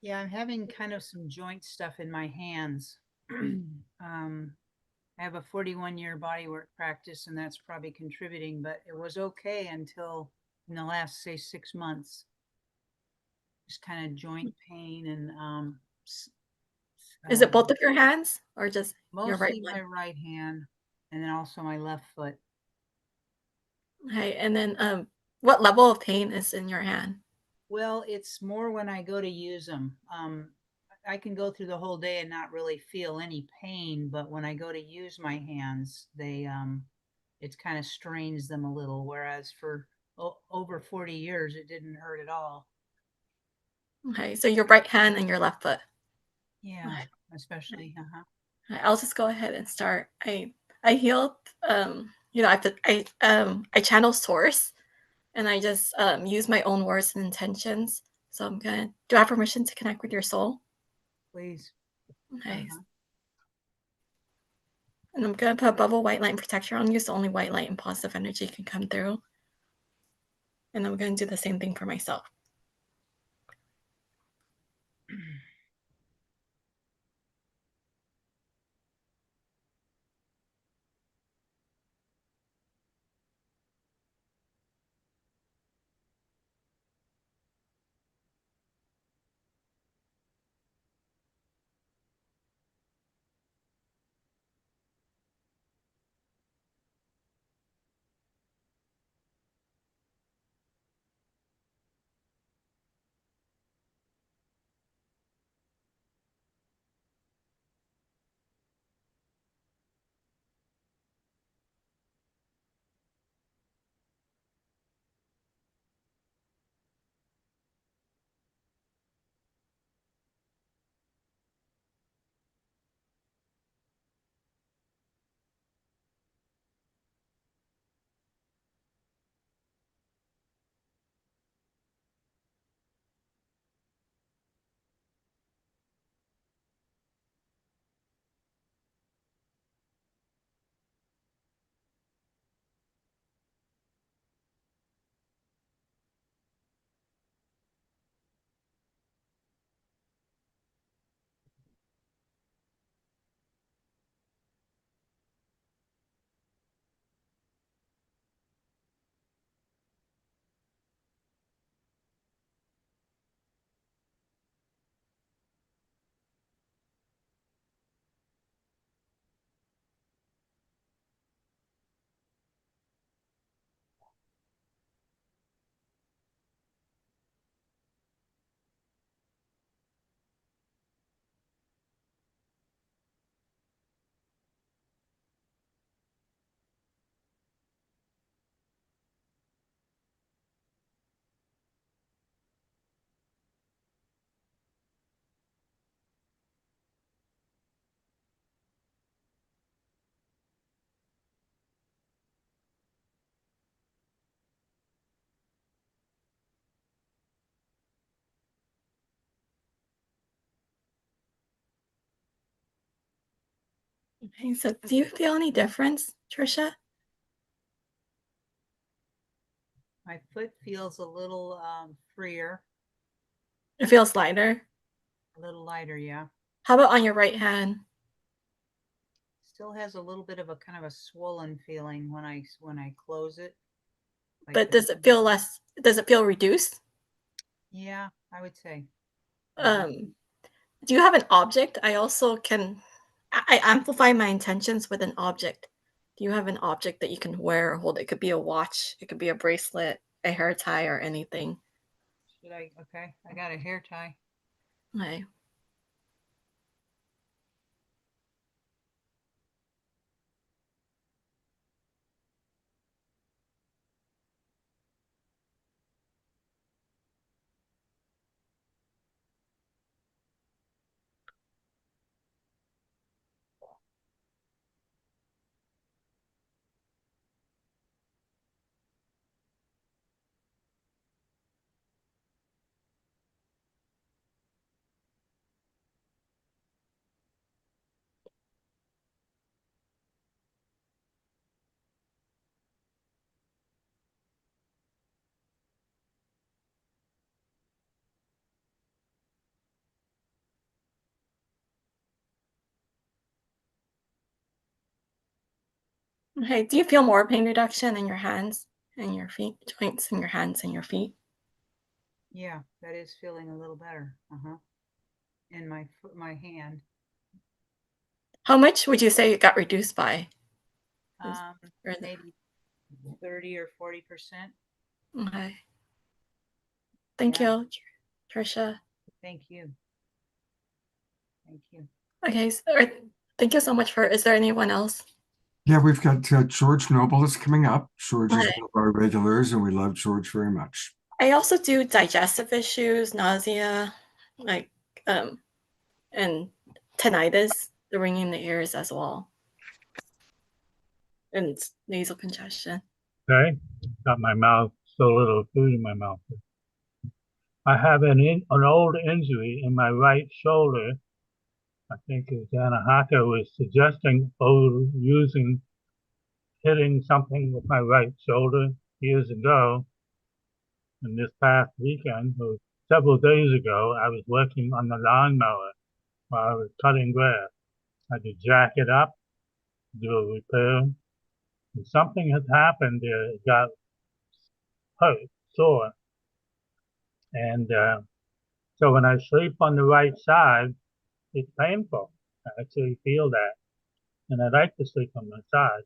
Yeah, I'm having kind of some joint stuff in my hands. I have a 41-year bodywork practice, and that's probably contributing, but it was okay until in the last, say, 6 months. Just kind of joint pain and Is it both of your hands or just your right mostly my right hand, and then also my left foot. Okay, and then what level of pain is in your hand? Well, it's more when I go to use them. I can go through the whole day and not really feel any pain, but when I go to use my hands, it kind of strains them a little. Whereas for over 40 years, it didn't hurt at all. Okay, so your right hand and your left foot. Yeah, especially. I'll just go ahead and start. I healed. I channel source, and I just use my own words and intentions. So I'm gonna. Do I have permission to connect with your soul? Please. Okay. And I'm gonna put a bubble white light protector on you, so only white light and positive energy can come through. And I'm gonna do the same thing for myself. Okay, so do you feel any difference, Trisha? My foot feels a little freer, It feels lighter. a little lighter, yeah. How about on your right hand? Still has a little bit of a kind of a swollen feeling when I close it. Like But the, does it feel less? Does it feel reduced? yeah, I would say. Do you have an object? I also can. I amplify my intentions with an object. Do you have an object that you can wear or hold? It could be a watch. It could be a bracelet, a hair tie, or anything. Should I? Okay, I got a hair tie. Okay. Okay. Do you feel more pain reduction in your hands and your feet, joints in your hands and your feet? Yeah, that is feeling a little better. In my foot, my hand. How much would you say it got reduced by? Maybe 30 or 40%. Okay. Thank you, Trisha. Thank you. Thank you. Okay. Thank you so much for. Is there anyone else? Yeah, we've got George Noble is coming up. George is Okay. one of our regulars, and we love George very much. I also do digestive issues, nausea, like and tinnitus, the ringing in the ears as well, and nasal congestion. Okay, got my mouth, so little food in my mouth. I have an old injury in my right shoulder. I think Anna Haka was suggesting hitting something with my right shoulder years ago. And this past weekend, or several days ago, I was working on the lawnmower while I was cutting grass. I had to jack it up, do a repair. And something had happened there. It got hurt, sore. And so when I sleep on the right side, it's painful. I actually feel that. And I like to sleep on my side.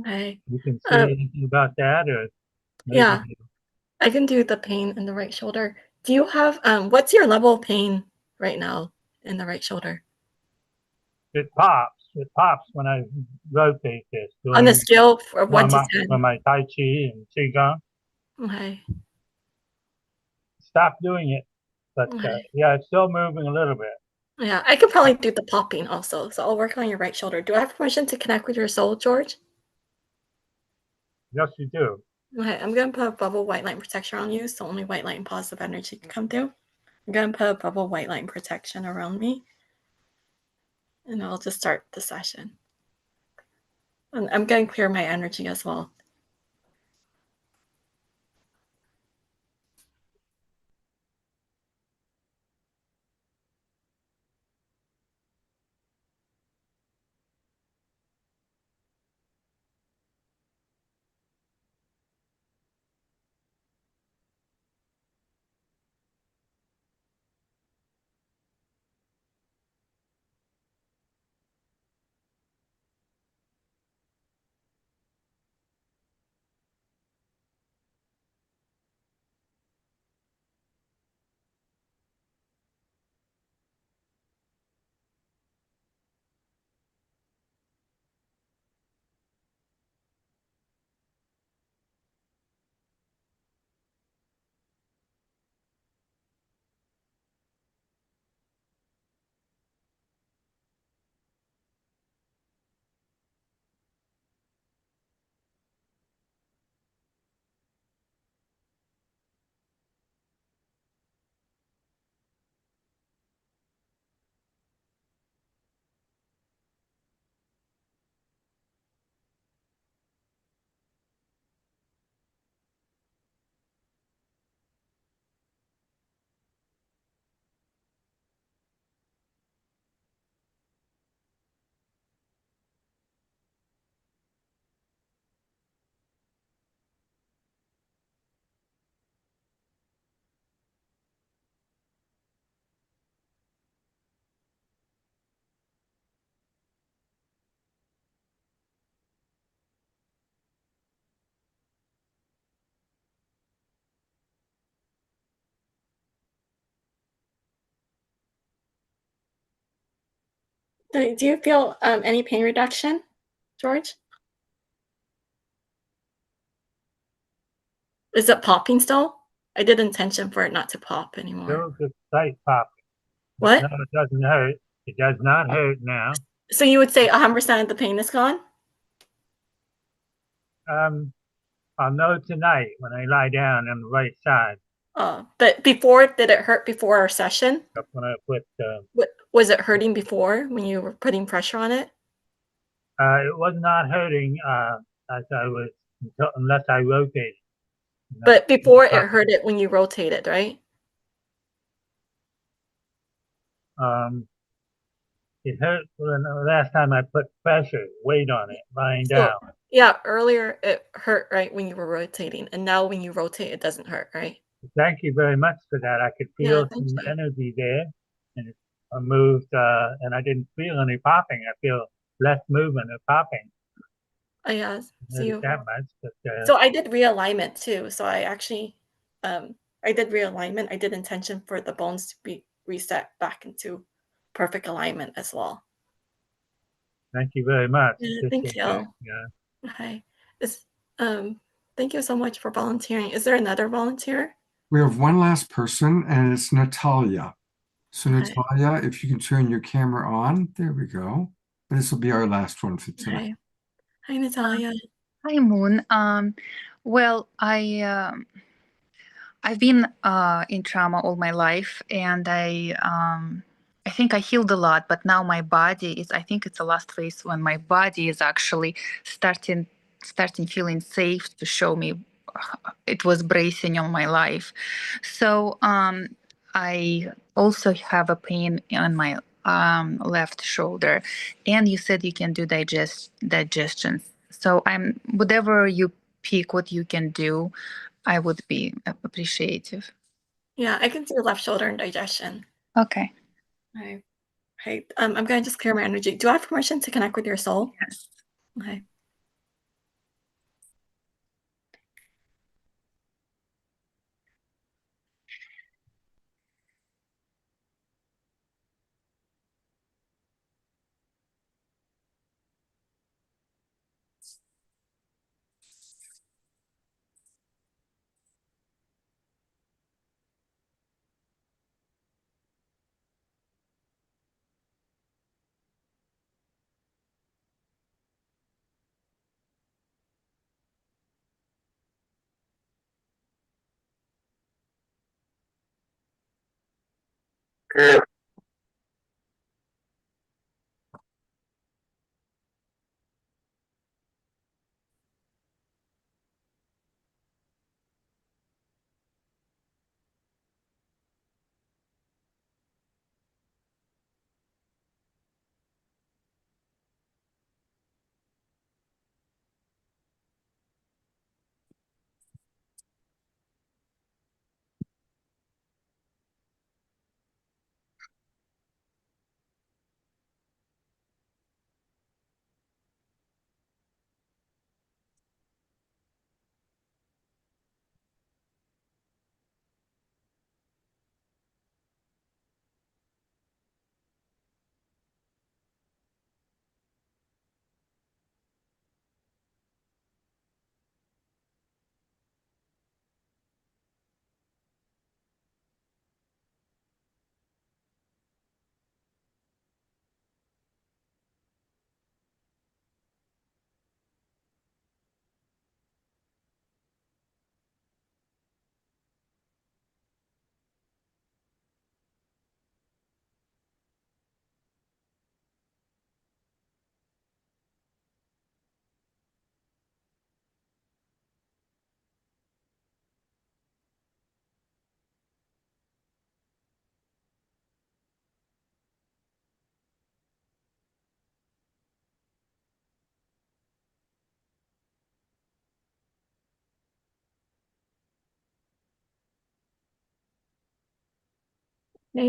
Okay. You can say anything about that, or Yeah, maybe I can do the pain in the right shoulder. Do you have what's your level of pain right now in the right shoulder? it pops. It pops when I rotate this, On the doing scale of 1 warm to up for 10. my Tai Chi and Qigong. Okay. Stop doing it. But Okay. yeah, it's still moving a little bit. Yeah, I could probably do the popping also. So I'll work on your right shoulder. Do I have permission to connect with your soul, George? Yes, you do. Okay, I'm gonna put a bubble white light protection on you, so only white light and positive energy can come through. I'm gonna put a bubble white light protection around me, and I'll just start the session. And I'm gonna clear my energy as well. Do you feel any pain reduction, George? Is it popping still? I did intention for it not to pop anymore. Still just slight popping. What? No, it doesn't hurt. It does not hurt now. So you would say 100% of the pain is gone? I'll know tonight when I lie down on the right side. But before, did it hurt before our session? When I put, Was it hurting before when you were putting pressure on it? it was not hurting as I was unless I rotated. But before it hurt it when you rotated, right? It hurt when the last time I put pressure, weight on it, lying down. Yeah, earlier it hurt, right, when you were rotating, and now when you rotate, it doesn't hurt, right? Thank you very much for that. I could feel some energy there, and I moved, and I didn't feel any popping. I feel less movement of popping. Oh, yeah. That much, but, so I did realignment too. So I actually, I did realignment. I did intention for the bones to be reset back into perfect alignment as well. Thank you very much. Yeah, thank you. Yeah. Hi. Thank you so much for volunteering. Is there another volunteer? We have one last person, and it's Natalia. So Okay. Natalia, if you can turn your camera on, there we go. This will be our last one for tonight. Hi, Natalia. Hi, Moon. Well, I've been in trauma all my life, and I think I healed a lot, but now my body is, I think it's the last phase when my body is actually starting feeling safe to show me it was bracing on my life. So I also have a pain on my left shoulder, and you said you can do digestion. So whatever you pick, what you can do, I would be appreciative. Yeah, I can do left shoulder and digestion. Okay. Right. Hey, I'm going to just clear my energy. Do I have permission to connect with your soul? Yes. Okay.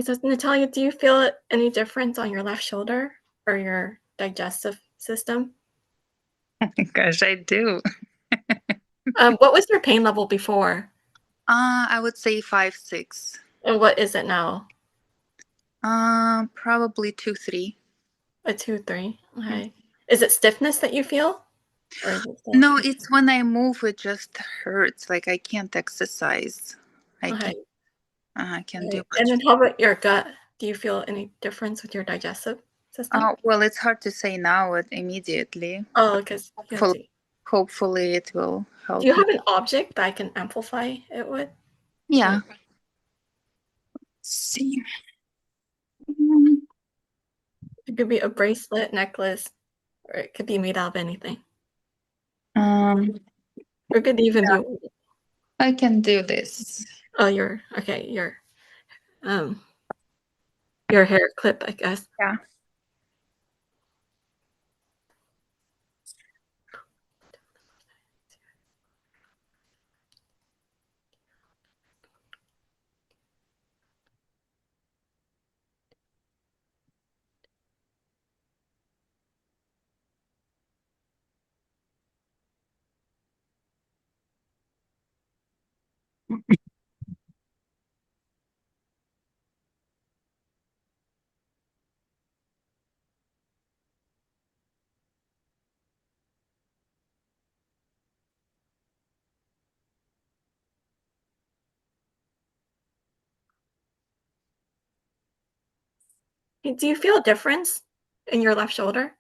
So Natalia, do you feel any difference on your left shoulder or your digestive system? Gosh, I do. What was your pain level before? I would say 5, 6. And what is it now? Probably 2, 3. A 2-3. Okay. Is it stiffness that you feel? Or is it still No, it's when I move, it just hurts. Like I can't exercise. okay? I can't do Okay. much. And then how about your gut? Do you feel any difference with your digestive system? Well, it's hard to say now immediately. Oh, because you have to. Hopefully it will help Do you me. have an object that I can amplify it with? Yeah. Like, Let's see. it could be a bracelet, necklace, or it could be made out of anything. Um, Or it could even be. I can do this. Oh, your okay. Your hair clip, I guess. Yeah. Do you feel a difference in your left shoulder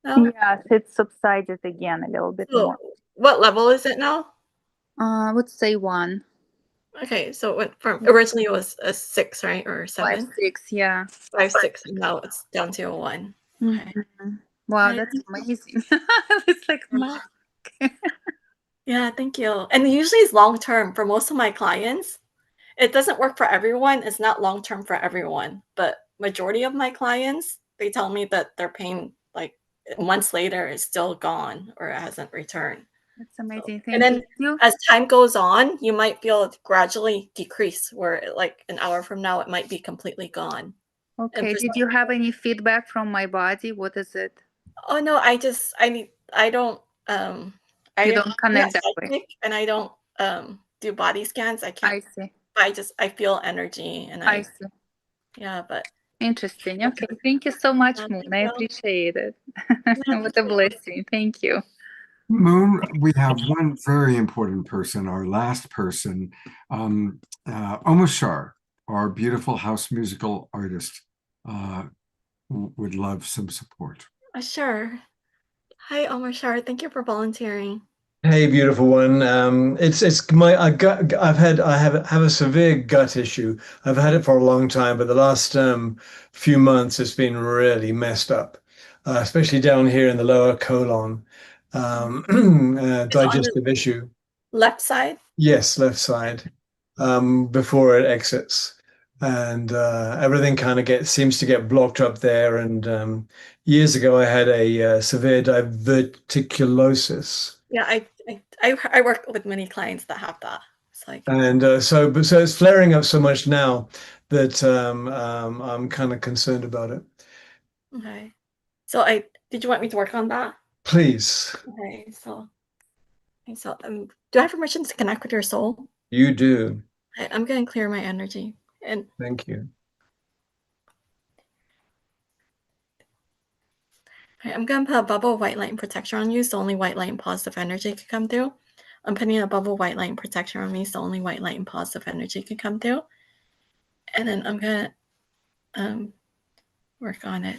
now? Yes, it subsided again a little bit more. So, what level is it now? I would say 1. Okay, so it went from originally it was a 6, right, or 7? 5, 6, yeah. 5, 6, and now it's down to a 1. Okay. Wow, I that's think amazing. It's like magic. Yeah, thank you. And usually it's long term for most of my clients. It doesn't work for everyone. It's not long term for everyone, but majority of my clients, they tell me that their pain like months later is still gone or it hasn't returned. That's amazing. And Thank then you. as time goes on, you might feel it gradually decrease where like an hour from now it might be completely gone. And Okay. for Did some, you have any feedback from my body? What is it? oh no, I don't You I'm don't not connect that way. psychic and I don't do body scans. I can't I see. I feel energy and I see. yeah, but Interesting. Okay. Thank you so much, yeah, Moon. thank I you. appreciate it. Yeah, What thank a you. blessing. Thank you. Moon, we have one very important person, our last person, Omar Shar, our beautiful house musical artist, would love some support. Sure. Hi, Omar Shar. Thank you for volunteering. Hey, beautiful one. It's my I have a severe gut issue. I've had it for a long time, but the last few months it's been really messed up, especially down here in the lower colon. It's on the Digestive issue. left side. Yes, left side. Before it exits, and everything kind of gets seems to get blocked up there. And years ago, I had a severe diverticulosis. Yeah, I work with many clients that have that. It's like And so it's flaring up so much now that I'm kind of concerned about it. okay. So I did you want me to work on that? Please, Okay, so do I have permission to connect with your soul? you do. I'm gonna clear my energy. And Thank you. I'm gonna put a bubble of white light and protection on you, so only white light and positive energy can come through. I'm putting a bubble of white light and protection on me, so only white light and positive energy can come through. And then I'm gonna work on it.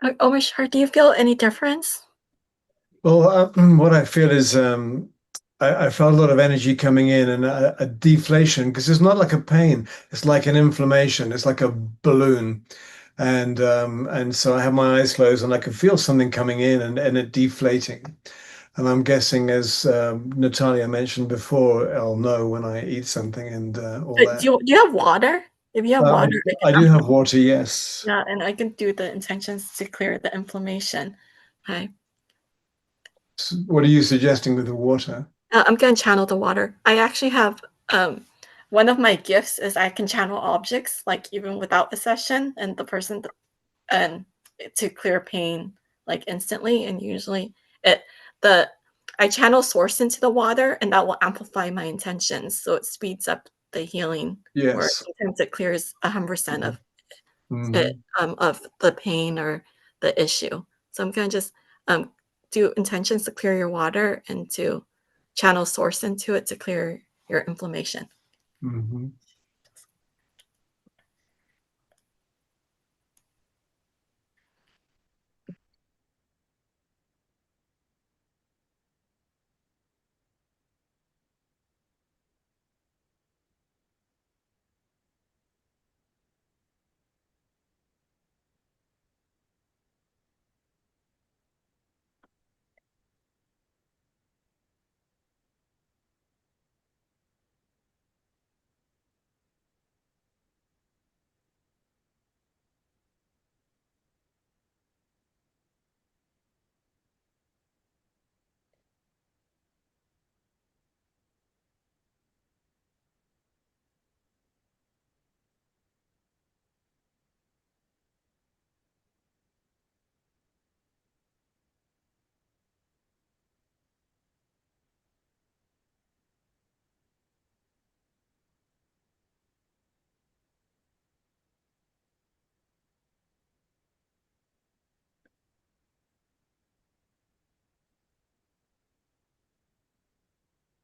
Oh, my sure. Do you feel any difference? Well, what I feel is I felt a lot of energy coming in and a deflation because it's not like a pain. It's like an inflammation. It's like a balloon. And so I have my eyes closed and I can feel something coming in and it deflating. And I'm guessing, as Natalia mentioned before, I'll know when I eat something and all that. Do you have water? If you have water, I do have water, yes. yeah, and I can do the intentions to clear the inflammation. Okay. So what are you suggesting with the water? I'm gonna channel the water. I actually have one of my gifts is I can channel objects like even without a session, and the person and to clear pain like instantly. And usually it the I channel source into the water, and that will amplify my intentions, so it speeds up the healing. Or Yes. sometimes it clears 100% of it, Mhm. of the pain or the issue. So I'm gonna just do intentions to clear your water and to channel source into it to clear your inflammation. Mhm.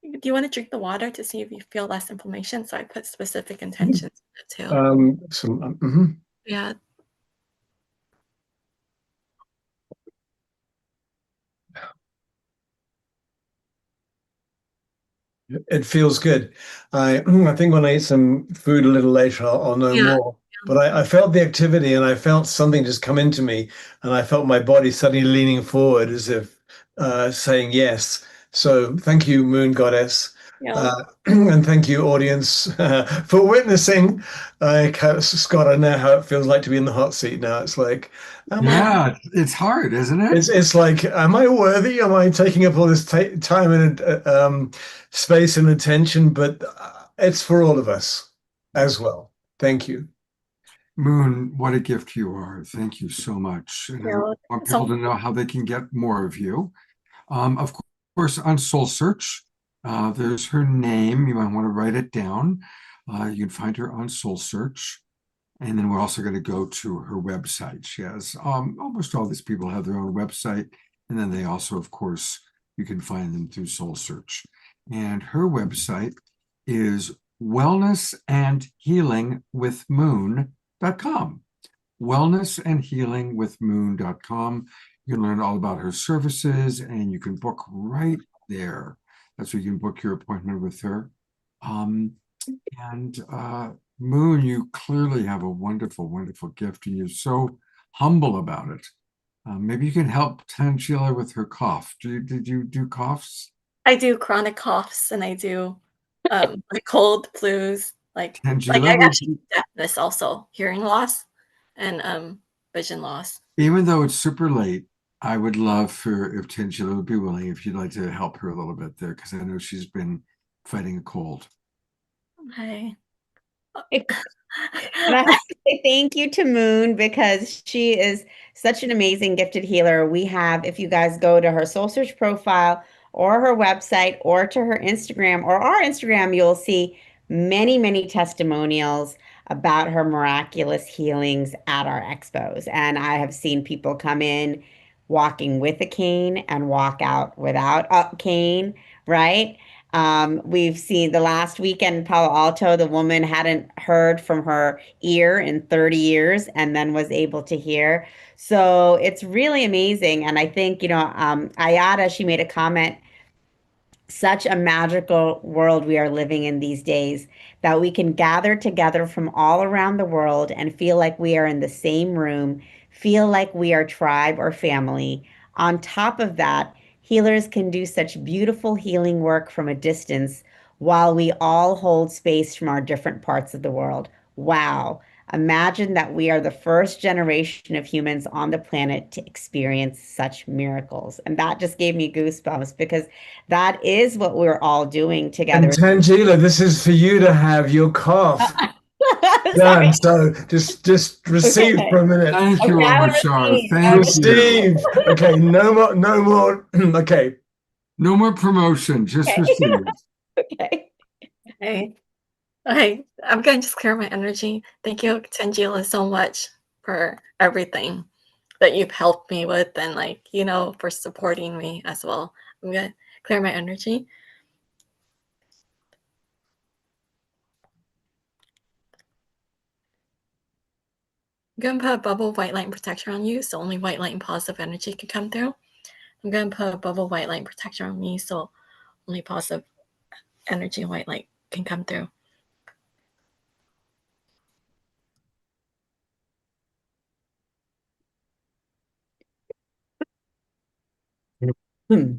Do you want to drink the water to see if you feel less inflammation? So I put specific intentions too. Yeah. It feels good. I think when I eat some food a little later, I'll know Yeah. more. But I felt the activity and I felt something just come into me, and I felt my body suddenly leaning forward as if saying yes. So thank you, Moon Goddess. Yeah. And thank you, audience, for witnessing. Scott, I know how it feels like to be in the hot seat now. It's like, Yeah, it's hard, isn't it? it's like, am I worthy? Am I taking up all this time and space and attention? But it's for all of us as well. Thank you. Moon, what a gift you are. Thank you so much. And I Yeah. want people to know how they can get more of you. Of course, on Soul Search, there's her name. You might want to write it down. You can find her on Soul Search. And then we're also going to go to her website. She has almost all these people have their own website. And then they also, of course, you can find them through Soul Search. And her website is wellnessandhealingwithmoon.com. Wellnessandhealingwithmoon.com. You can learn all about her services and you can book right there. That's where you can book your appointment with her. And Moon, you clearly have a wonderful, wonderful gift, and you're so humble about it. Maybe you can help Tangela with her cough. Did you do coughs? I do chronic coughs and I do like cold, flus, like Tangela, I actually deafness also, hearing loss and vision loss. even though it's super late, I would love for if Tangela would be willing, if you'd like to help her a little bit there, because I know she's been fighting a cold. Hi. And I have to say thank you to Moon because she is such an amazing gifted healer. We have, if you guys go to her Soul Search profile or her website or to her Instagram or our Instagram, you'll see many, many testimonials about her miraculous healings at our expos. And I have seen people come in walking with a cane and walk out without a cane, right? We've seen the last weekend in Palo Alto, the woman hadn't heard from her ear in 30 years and then was able to hear. So it's really amazing. And I think, Ayada, she made a comment, such a magical world we are living in these days, that we can gather together from all around the world and feel like we are in the same room, feel like we are tribe or family. On top of that, healers can do such beautiful healing work from a distance while we all hold space from our different parts of the world. Wow. Imagine that we are the first generation of humans on the planet to experience such miracles. And that just gave me goosebumps because that is what we're all doing And together. Tangela, this is for you to have your cough done. So just receive Okay. for a minute. Thank you, Okay, I will Amashar. receive. Thank you. Receive. Okay, no more. Okay. No more promotion, just Okay. receive. Okay. Hey, hey, I'm gonna just clear my energy. Thank you, Tangela, so much for everything that you've helped me with and for supporting me as well. I'm gonna clear my energy. I'm gonna put a bubble of white light and protection on you so only white light and positive energy can come through. I'm gonna put a bubble of white light and protection on me so only positive energy and white light can come through. Hmm.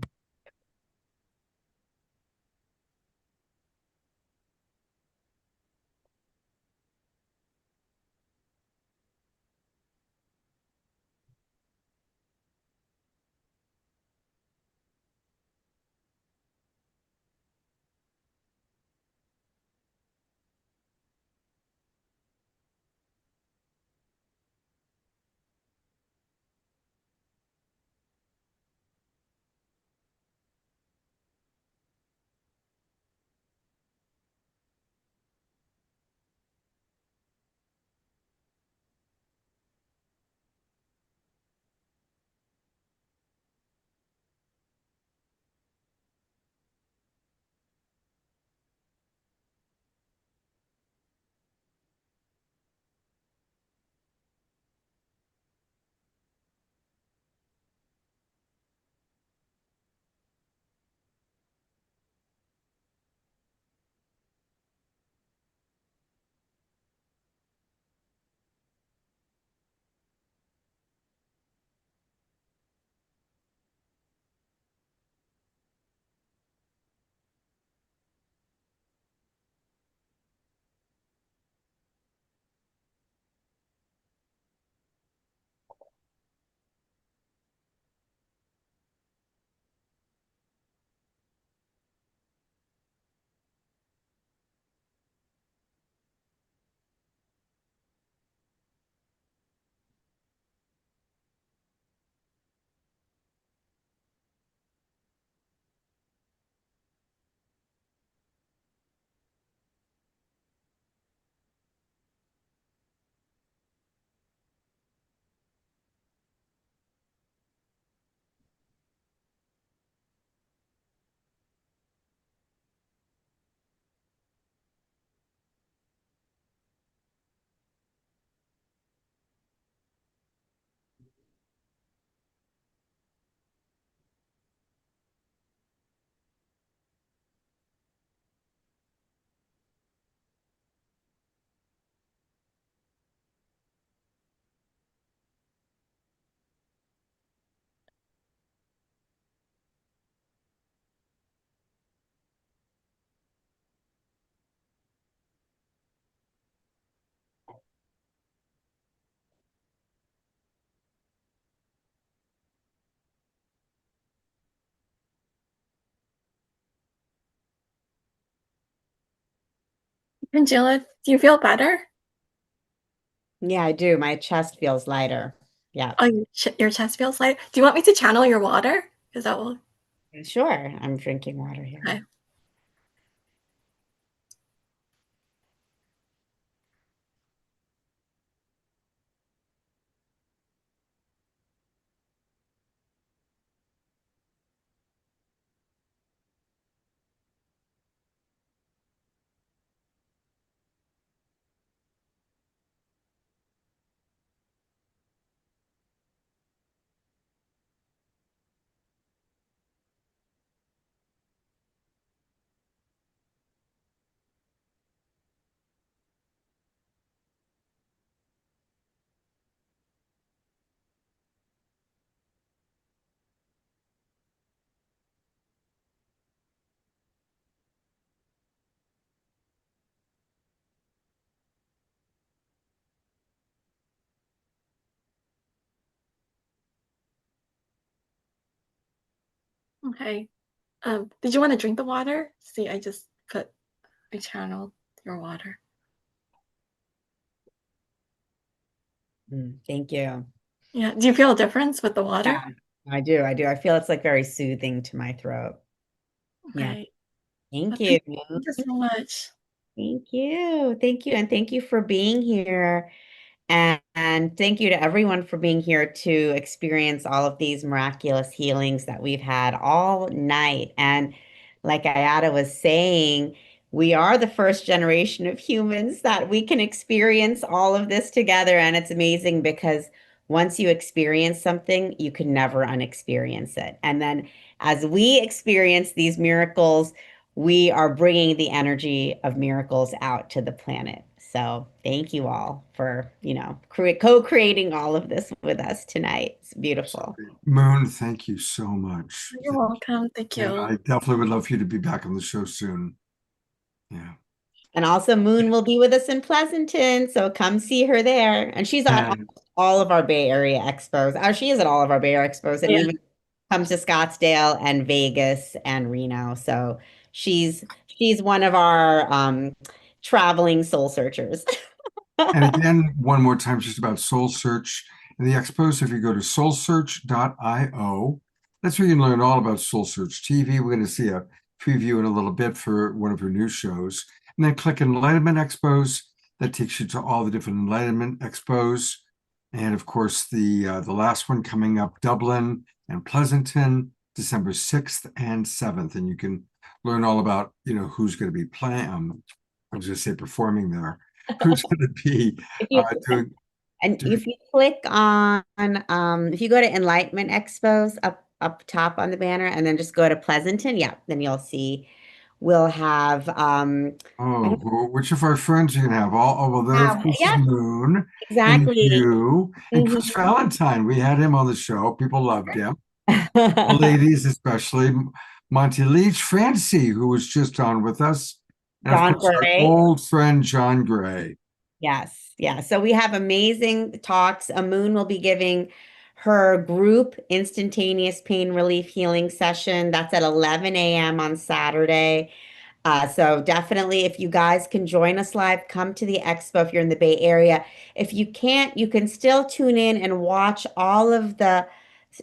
Angela, do you feel better? Yeah, I do. My chest feels lighter. Yeah. Oh, your chest feels light. Do you want me to channel your water? Because that will. Sure. I'm drinking water here. Okay. Okay. Did you want to drink the water? See, I channeled your water. Thank you. Yeah. Do you feel a difference with the water? Yeah, I do. I feel it's like very soothing to my throat. Yeah. Okay. Thank Well, you. thank you so much. Thank you. Thank you. And thank you for being here. And thank you to everyone for being here to experience all of these miraculous healings that we've had all night. And like Ayada was saying, we are the first generation of humans that we can experience all of this together. And it's amazing because once you experience something, you can never unexperience it. And then as we experience these miracles, we are bringing the energy of miracles out to the planet. So thank you all for, co-creating all of this with us tonight. It's beautiful. Moon, thank you so much. You're welcome. Thank And you. I definitely would love for you to be back on the show soon. Yeah. And also Moon will be with us in Pleasanton, so come see her there. And she's at And all of our Bay Area expos. She is at all of our Bay Area expos and Yeah. even comes to Scottsdale and Vegas and Reno. So she's one of our traveling soul searchers. And again, one more time, just about Soul Search and the expos. If you go to soulsearch.io, that's where you can learn all about Soul Search TV. We're going to see a preview in a little bit for one of her new shows. And then click Enlightenment Expos. That takes you to all the different Enlightenment Expos. And of course, the last one coming up, Dublin and Pleasanton, December 6th and 7th. And you can learn all about, who's going to be playing, I was going to say performing there. Who's going to be doing. And if you click on, if you go to Enlightenment Expos up top on the banner, and then just go to Pleasanton, yeah, then you'll see we'll have. Which of our friends are you going to have? Well, there of course is Moon, exactly. and you, and Chris Valentine. We had him on the show. People loved him. The ladies, especially Monty Leach, Francie, who was just on with us, and John of course Gray. our old friend John Gray. Yes, yeah. So we have amazing talks. Moon will be giving her group instantaneous pain relief healing session. That's at 11 a.m. on Saturday. So definitely, if you guys can join us live, come to the expo if you're in the Bay Area. If you can't, you can still tune in and watch all of the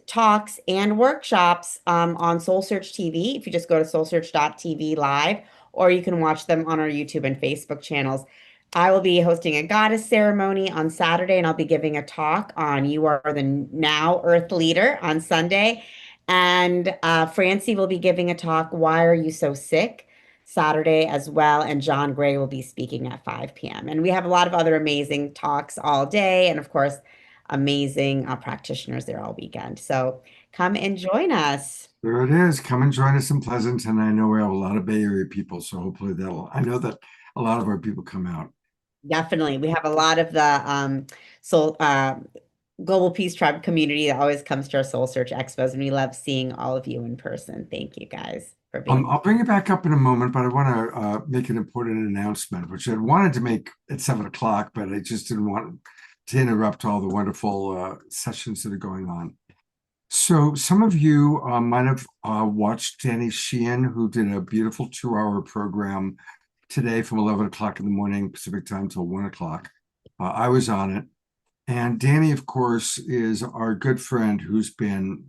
talks and workshops on Soul Search TV. If you just go to soulsearch.tv live, or you can watch them on our YouTube and Facebook channels. I will be hosting a goddess ceremony on Saturday, and I'll be giving a talk on You Are the Now Earth Leader on Sunday. And Francie will be giving a talk, Why Are You So Sick? Saturday as well. And John Gray will be speaking at 5 p.m. And we have a lot of other amazing talks all day. And of course, amazing practitioners there all weekend. So come and join us. There it is. Come and join us in Pleasanton. I know we have a lot of Bay Area people, so hopefully I know that a lot of our people come out. Definitely. We have a lot of the Global Peace Tribe community that always comes to our Soul Search Expos, and we love seeing all of you in person. Thank you guys for being I'll bring it back up in a moment, but I want to make an important announcement, which I wanted to make at 7 o'clock, but I just didn't want to interrupt all the wonderful sessions that are going on. So some of you might have watched Danny Sheehan, who did a beautiful 2-hour program today from 11 o'clock in the morning Pacific time till 1 o'clock. I was on it. And Danny, of course, is our good friend who's been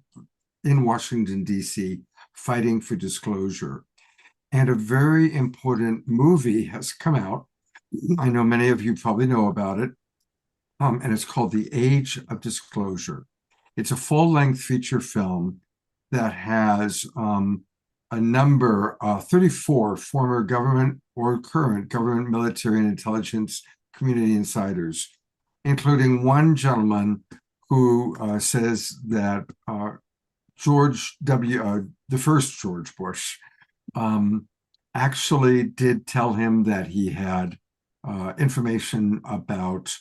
in Washington, D.C., fighting for disclosure. And a very important movie has come out. I know many of you probably know about it. And it's called The Age of Disclosure. It's a full-length feature film that has a number, 34 former government or current government, military, and intelligence community insiders, including one gentleman who says that George W., the first George Bush, actually did tell him that he had information about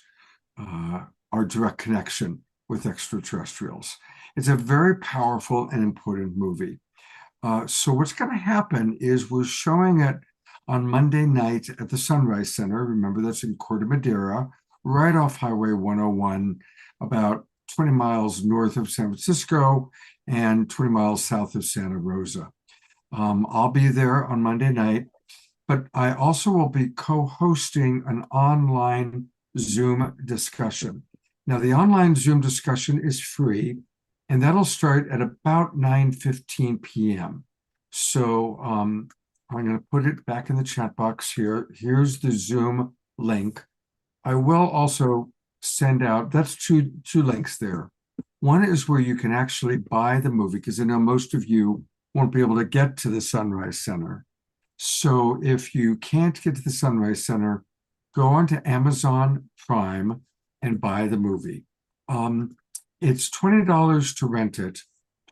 our direct connection with extraterrestrials. It's a very powerful and important movie. So what's going to happen is we're showing it on Monday night at the Sunrise Center. Remember, that's in Corte Madera, right off Highway 101, about 20 miles north of San Francisco and 20 miles south of Santa Rosa. I'll be there on Monday night, but I also will be co-hosting an online Zoom discussion. Now, the online Zoom discussion is free, and that'll start at about 9:15 p.m. So I'm going to put it back in the chat box here. Here's the Zoom link. I will also send out, that's two links there. One is where you can actually buy the movie, because I know most of you won't be able to get to the Sunrise Center. So if you can't get to the Sunrise Center, go onto Amazon Prime and buy the movie. It's $20 to rent it,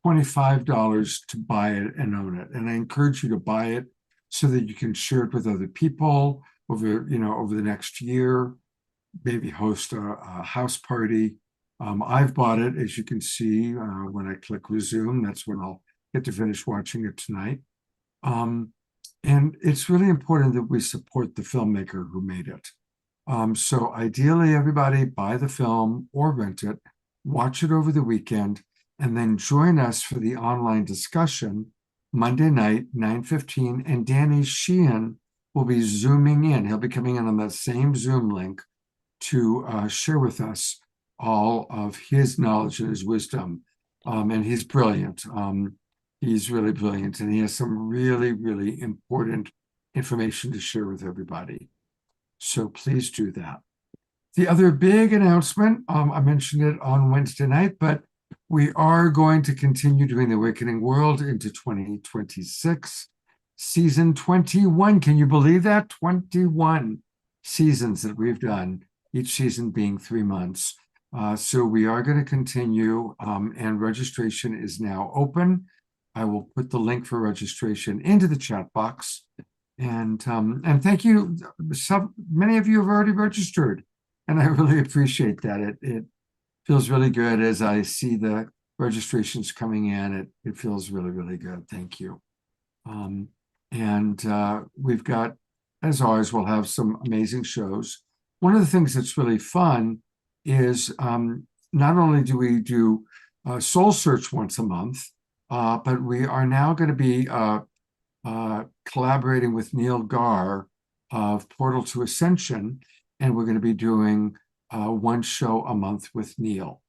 $25 to buy it and own it. And I encourage you to buy it so that you can share it with other people over the next year, maybe host a house party. I've bought it, as you can see, when I click resume. That's when I'll get to finish watching it tonight. And it's really important that we support the filmmaker who made it. So ideally, everybody buy the film or rent it, watch it over the weekend, and then join us for the online discussion Monday night, 9:15. And Danny Sheehan will be Zooming in. He'll be coming in on that same Zoom link to share with us all of his knowledge and his wisdom. And he's brilliant. He's really brilliant, and he has some really, really important information to share with everybody. So please do that. The other big announcement, I mentioned it on Wednesday night, but we are going to continue doing The Awakening World into 2026. Season 21, can you believe that? 21 seasons that we've done, each season being 3 months. So we are going to continue, and registration is now open. I will put the link for registration into the chat box. And thank you. Many of you have already registered, and I really appreciate that. It feels really good as I see the registrations coming in. It feels really, really good. Thank you. We've got, as always, we'll have some amazing shows. One of the things that's really fun is not only do we do Soul Search once a month, but we are now going to be collaborating with Neil Gar of Portal to Ascension, and we're going to be doing one show a month with Neil.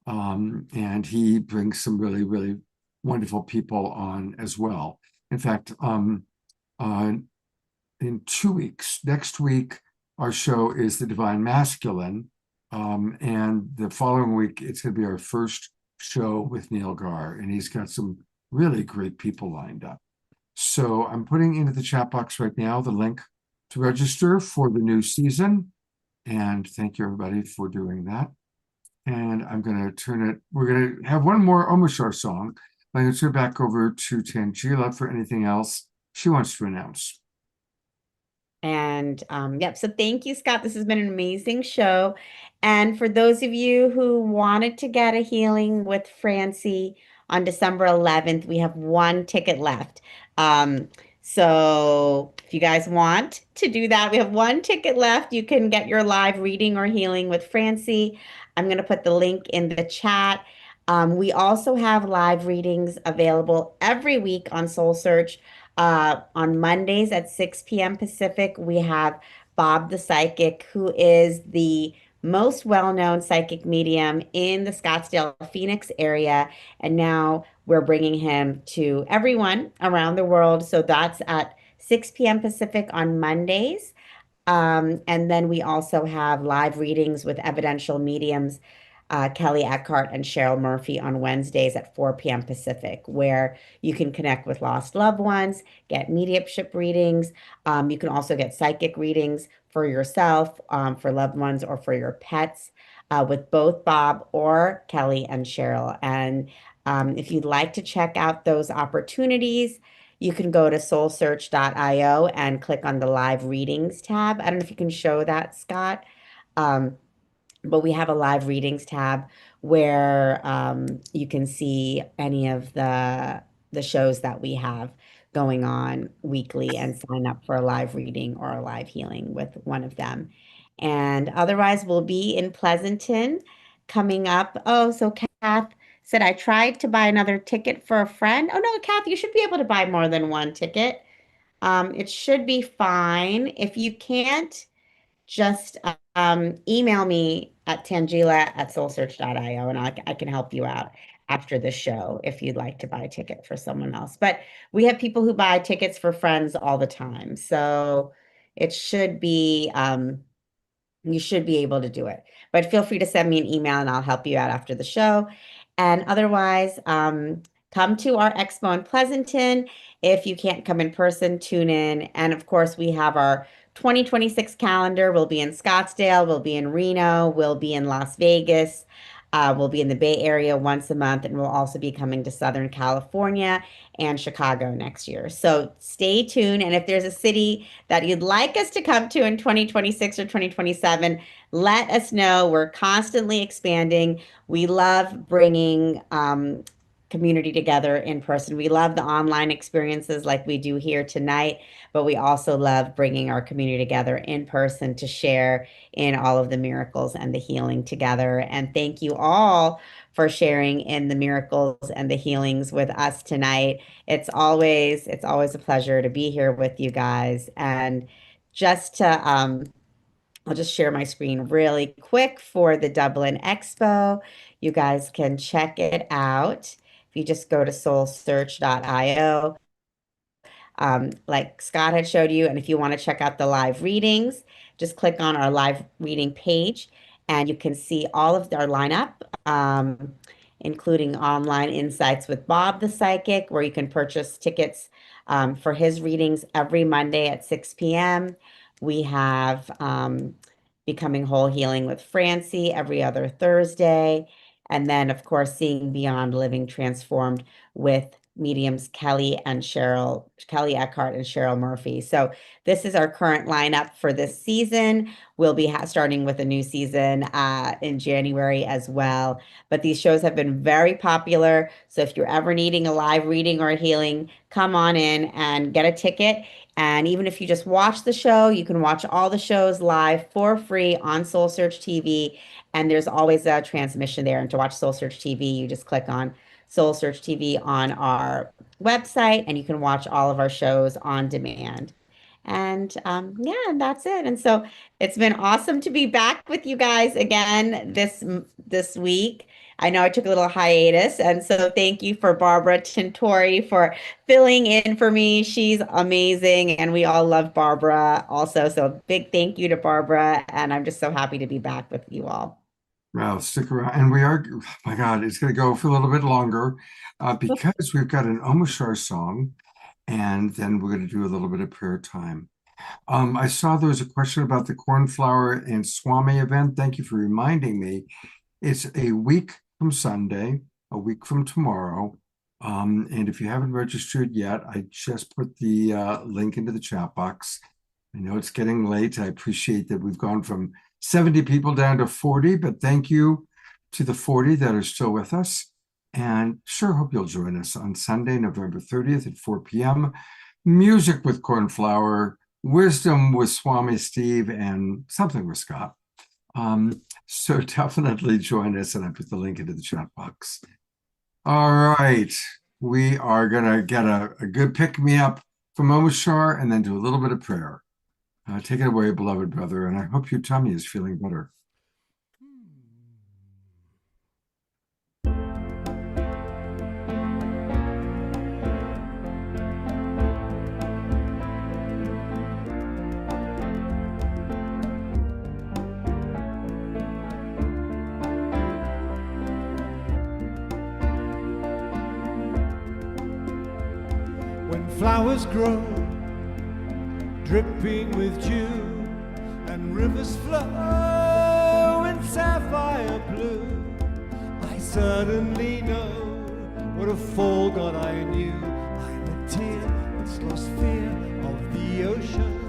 And he brings some really, really wonderful people on as well. In fact, in 2 weeks, next week, our show is The Divine Masculine. And the following week, it's going to be our first show with Neil Gar, and he's got some really great people lined up. So I'm putting into the chat box right now the link to register for the new season. And thank you, everybody, for doing that. And I'm going to we're going to have one more Omashar song. I'm going to turn it back over to Tangela for anything else she wants to announce. And yep, so thank you, Scott. This has been an amazing show. And for those of you who wanted to get a healing with Francie on December 11th, we have one ticket left. So if you guys want to do that, we have one ticket left. You can get your live reading or healing with Francie. I'm going to put the link in the chat. We also have live readings available every week on Soul Search. On Mondays at 6 p.m. Pacific, we have Bob the Psychic, who is the most well-known psychic medium in the Scottsdale, Phoenix area. And now we're bringing him to everyone around the world. So that's at 6 p.m. Pacific on Mondays. And then we also have live readings with evidential mediums, Kelly Eckhart and Cheryl Murphy on Wednesdays at 4 p.m. Pacific, where you can connect with lost loved ones, get mediumship readings. You can also get psychic readings for yourself, for loved ones, or for your pets, with both Bob or Kelly and Cheryl. And if you'd like to check out those opportunities, you can go to soulsearch.io and click on the live readings tab. I don't know if you can show that, Scott. But we have a live readings tab where you can see any of the shows that we have going on weekly and sign up for a live reading or a live healing with one of them. And otherwise, we'll be in Pleasanton coming up. Oh, so Kath said, I tried to buy another ticket for a friend. Oh, no, Kath, you should be able to buy more than one ticket. It should be fine. If you can't, just email me at tangela@soulsearch.io and I can help you out after the show if you'd like to buy a ticket for someone else. But we have people who buy tickets for friends all the time. So it should be, you should be able to do it. But feel free to send me an email and I'll help you out after the show. And otherwise, come to our expo in Pleasanton. If you can't come in person, tune in. And of course, we have our 2026 calendar. We'll be in Scottsdale, we'll be in Reno, we'll be in Las Vegas. We'll be in the Bay Area once a month, and we'll also be coming to Southern California and Chicago next year. So stay tuned. And if there's a city that you'd like us to come to in 2026 or 2027, let us know. We're constantly expanding. We love bringing community together in person. We love the online experiences like we do here tonight, but we also love bringing our community together in person to share in all of the miracles and the healing together. And thank you all for sharing in the miracles and the healings with us tonight. It's always a pleasure to be here with you guys. And just to I'll just share my screen really quick for the Dublin Expo. You guys can check it out. If you just go to soulsearch.io, like Scott had showed you, and if you want to check out the live readings, just click on our live reading page and you can see all of our lineup, including online insights with Bob the Psychic, where you can purchase tickets for his readings every Monday at 6 p.m. We have Becoming Whole Healing with Francie every other Thursday. And then, of course, Seeing Beyond Living Transformed with mediums Kelly Eckhart and Cheryl Murphy. So this is our current lineup for this season. We'll be starting with a new season in January as well. But these shows have been very popular. So if you're ever needing a live reading or a healing, come on in and get a ticket. And even if you just watch the show, you can watch all the shows live for free on Soul Search TV. And there's always a transmission there. And to watch Soul Search TV, you just click on Soul Search TV on our website, and you can watch all of our shows on demand. And yeah, that's it. And so it's been awesome to be back with you guys again this week. I know I took a little hiatus, and so thank you for Barbara Tintori for filling in for me. She's amazing, and we all love Barbara also. So big thank you to Barbara, and I'm just so happy to be back with you all. Well, stick around. And we are, oh my God, it's going to go for a little bit longer because we've got an Omoshar song, and then we're going to do a little bit of prayer time. I saw there was a question about the Cornflower and Swami event. Thank you for reminding me. It's a week from Sunday, a week from tomorrow. And if you haven't registered yet, I just put the link into the chat box. I know it's getting late. I appreciate that we've gone from 70 people down to 40, but thank you to the 40 that are still with us. And sure hope you'll join us on Sunday, November 30th at 4 p.m. Music with Cornflower, wisdom with Swami Steve, and something with Scott. So definitely join us, and I put the link into the chat box. All right, we are gonna get a good pick-me-up from Omoshar and then do a little bit of prayer. Take it away, beloved brother, and I hope your tummy is feeling better. When flowers grow, dripping with dew, and rivers flow in sapphire blue, I suddenly know what a fall God I knew. I'm a tear that's lost fear of the ocean.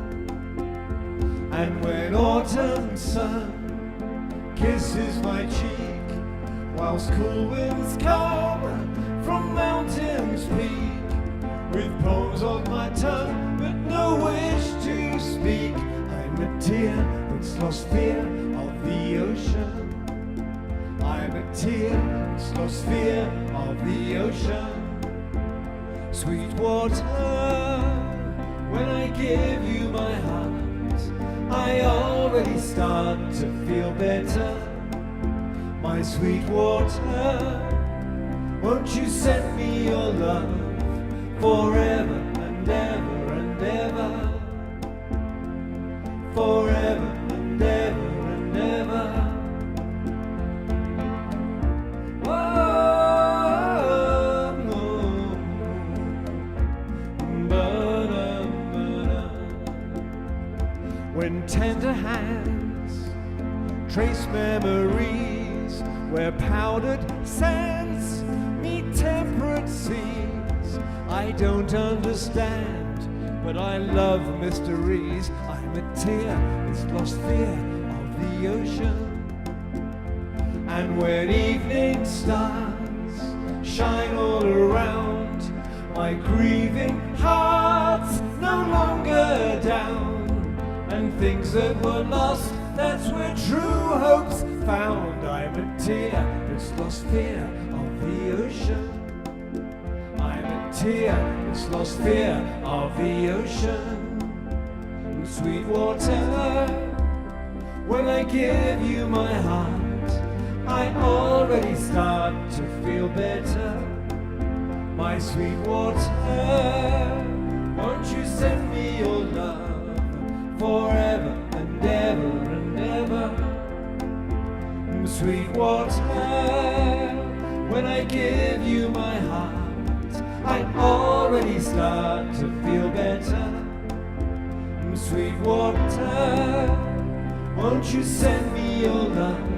And when autumn sun kisses my cheek, whilst cool winds come from mountains peak, with poems on my tongue, but no wish to speak. I'm a tear that's lost fear of the ocean. I'm a tear that's lost fear of the ocean. Sweet water, when I give you my heart, I already start to feel better. My sweet water, won't you send me your love forever and ever and ever, forever and ever and ever. When tender hands trace memories where powdered sands meet temperate seas, I don't understand, but I love mysteries. I'm a tear that's lost fear of the ocean. And when evening stars shine all around, my grieving heart's no longer down. And things that were lost, that's where true hope's found. I'm a tear that's lost fear of the ocean. I'm a tear that's lost fear of the ocean. Sweet water, when I give you my heart, I already start to feel better. My sweet water, won't you send me your love forever and ever and ever. Sweet water, when I give you my heart, I already start to feel better. Sweet water, won't you send me your love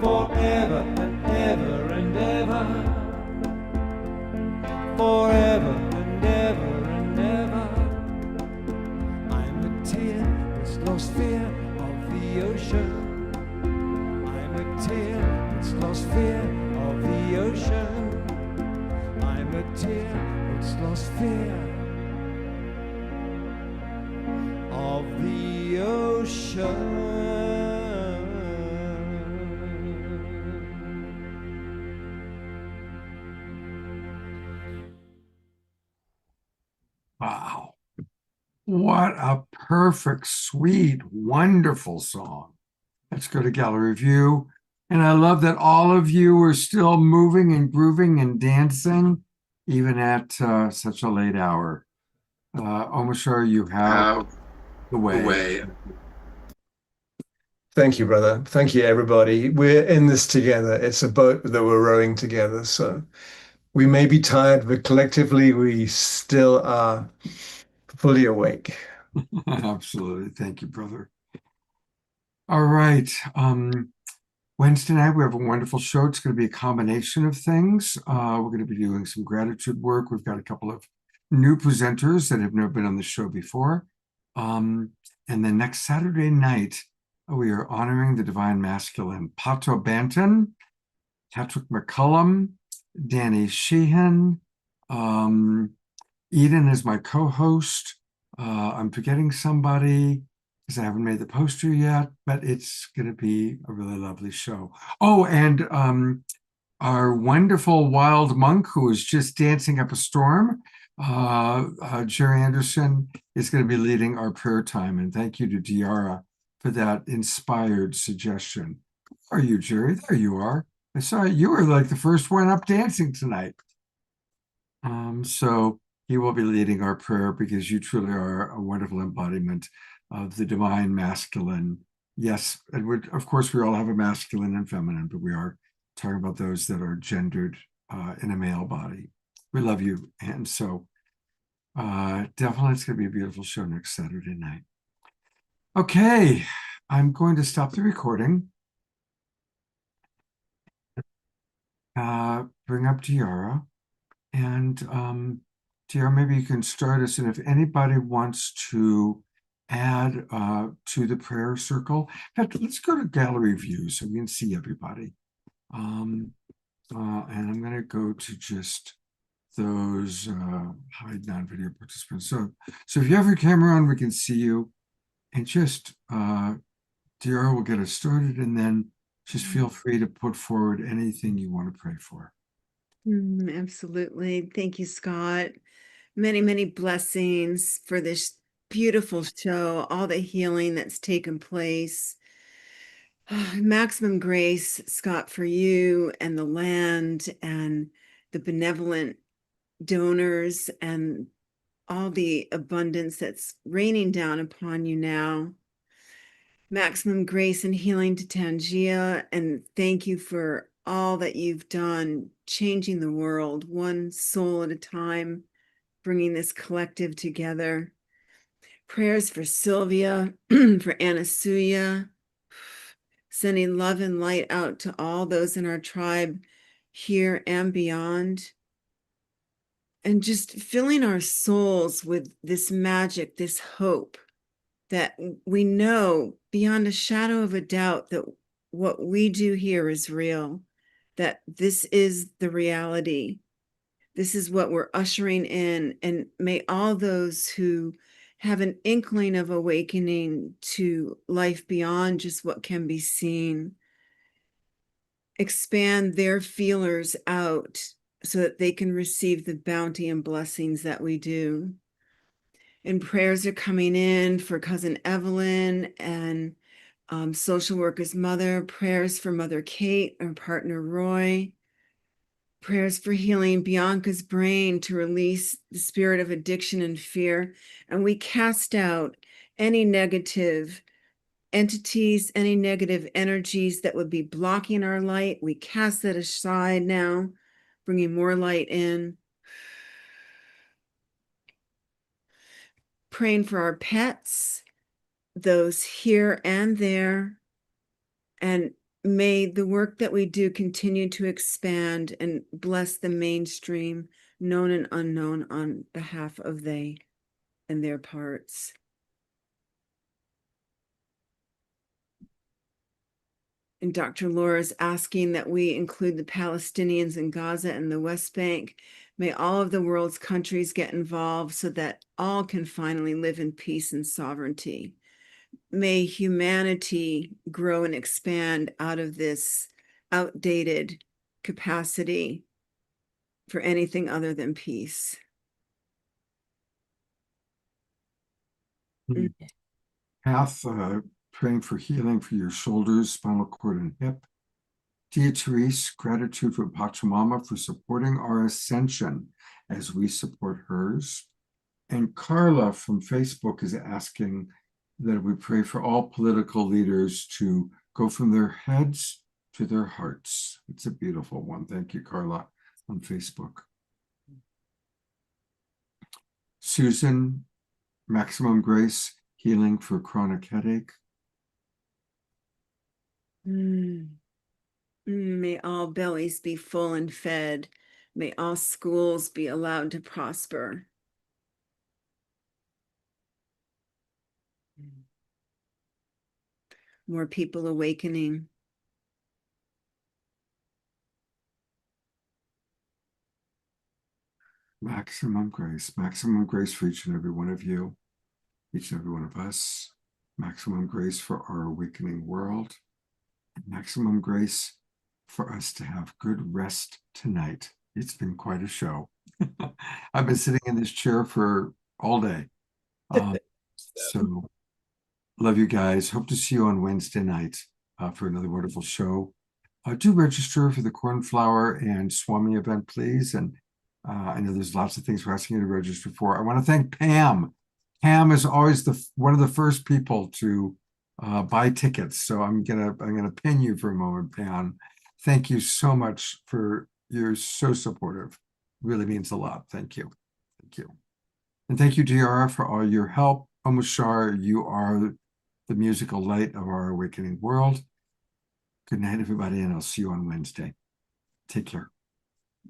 forever and ever and ever, forever and ever and ever. Lost fear of the ocean. I'm a tear that's lost fear of the ocean. I'm a tear that's lost fear of the ocean. Wow. What a perfect, sweet, wonderful song. Let's go to gallery view. And I love that all of you are still moving and grooving and dancing, even at such a late hour. Omashar, you have the way. Thank you, brother. Thank you, everybody. We're in this together. It's a boat that we're rowing together. So we may be tired, but collectively we still are fully awake. Absolutely. Thank you, brother. All right. Wednesday night, we have a wonderful show. It's going to be a combination of things. We're going to be doing some gratitude work. We've got a couple of new presenters that have never been on the show before. And then next Saturday night, we are honoring the Divine Masculine. Pato Banton, Patrick McCullum, Danny Sheehan, Eden is my co-host. I'm forgetting somebody because I haven't made the poster yet, but it's going to be a really lovely show. Oh, and our wonderful wild monk who is just dancing up a storm, Jerry Anderson, is going to be leading our prayer time. And thank you to Diara for that inspired suggestion. Where are you, Jerry? There you are. I saw you were like the first one up dancing tonight. So he will be leading our prayer because you truly are a wonderful embodiment of the divine masculine. Yes, and of course, we all have a masculine and feminine, but we are talking about those that are gendered in a male body. We love you. And so definitely it's going to be a beautiful show next Saturday night. Okay, I'm going to stop the recording. Bring up Tiara. And Tiara, maybe you can start us. And if anybody wants to add to the prayer circle, in fact, let's go to gallery view so we can see everybody. And I'm going to go to just those hide non-video participants. So if you have your camera on, we can see you. And just Tiara will get us started, and then just feel free to put forward anything you want to pray for. Absolutely. Thank you, Scott. Many, many blessings for this beautiful show, all the healing that's taken place. Maximum grace, Scott, for you and the land and the benevolent donors and all the abundance that's raining down upon you now. Maximum grace and healing to Tangia, and thank you for all that you've done, changing the world one soul at a time, bringing this collective together. Prayers for Sylvia, for Anasuya, sending love and light out to all those in our tribe here and beyond. And just filling our souls with this magic, this hope that we know beyond a shadow of a doubt that what we do here is real, that this is the reality. This is what we're ushering in. And may all those who have an inkling of awakening to life beyond just what can be seen expand their feelers out so that they can receive the bounty and blessings that we do. And prayers are coming in for cousin Evelyn and social worker's mother, prayers for Mother Kate, our partner Roy, prayers for healing Bianca's brain to release the spirit of addiction and fear. And we cast out any negative entities, any negative energies that would be blocking our light. We cast that aside now, bringing more light in. Praying for our pets, those here and there, and may the work that we do continue to expand and bless the mainstream, known and unknown, on behalf of they and their parts. And Dr. Laura is asking that we include the Palestinians in Gaza and the West Bank. May all of the world's countries get involved so that all can finally live in peace and sovereignty. May humanity grow and expand out of this outdated capacity for anything other than peace. Path, praying for healing for your shoulders, spinal cord, and hip. Tia Therese, gratitude for Pachamama for supporting our ascension as we support hers. And Carla from Facebook is asking that we pray for all political leaders to go from their heads to their hearts. It's a beautiful one. Thank you, Carla, on Facebook. Susan, maximum grace, healing for chronic headache. May all bellies be full and fed. May all schools be allowed to prosper. More people awakening. Maximum grace for each and every one of you, each and every one of us. Maximum grace for our awakening world. And maximum grace for us to have good rest tonight. It's been quite a show. I've been sitting in this chair for all day. So love you guys. Hope to see you on Wednesday night for another wonderful show. Do register for the Cornflower and Swami event, please. And I know there's lots of things we're asking you to register for. I want to thank Pam. Pam is always one of the first people to buy tickets. So I'm gonna pin you for a moment, Pam. Thank you so much you're so supportive. Really means a lot. Thank you. Thank you. And thank you, Diara, for all your help. Omushar, you are the musical light of our awakening world. Good night, everybody, and I'll see you on Wednesday. Take care.